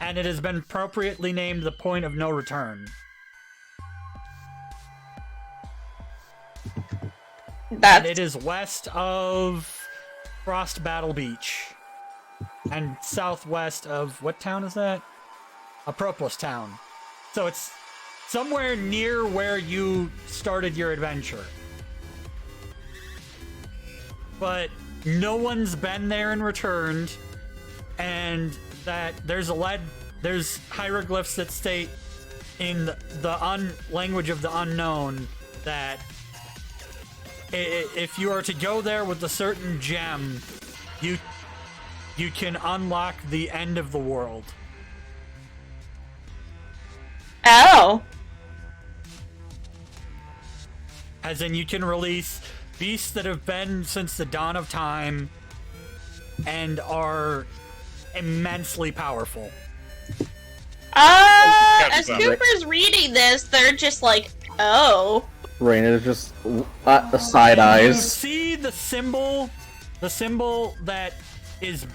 And it has been appropriately named the Point of No Return. And That's... it is west of Frost Battle Beach. And southwest of... What town is that? Apropos Town. So it's somewhere near where you started your adventure. But no one's been there and returned. And that there's hieroglyphs that state in the language of the unknown that if you are to go there with a certain gem, you can unlock the end of the world. Oh. As in, you can release beasts that have been since the dawn of time and are immensely powerful. As Cooper's reading this, they're just like, oh. Reina just side You eyes. see the symbol that is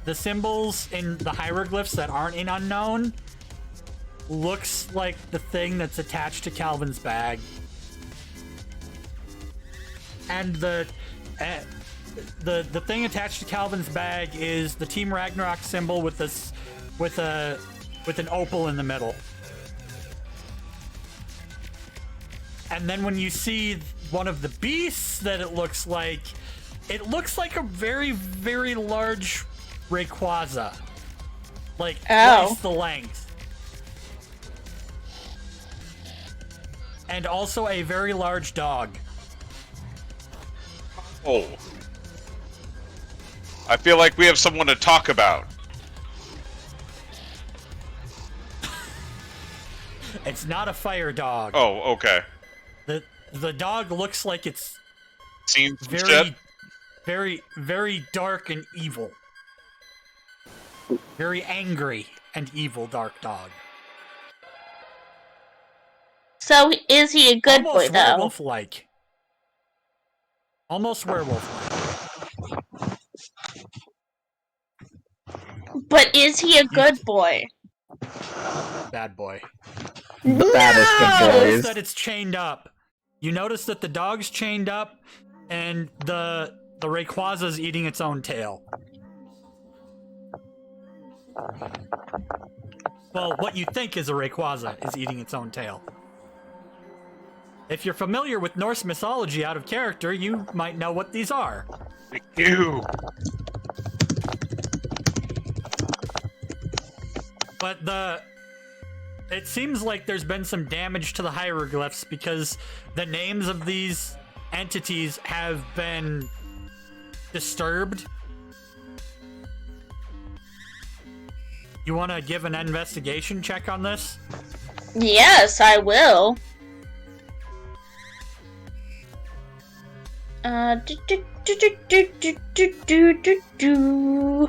the symbols in the hieroglyphs that aren't in Unknown looks like the thing that's attached to Calvin's bag. And the thing attached to Calvin's bag is the Team Ragnarok symbol with an opal in the middle. And then when you see one of the beasts that it looks like a very, very large Rayquaza. Like, twice the length. And also a very large dog. Oh. I feel like we have someone to talk about. It's not a fire dog. Oh, okay. The dog looks like it's Seen some very, shit? very, very dark and evil. Very angry. and evil dark dog. So is he a good Almost boy, though? werewolf-like. Almost werewolf-like. But is he a good boy? Bad boy. The baddest You of notice boys. that it's chained up. You notice that the dog's chained up, and the Rayquaza's eating its own tail. Well, what you think is a Rayquaza is eating its own tail. If you're familiar with Norse mythology out of character, you might know what these are. Ew. But it seems like there's been some damage to the hieroglyphs because the names of these entities have been disturbed. You want to give an investigation check on this? Yes, I will. Do.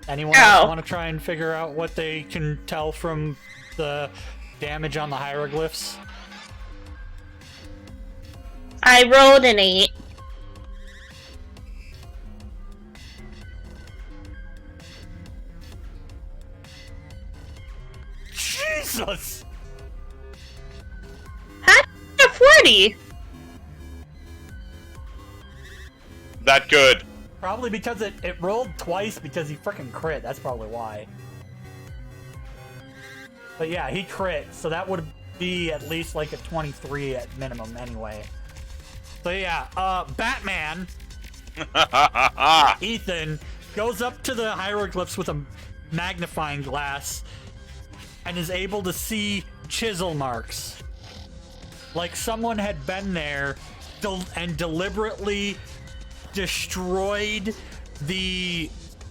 Anyone else want to try and figure out what they can tell from the damage on the hieroglyphs? I rolled an 8. Jesus! How did you get 40? That good. Probably because it rolled twice because he frickin' crit. That's probably why. But yeah, he crit, so that would be at least like a 23 at minimum anyway. So yeah, Batman, Ethan, goes up to the hieroglyphs with a magnifying glass and is able to see chisel marks. Like someone had been there and deliberately destroyed the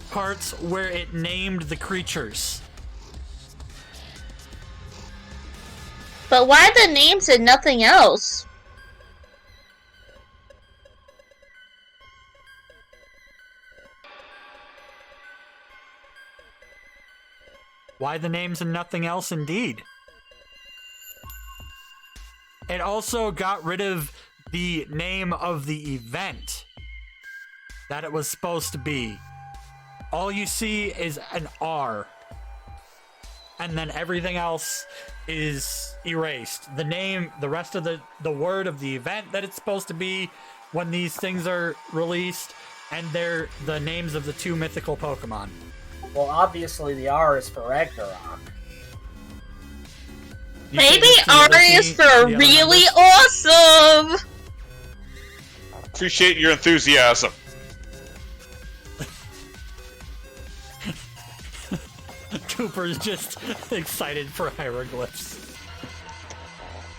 parts where it named the creatures. But why the names and nothing else? Why the names and nothing else, indeed. It also got rid of the name of the event that it was supposed to be. All you see is an R. And then everything else is erased. The name, the rest of the word of the event that it's supposed to be when these things are released, and they're the names of the 2 mythical Pokemon. Well, obviously the R is for Ragnarok. Maybe R is for really awesome! Appreciate your enthusiasm. Cooper's just excited for hieroglyphs.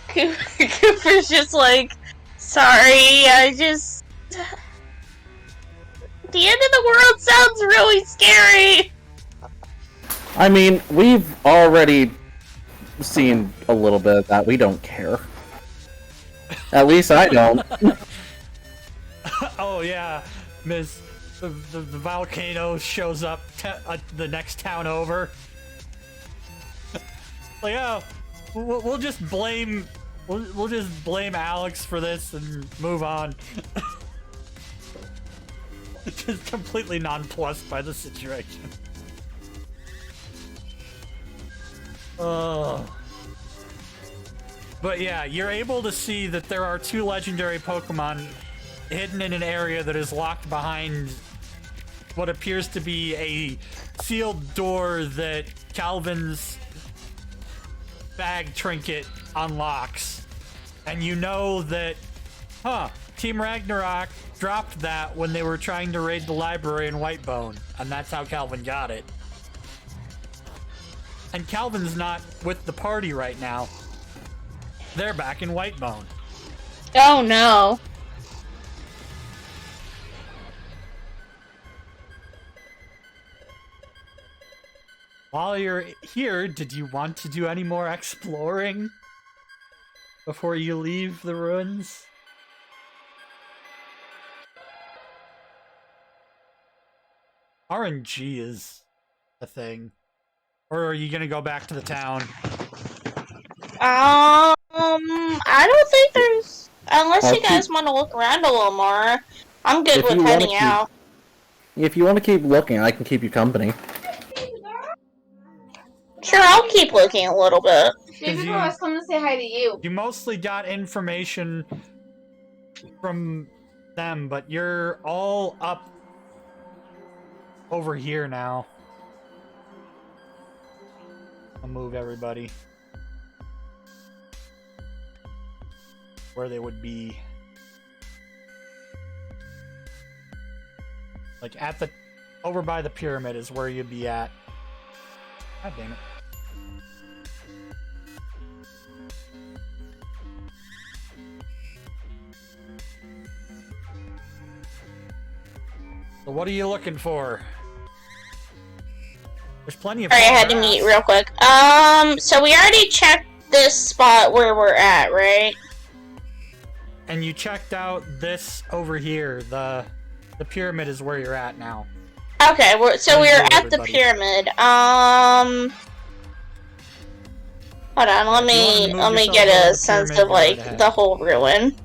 Cooper's just like, sorry, I just... The end of the world sounds really scary! I mean, we've already seen a little bit of that. We don't care. At least I don't. Oh yeah, Miss. The volcano shows up the next town over. Like, yeah, we'll just blame we'll just blame Alex for this and move on. Just completely nonplussed by the situation. Oh. But yeah, you're able to see that there are 2 legendary Pokemon hidden in an area that is locked behind what appears to be a sealed door that Calvin's bag trinket unlocks. And you know that, Team Ragnarok dropped that when they were trying to raid the library in Whitebone, and that's how Calvin got it. And Calvin's not with the party right now. They're back in Whitebone. Oh no. While you're here, did you want to do any more exploring before you leave the ruins? RNG is a thing. Or are you gonna go back to the town? I don't think there's... Unless you guys want to look around a little more. I'm good with heading out. If you want to keep looking, I can keep you company. Sure, I'll keep looking a little bit. Maybe I was coming to say hi to you. You mostly got information from them, but you're all up over here now. I'll move everybody where they would be. Like at the over by the pyramid is where you'd be at. God damn it. So what are you looking for? There's plenty of... Sorry, I had to meet real quick. So we already checked this spot where we're at, right? And you checked out this over here. The pyramid is where you're at now. Okay, so we're at the pyramid. Hold on, let me get a sense of like the whole ruin.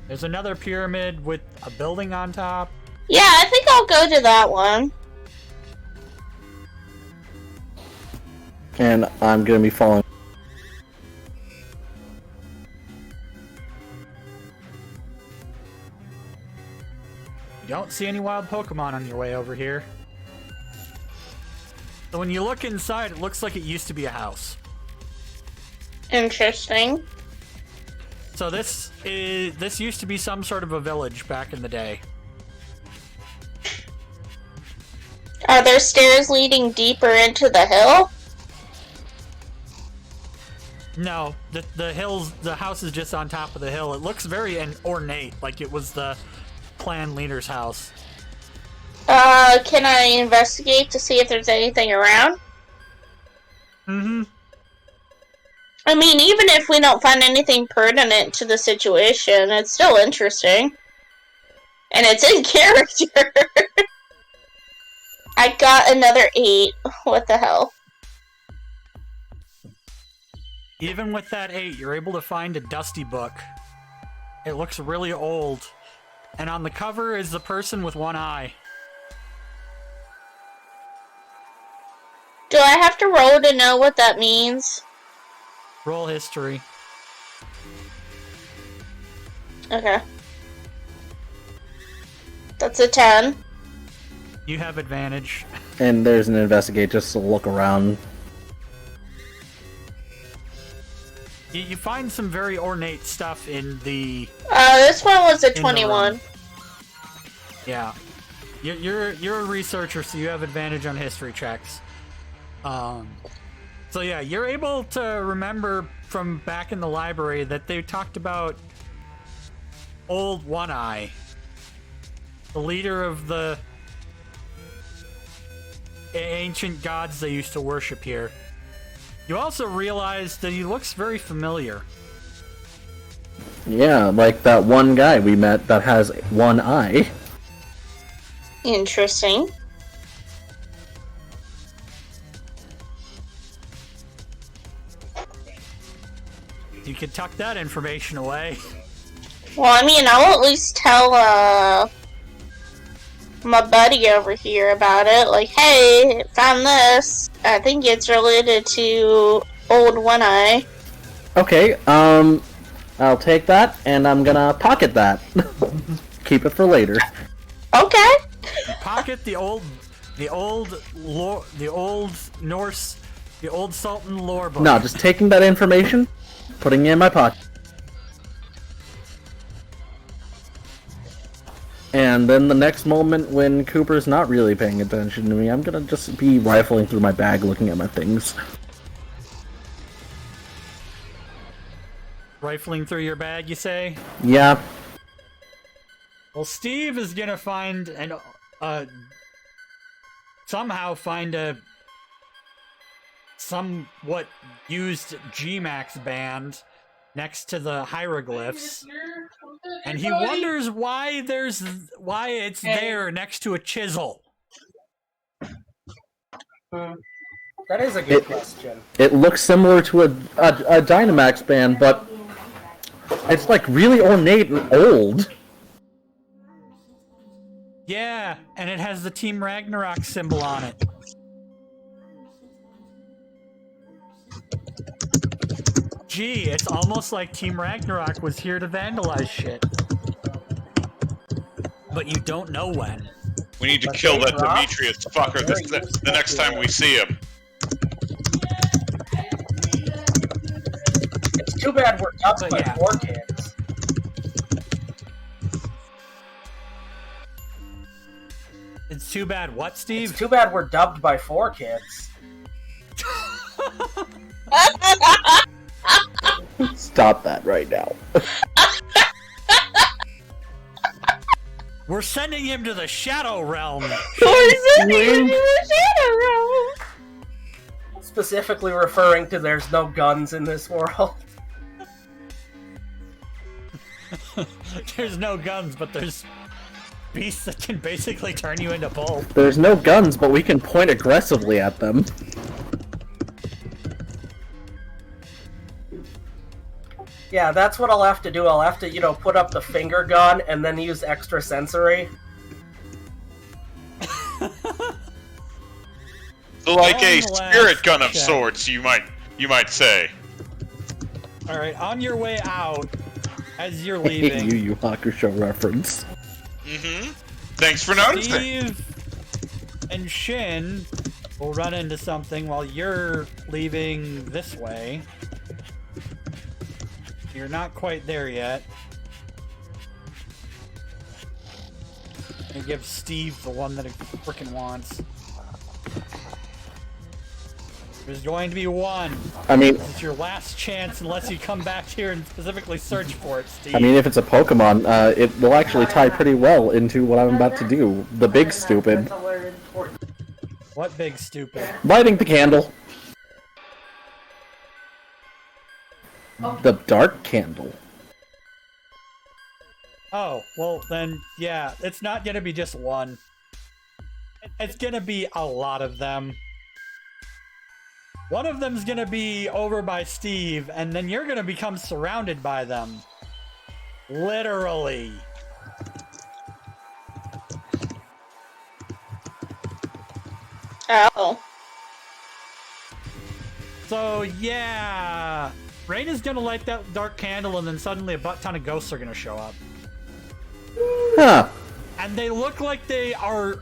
There's another pyramid with a building on top. Yeah, I think I'll go to that one. And I'm gonna be following. You don't see any wild Pokemon on your way over here. So when you look inside, it looks like it used to be a house. Interesting. So this used to be some sort of a village back in the day. Are there stairs leading deeper into the hill? No, the house is just on top of the hill. It looks very ornate, like it was the clan leader's house. Can I investigate to see if there's anything around? Mm-hmm. I mean, even if we don't find anything pertinent to the situation, it's still interesting. And it's in character. I got another 8. What the hell? Even with that 8, you're able to find a dusty book. It looks really old. And on the cover is the person with one eye. Do I have to roll to know what that means? Roll history. Okay. That's a 10. You have advantage. And there's an investigate just to look around. You find some very ornate stuff in the... This one was a 21. Yeah. You're a researcher, so you have advantage on history checks. So yeah, you're able to remember from back in the library that they talked about Old One Eye, the leader of the ancient gods they used to worship here. You also realize that he looks very familiar. Yeah, like that one guy we met that has one eye. Interesting. You could tuck that information away. Well, I mean, I'll at least tell, my buddy over here about it. Like, hey, found this. I think it's related to Old One Eye. Okay, I'll take that, and I'm gonna pocket that. Keep it for later. Okay. Pocket the old Norse, the old Salten lore book. No, just taking that information, putting it in my pocket. And then the next moment when Cooper's not really paying attention to me, I'm gonna just be rifling through my bag looking at my things. Rifling through your bag, you say? Yeah. Well, Steve is gonna find somehow find a somewhat used G-Max band next to the hieroglyphs, and he wonders why it's there next to a chisel. That is a good question. It looks similar to a Dynamax band, but it's like really ornate and old. Yeah, and it has the Team Ragnarok symbol on it. Gee, it's almost like Team Ragnarok was here to vandalize shit. But you don't know when. We need to kill that Demetrius fucker the next time we see him. It's too bad we're dubbed by 4 kids. It's too bad what, Steve? It's too bad we're dubbed by 4 kids. Stop that right now. We're sending him to the Shadow Realm. We're sending him to the Shadow Realm. Specifically referring to there's no guns in this world. There's no guns, but there's beasts that can basically turn you into pulp. There's no guns, but we can point aggressively at them. Yeah, that's what I'll have to do. I'll have to, put up the finger gun and then use extra sensory. So like a spirit gun of sorts, you might say. Alright, on your way out, as you're I hate leaving... you Hakusho reference. Mm-hmm. Thanks for noticing. Steve and Shin will run into something while you're leaving this way. You're not quite there yet. And give Steve the one that he frickin' wants. There's going to be one. I mean, It's your last chance unless you come back here and specifically search for it, Steve. I mean, if it's a Pokemon, it will actually tie pretty well into what I'm about to do. The big stupid. What big stupid? Lighting the candle. The dark candle. Oh, well then, yeah, it's not gonna be just one. It's gonna be a lot of them. One of them's gonna be over by Steve, and then you're gonna become surrounded by them. Literally. Oh. So, yeah. Reina's gonna light that dark candle, and then suddenly a butt ton of ghosts are gonna show up. Huh. And they look like they are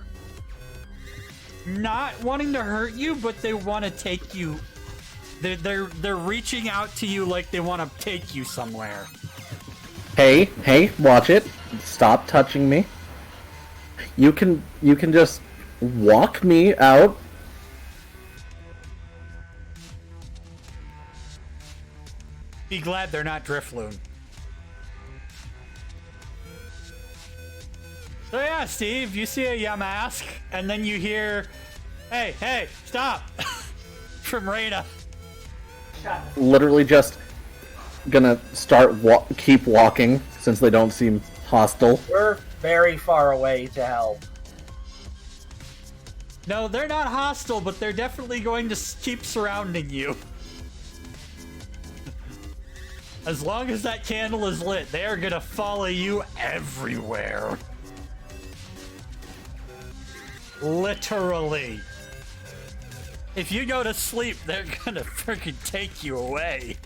not wanting to hurt you, but they want to take you. They're reaching out to you like they want to take you somewhere. Hey, watch it. Stop touching me. You can just walk me out. Be glad they're not Drifloon. So yeah, Steve, you see a Yamask, and then you hear, hey, stop! From Reina. Literally just gonna keep walking since they don't seem hostile. We're very far away to help. No, they're not hostile, but they're definitely going to keep surrounding you. As long as that candle is lit, they are gonna follow you everywhere. Literally. If you go to sleep, they're gonna freaking take you away.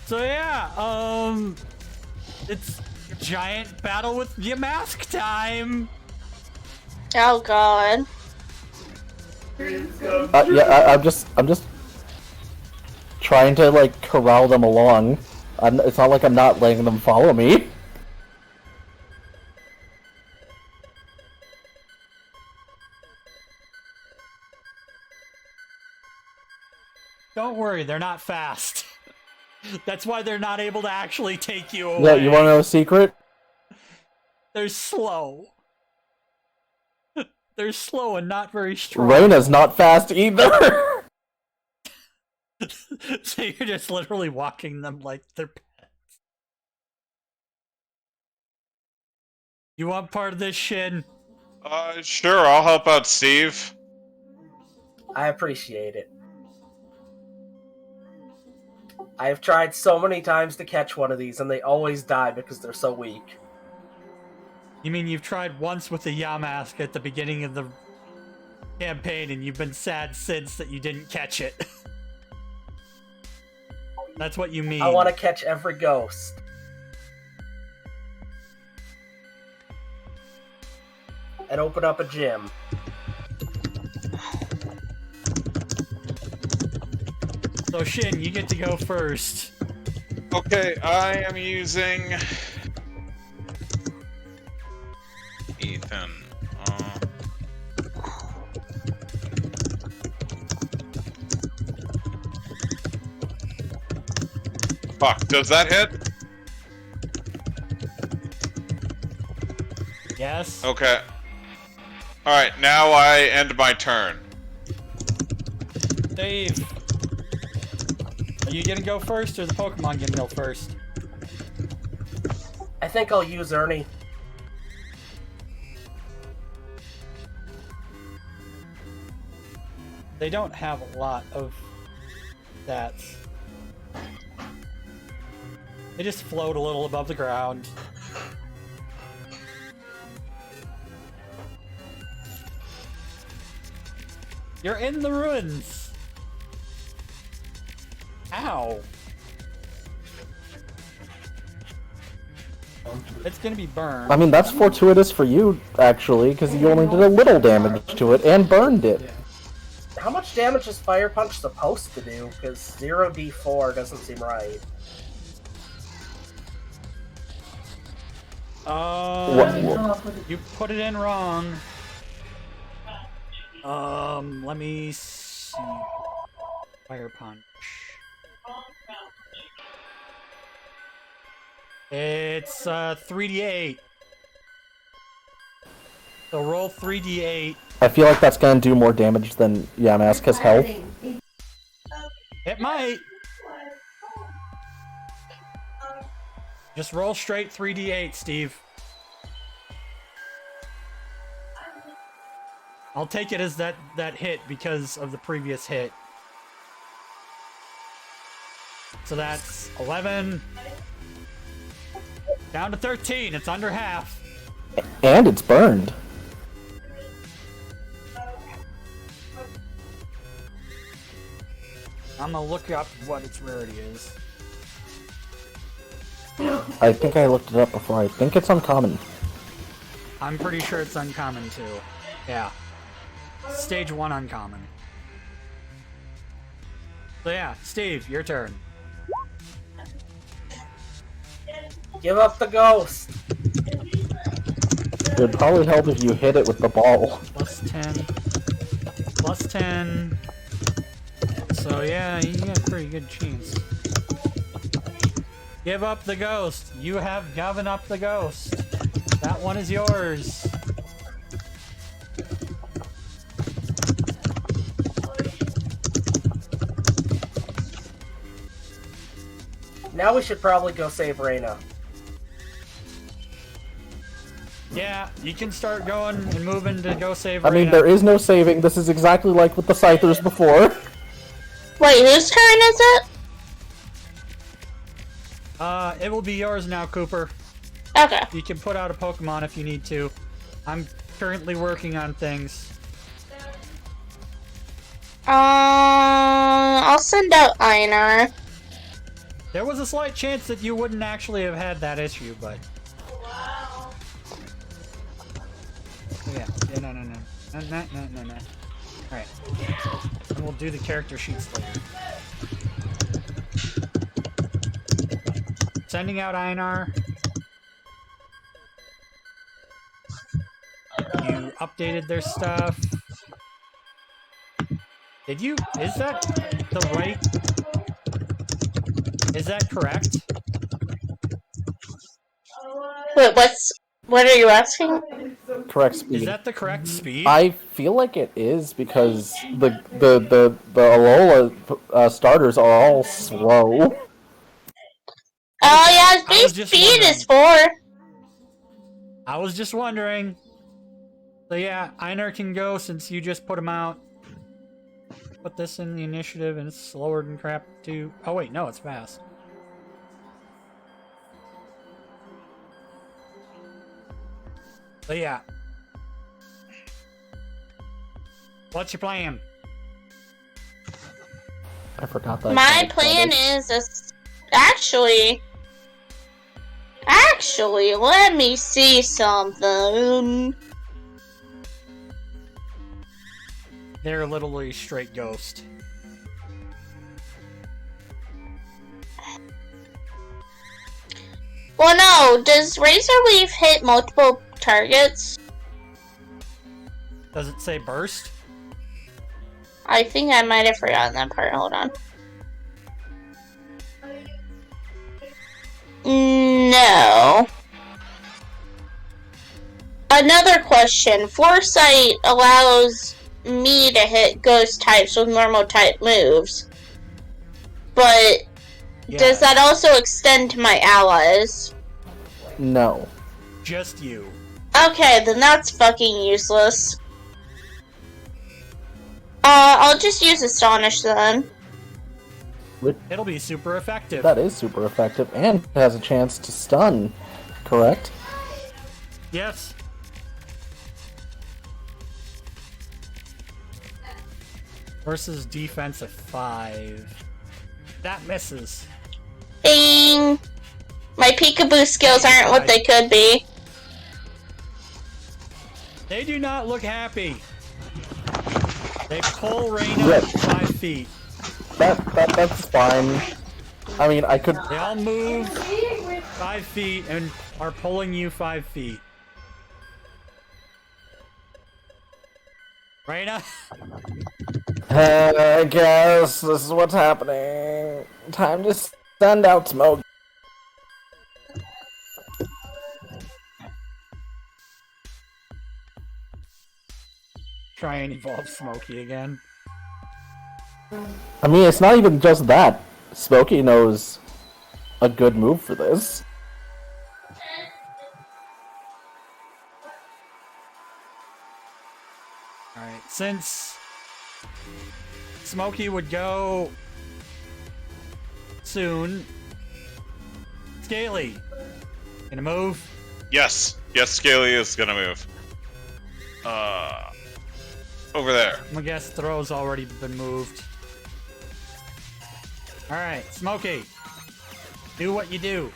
So yeah, it's giant battle with Yamask time. Oh god. Yeah, I'm just trying to like corral them along. It's not like I'm not letting them follow me. Don't worry, they're not fast. That's why they're not able to actually take you away. Yeah, you want to know a secret? They're slow. They're slow and not very strong. Reina's not fast either. So you're just literally walking them like they're pets. You want part of this, Shin? Sure, I'll help out Steve. I appreciate it. I've tried so many times to catch one of these, and they always die because they're so weak. You mean you've tried once with the Yamask at the beginning of the campaign, and you've been sad since that you didn't catch it? That's what you mean. I want to catch every ghost. And open up a gym. So Shin, you get to go first. Okay, I am using Ethan. Fuck, does that hit? Yes. Okay. Alright, now I end my turn. Dave. Are you gonna go first, or the Pokemon gonna go first? I think I'll use Ernie. They don't have a lot of stats. They just float a little above the ground. You're in the ruins! Ow! It's gonna be burned. I mean, that's fortuitous for you, actually, because you only did a little damage to it and burned it. How much damage is Fire Punch supposed to do? Because 0d4 doesn't seem right. You put it in wrong. Let me see. Fire Punch. It's 3d8. So roll 3d8. I feel like that's gonna do more damage than Yamaska's health. It might. Just roll straight 3d8, Steve. I'll take it as that hit because of the previous hit. So that's 11. Down to 13. It's under half. And it's burned. I'm gonna look up what its rarity is. I think I looked it up before. I think it's uncommon. I'm pretty sure it's uncommon too. Yeah. Stage 1 uncommon. So yeah, Steve, your turn. Give up the ghost! It would probably help if you hit it with the ball. Plus 10. Plus 10. So yeah, you got a pretty good chance. Give up the ghost. You have given up the ghost. That one is yours. Now we should probably go save Reina. Yeah, you can start going and moving to go save I mean, Reina. there is no saving. This is exactly like with the Scythers before. Wait, whose turn is it? It will be yours now, Cooper. Okay. You can put out a Pokemon if you need to. I'm currently working on things. I'll send out Einar. There was a slight chance that you wouldn't actually have had that issue, but... Yeah, no. Alright. And we'll do the character sheets later. Sending out Einar. You updated their stuff. Did you? Is that the right? Is that correct? Wait, what are you asking? correct speed. Is that the correct speed? I feel like it is because the Alola starters are all slow. Oh yeah, I was base just speed is wondering. 4. I was just wondering. So yeah, Einar can go since you just put him out. Put this in the initiative and it's slower than crap too. Oh wait, no, it's fast. So yeah. What's your plan? I forgot that. My plan is actually, let me see something. They're literally straight ghost. Well, no. Does Razor Leaf hit multiple targets? Does it say burst? I think I might have forgotten that part. Hold on. No. Another question. Foresight allows me to hit ghost types with normal type moves. But does that also extend to my allies? No. Just you. Okay, then that's fucking useless. I'll just use Astonish then. It'll be super effective. That is super effective and has a chance to stun, correct? Yes. Versus defense of 5. That misses. Bing! My peekaboo skills aren't what they could be. They do not look happy. They pull Reina 5 feet. That's fine. I mean, I could. They all move 5 feet and are pulling you 5 feet. Reina? I guess this is what's happening. Time to send out smoke. Try and evolve Smokey again. I mean, it's not even just that. Smokey knows a good move for this. Alright, since Smokey would go soon, Scaly, gonna move? Yes. Yes, Scaly is gonna move. Over there. I'm gonna guess Throw's already been moved. Alright, Smokey. Do what you do.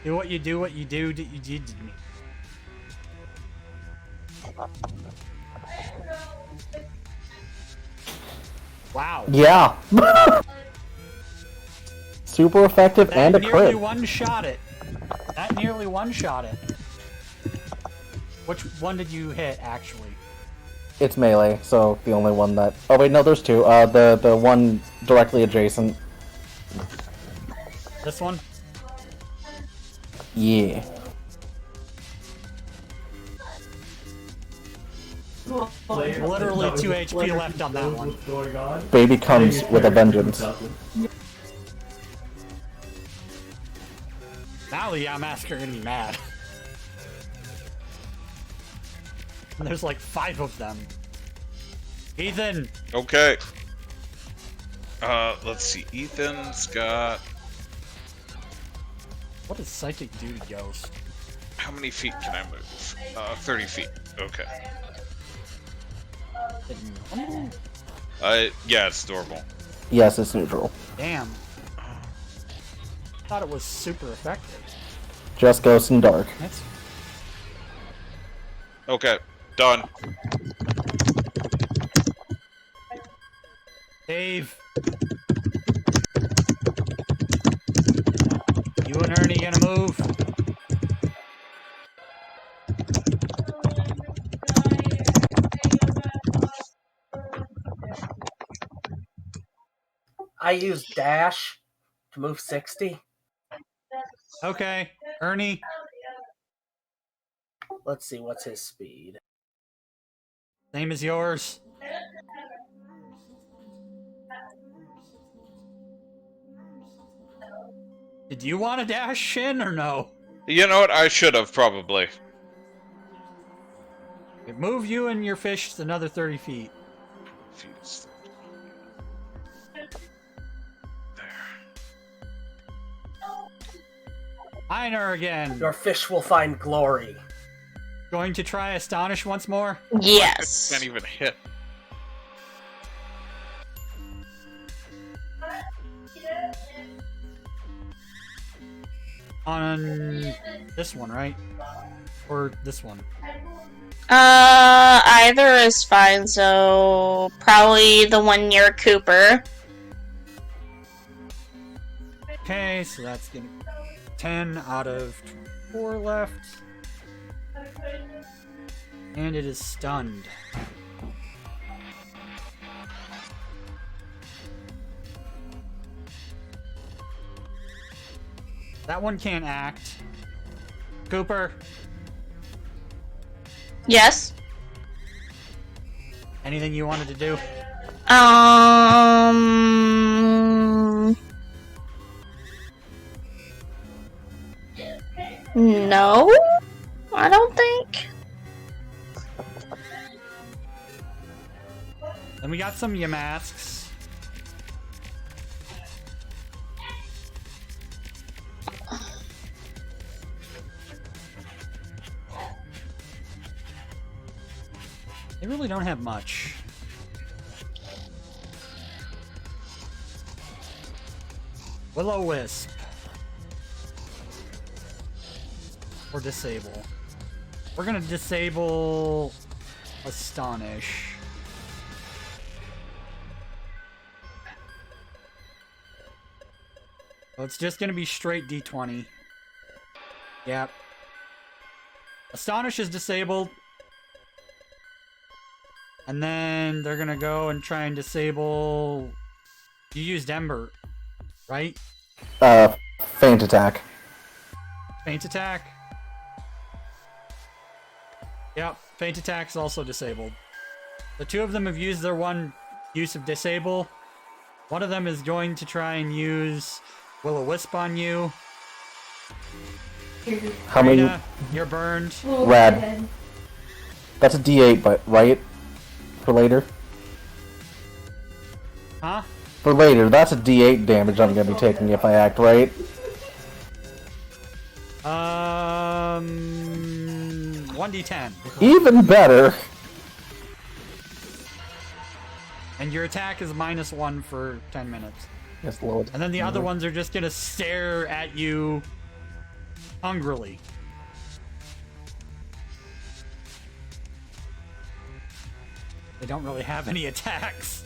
Do what you do, that you did to me. Wow. Yeah. Super effective and a That nearly crit. one-shot it. That nearly one-shot it. Which one did you hit, actually? It's melee, so the only one that. Oh wait, no, there's two. The one directly adjacent. This one? Yeah. Literally 2 HP left on that one. Baby comes with a vengeance. Now the Yamask are gonna be mad. And there's like 5 of them. Ethan! Okay. Let's see. Ethan's got... What does Psychic do to Ghost? How many feet can I move? 30 feet. Okay. Yeah, it's adorable. Yes, it's neutral. Damn. Thought it was super effective. Just Ghost and Dark. That's... Okay, done. Dave! You and Ernie gonna move? I use dash to move 60. Okay. Ernie, Let's see, what's his speed? same as yours. Did you want to dash in or no? You know what? I should have probably. It move you and your fish another 30 feet. Einar again. Your fish will find glory. Going to try Astonish once more? Yes. Can't even hit. On this one, right? Or this one? Either is fine, so probably the one near Cooper. Okay, so that's getting 10 out of 4 left. And it is stunned. That one can't act. Cooper, Yes. anything you wanted to do? No, I don't think. Then we got some Yamasks. They really don't have much. Will-O-Wisp. Or disable. We're gonna disable Astonish. So it's just gonna be straight D20. Yep. Astonish is disabled. And then they're gonna go and try and disable... You used Ember, right? Feint attack. Feint attack? Yep, feint attack's also disabled. The two of them have used their one use of disable. One of them is going to try and use Will-O-Wisp on you. How many? Reina, you're burned. Rad. That's a D8, but right? For later? Huh? For later, that's a D8 damage I'm gonna be taking if I act right. 1d10. Even better. And your attack is -1 for 10 minutes. Yes, Lord. And then the other ones are just gonna stare at you hungrily. They don't really have any attacks.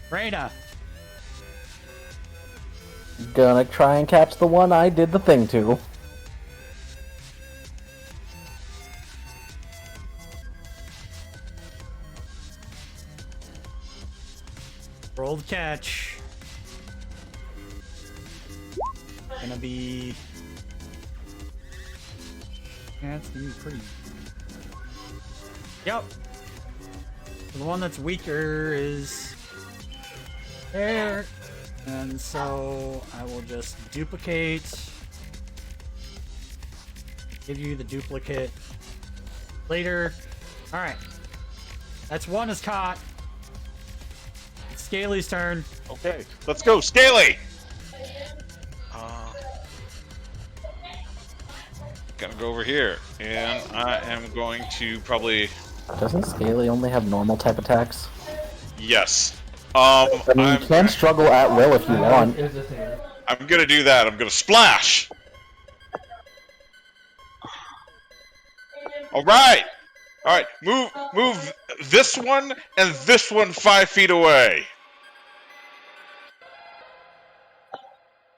Reina. Gonna try and catch the one I did the thing to. Roll the catch. Gonna be... Yeah, it's gonna be pretty... Yep. The one that's weaker is... there. And so I will just duplicate. Give you the duplicate later. Alright. That's one is caught. It's Scaly's turn. Okay, let's go, Scaly! Gonna go over here, and I am going to probably... Doesn't Scaly only have normal type attacks? Yes. I mean, you can struggle at will if you want. I'm gonna do that. I'm gonna splash! Alright! Alright, move this one and this one 5 feet away.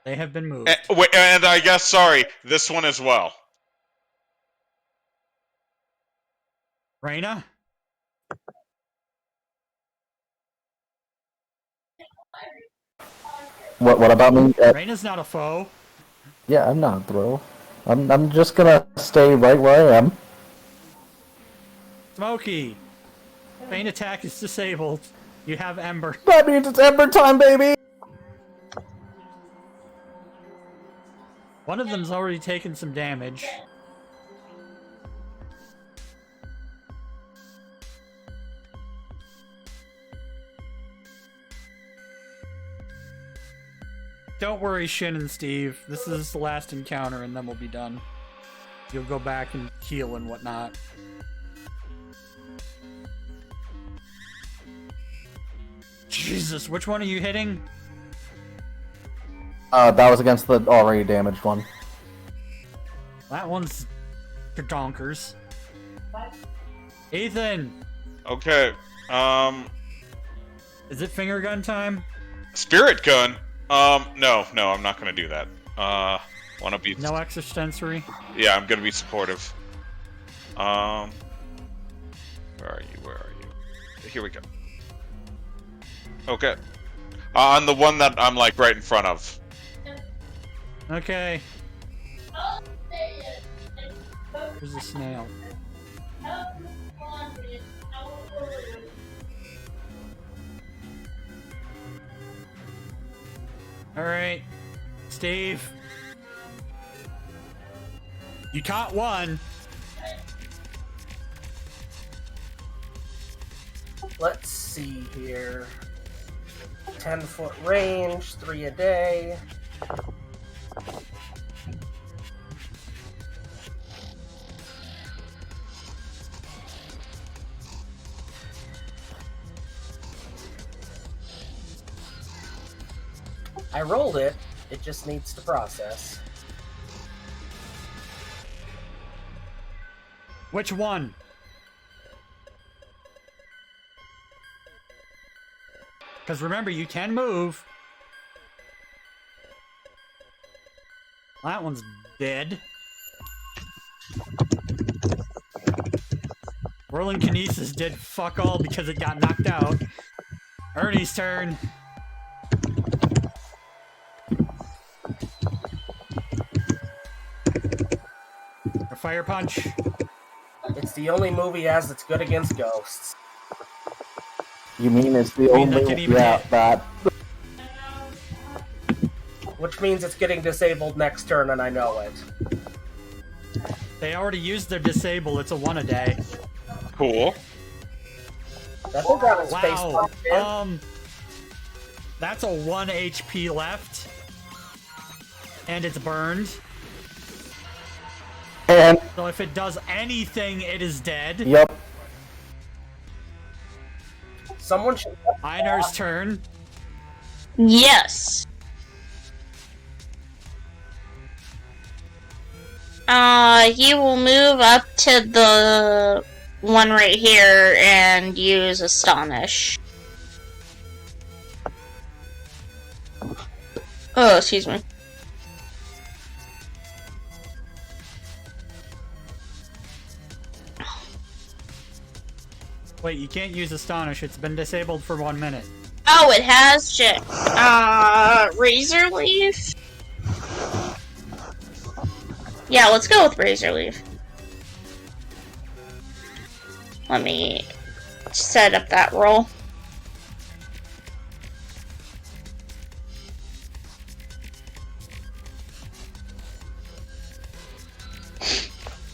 They have been moved. And I guess, sorry, this one as well. Reina? What about me? Reina's not a foe. Yeah, I'm not, bro. I'm just gonna stay right where I am. Smokey! Feint attack is disabled. You have Ember. That means it's Ember time, baby! One of them's already taken some damage. Don't worry, Shin and Steve. This is the last encounter and then we'll be done. You'll go back and heal and whatnot. Jesus, which one are you hitting? That was against the already damaged one. That one's for donkers. Ethan! Okay. Is it finger gun time? Spirit gun. No, I'm not gonna do that. Wanna be... No extrasensory? Yeah, I'm gonna be supportive. Where are you? Here we go. Okay. On the one that I'm, like, right in front of. Okay. There's a snail. Alright. Steve. You caught one. Let's see here. 10-foot range, 3 a day. I rolled it. It just needs to process. Which one? Because remember, you can move. That one's dead. Whirling Kinesis did fuck all because it got knocked out. Ernie's turn. A fire punch. It's the only movie he has that's good against ghosts. You mean it's the mean that only... can even Yeah, hit? that... Which means it's getting disabled next turn, and I know it. They already used their disable. It's a 1 a day. Cool. That thing got his face Wow. pumped in. That's a 1 HP left. And it's burned. And... So if it does anything, it is dead. Yep. Someone should... Einar's turn. Yes. You will move up to the one right here and use Astonish. Oh, excuse me. Wait, you can't use Astonish. It's been disabled for 1 minute. Oh, it has shit. Razor Leaf? Yeah, let's go with Razor Leaf. Let me set up that roll.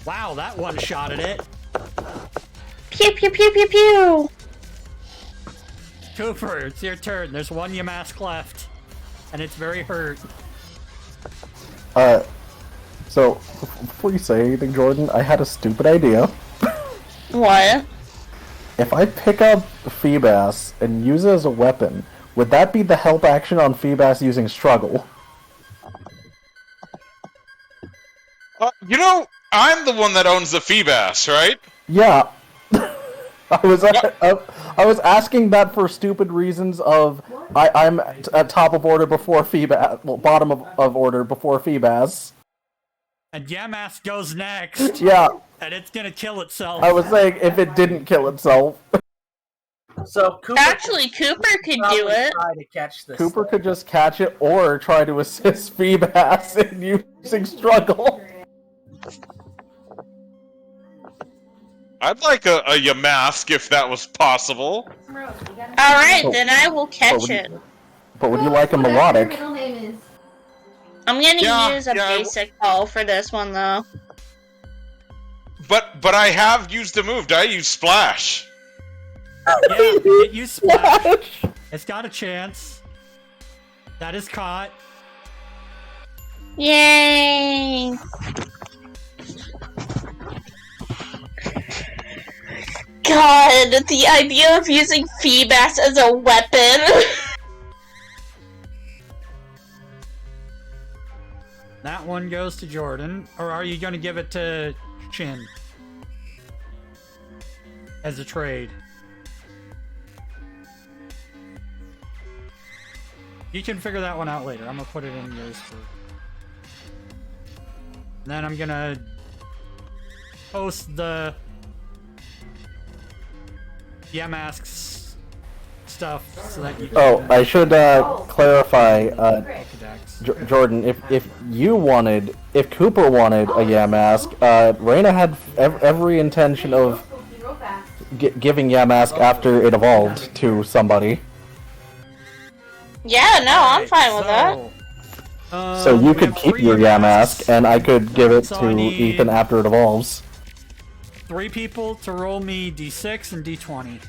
Wow, that one shot at it. Pew pew pew pew pew! Cooper, it's your turn. There's one Yamask left. And it's very hurt. So, before you say anything, Jordan, I had a stupid idea. What? If I pick up Feebas and use it as a weapon, would that be the help action on Feebas using Struggle? You know, I'm the one that owns the Feebas, right? Yeah. I was asking that for stupid reasons of I'm at top of order before Feebas, well, bottom of order before Feebas. And Yamask goes next. Yeah, And it's gonna kill itself. I was saying if it didn't kill itself. So Cooper Actually, Cooper could do probably it. try to catch this. Cooper thing. could just catch it or try to assist Feebas in using Struggle. I'd like a Yamask if that was possible. Alright, then I will catch it. But would you like a melodic? I'm gonna Yeah, use a yeah, basic call for this one, though. But I have used a move. Did I use Splash? Yeah, it used Splash. It's got a chance. That is caught. Yay! God, the idea of using Feebas as a weapon. That one goes to Jordan. Or are you going to give it to Chin? As a trade. You can figure that one out later. I'm going to put it in yours first. Then I'm going to post the Yamask's stuff so that you can... Oh, I should clarify, Jordan, if you wanted, if Cooper wanted a Yamask, Reina had every intention of giving Yamask after it evolved to somebody. Yeah, no, I'm fine with that. So you we could have keep 3 your Yamasks. Yamask, and I could give it So to I need- Ethan after it evolves. 3 people to roll me d6 and d20.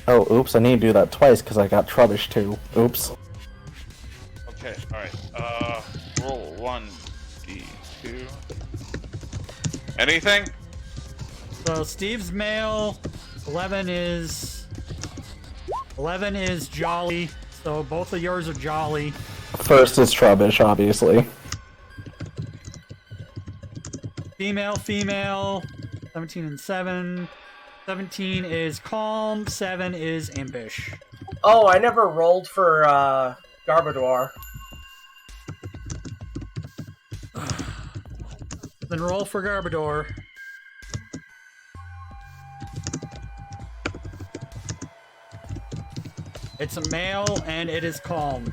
Oh, oops, I need to do that twice because I got Trubbish too. Oops. Okay, alright. Roll 1d2. Anything? So Steve's male, 11 is Jolly. So both of yours are Jolly. First is Trubbish, obviously. Female, 17 and 7. 17 is Calm, 7 is Impish. Oh, I never rolled for Garbodor. Then roll for Garbodor. It's a male and it is Calm.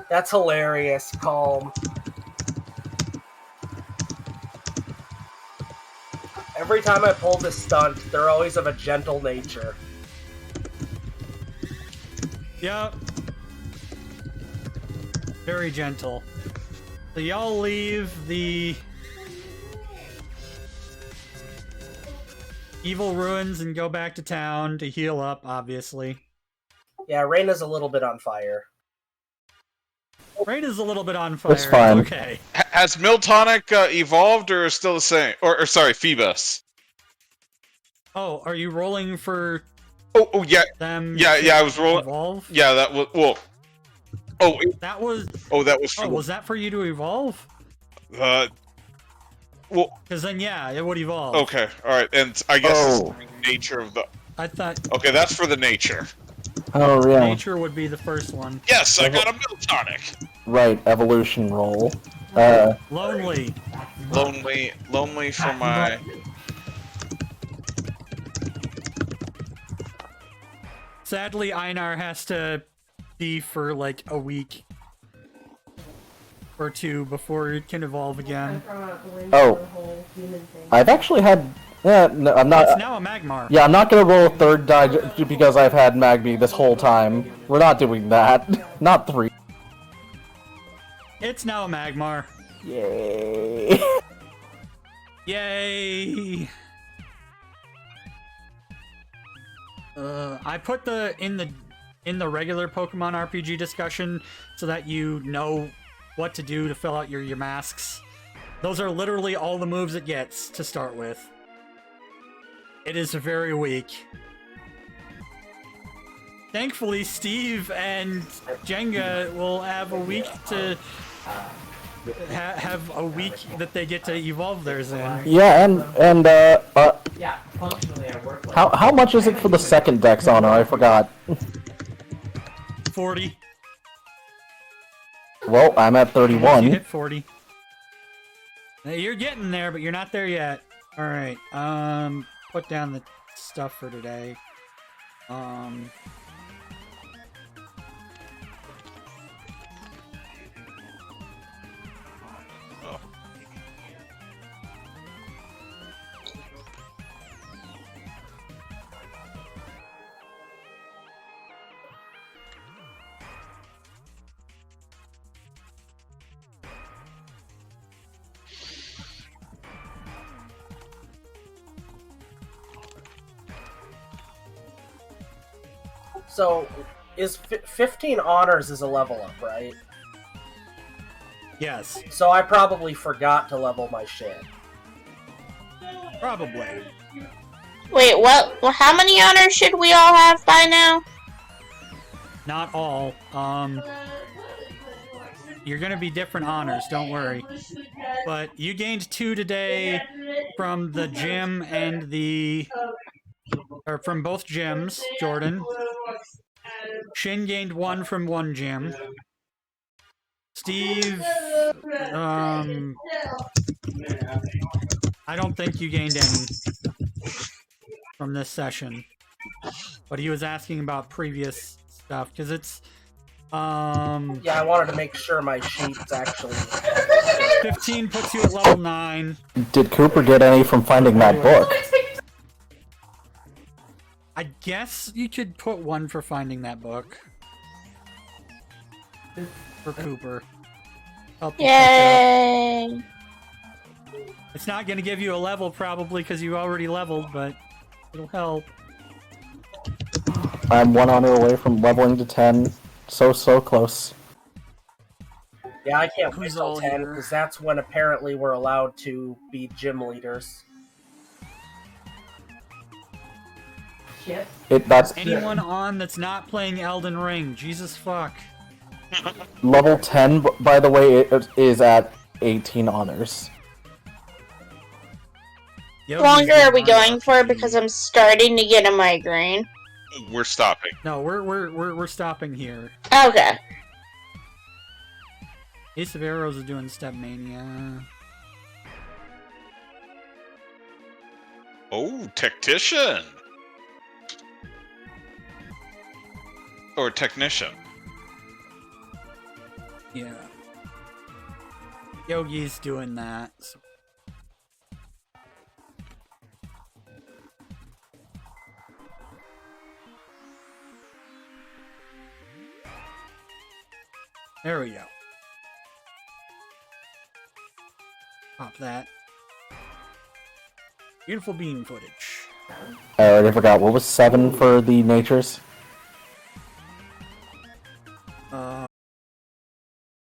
That's hilarious. Calm. Every time I pull this stunt, they're always of a gentle nature. Yep. Very gentle. So y'all leave the evil ruins and go back to town to heal up, obviously. Yeah, Reina's a little bit on fire. Rain is a little bit on fire. It's fine. Okay. Has Miltonic evolved or is still the same? Or sorry, Phoebus. Oh, are you rolling for Oh yeah. them? Yeah, to I was rolling. Evolve? Yeah, that was. Well. That was. That was for. Oh, was that for you to evolve? Well. Because then, yeah, it would evolve. Okay, alright, and I guess Oh. it's the nature of the. I thought Okay, that's for the nature. Oh, yeah. nature would be the first one. Yes, I got a Miltonic. Right, evolution roll. Lonely. Lonely for my. Sadly, Einar has to be for like a week or 2 before it can evolve again. Oh. I've actually had... Yeah, no, I'm not... It's now a Magmar. Yeah, I'm not gonna roll a 3rd die because I've had Magby this whole time. We're not doing that. Not 3. It's now a Magmar. Yay. Yay! I put in the regular Pokemon RPG discussion so that you know what to do to fill out your masks. Those are literally all the moves it gets to start with. It is very weak. Thankfully, Steve and Jenga will have a week to have a week that they get to evolve theirs in. Yeah, how much is it for the second Dex Honor? I forgot. 40. Well, I'm at You 31. hit 40. Now, you're getting there, but you're not there yet. Alright, put down the stuff for today. Um. Oh. So, is 15 honors is a level up, right? Yes, So I probably forgot to level my shit. probably. Wait, what? Well, how many honors should we all have by now? Not all. You're gonna be different honors, don't worry. But you gained 2 today from the gym and or from both gyms, Jordan. Shin gained 1 from one gym. Steve, I don't think you gained any from this session. But he was asking about previous stuff, because it's, Yeah, I wanted to make sure my sheet's actually... 15 puts you at level 9. Did Cooper get any from finding that book? I guess you could put 1 for finding that book. For Cooper. Help you catch up. Yay! It's not going to give you a level, probably, because you already leveled, but it'll help. I'm 1 honor away from leveling to 10. So close. Yeah, I can't wait Who's till all 10, here? because that's when apparently we're allowed to be gym leaders. That's Anyone on that's not playing Elden Ring? Jesus fuck. level 10. By the way, it is at 18 honors. Yogi's How longer are we been on going for? RPG. Because I'm starting to get a migraine. We're stopping. No, we're stopping here. Okay. Ace of Arrows is doing Step Mania. Oh, tactician. Or technician. Yeah. Yogi's doing that. So. There we go. Pop that. Beautiful bean footage. I already forgot. What was 7 for the natures?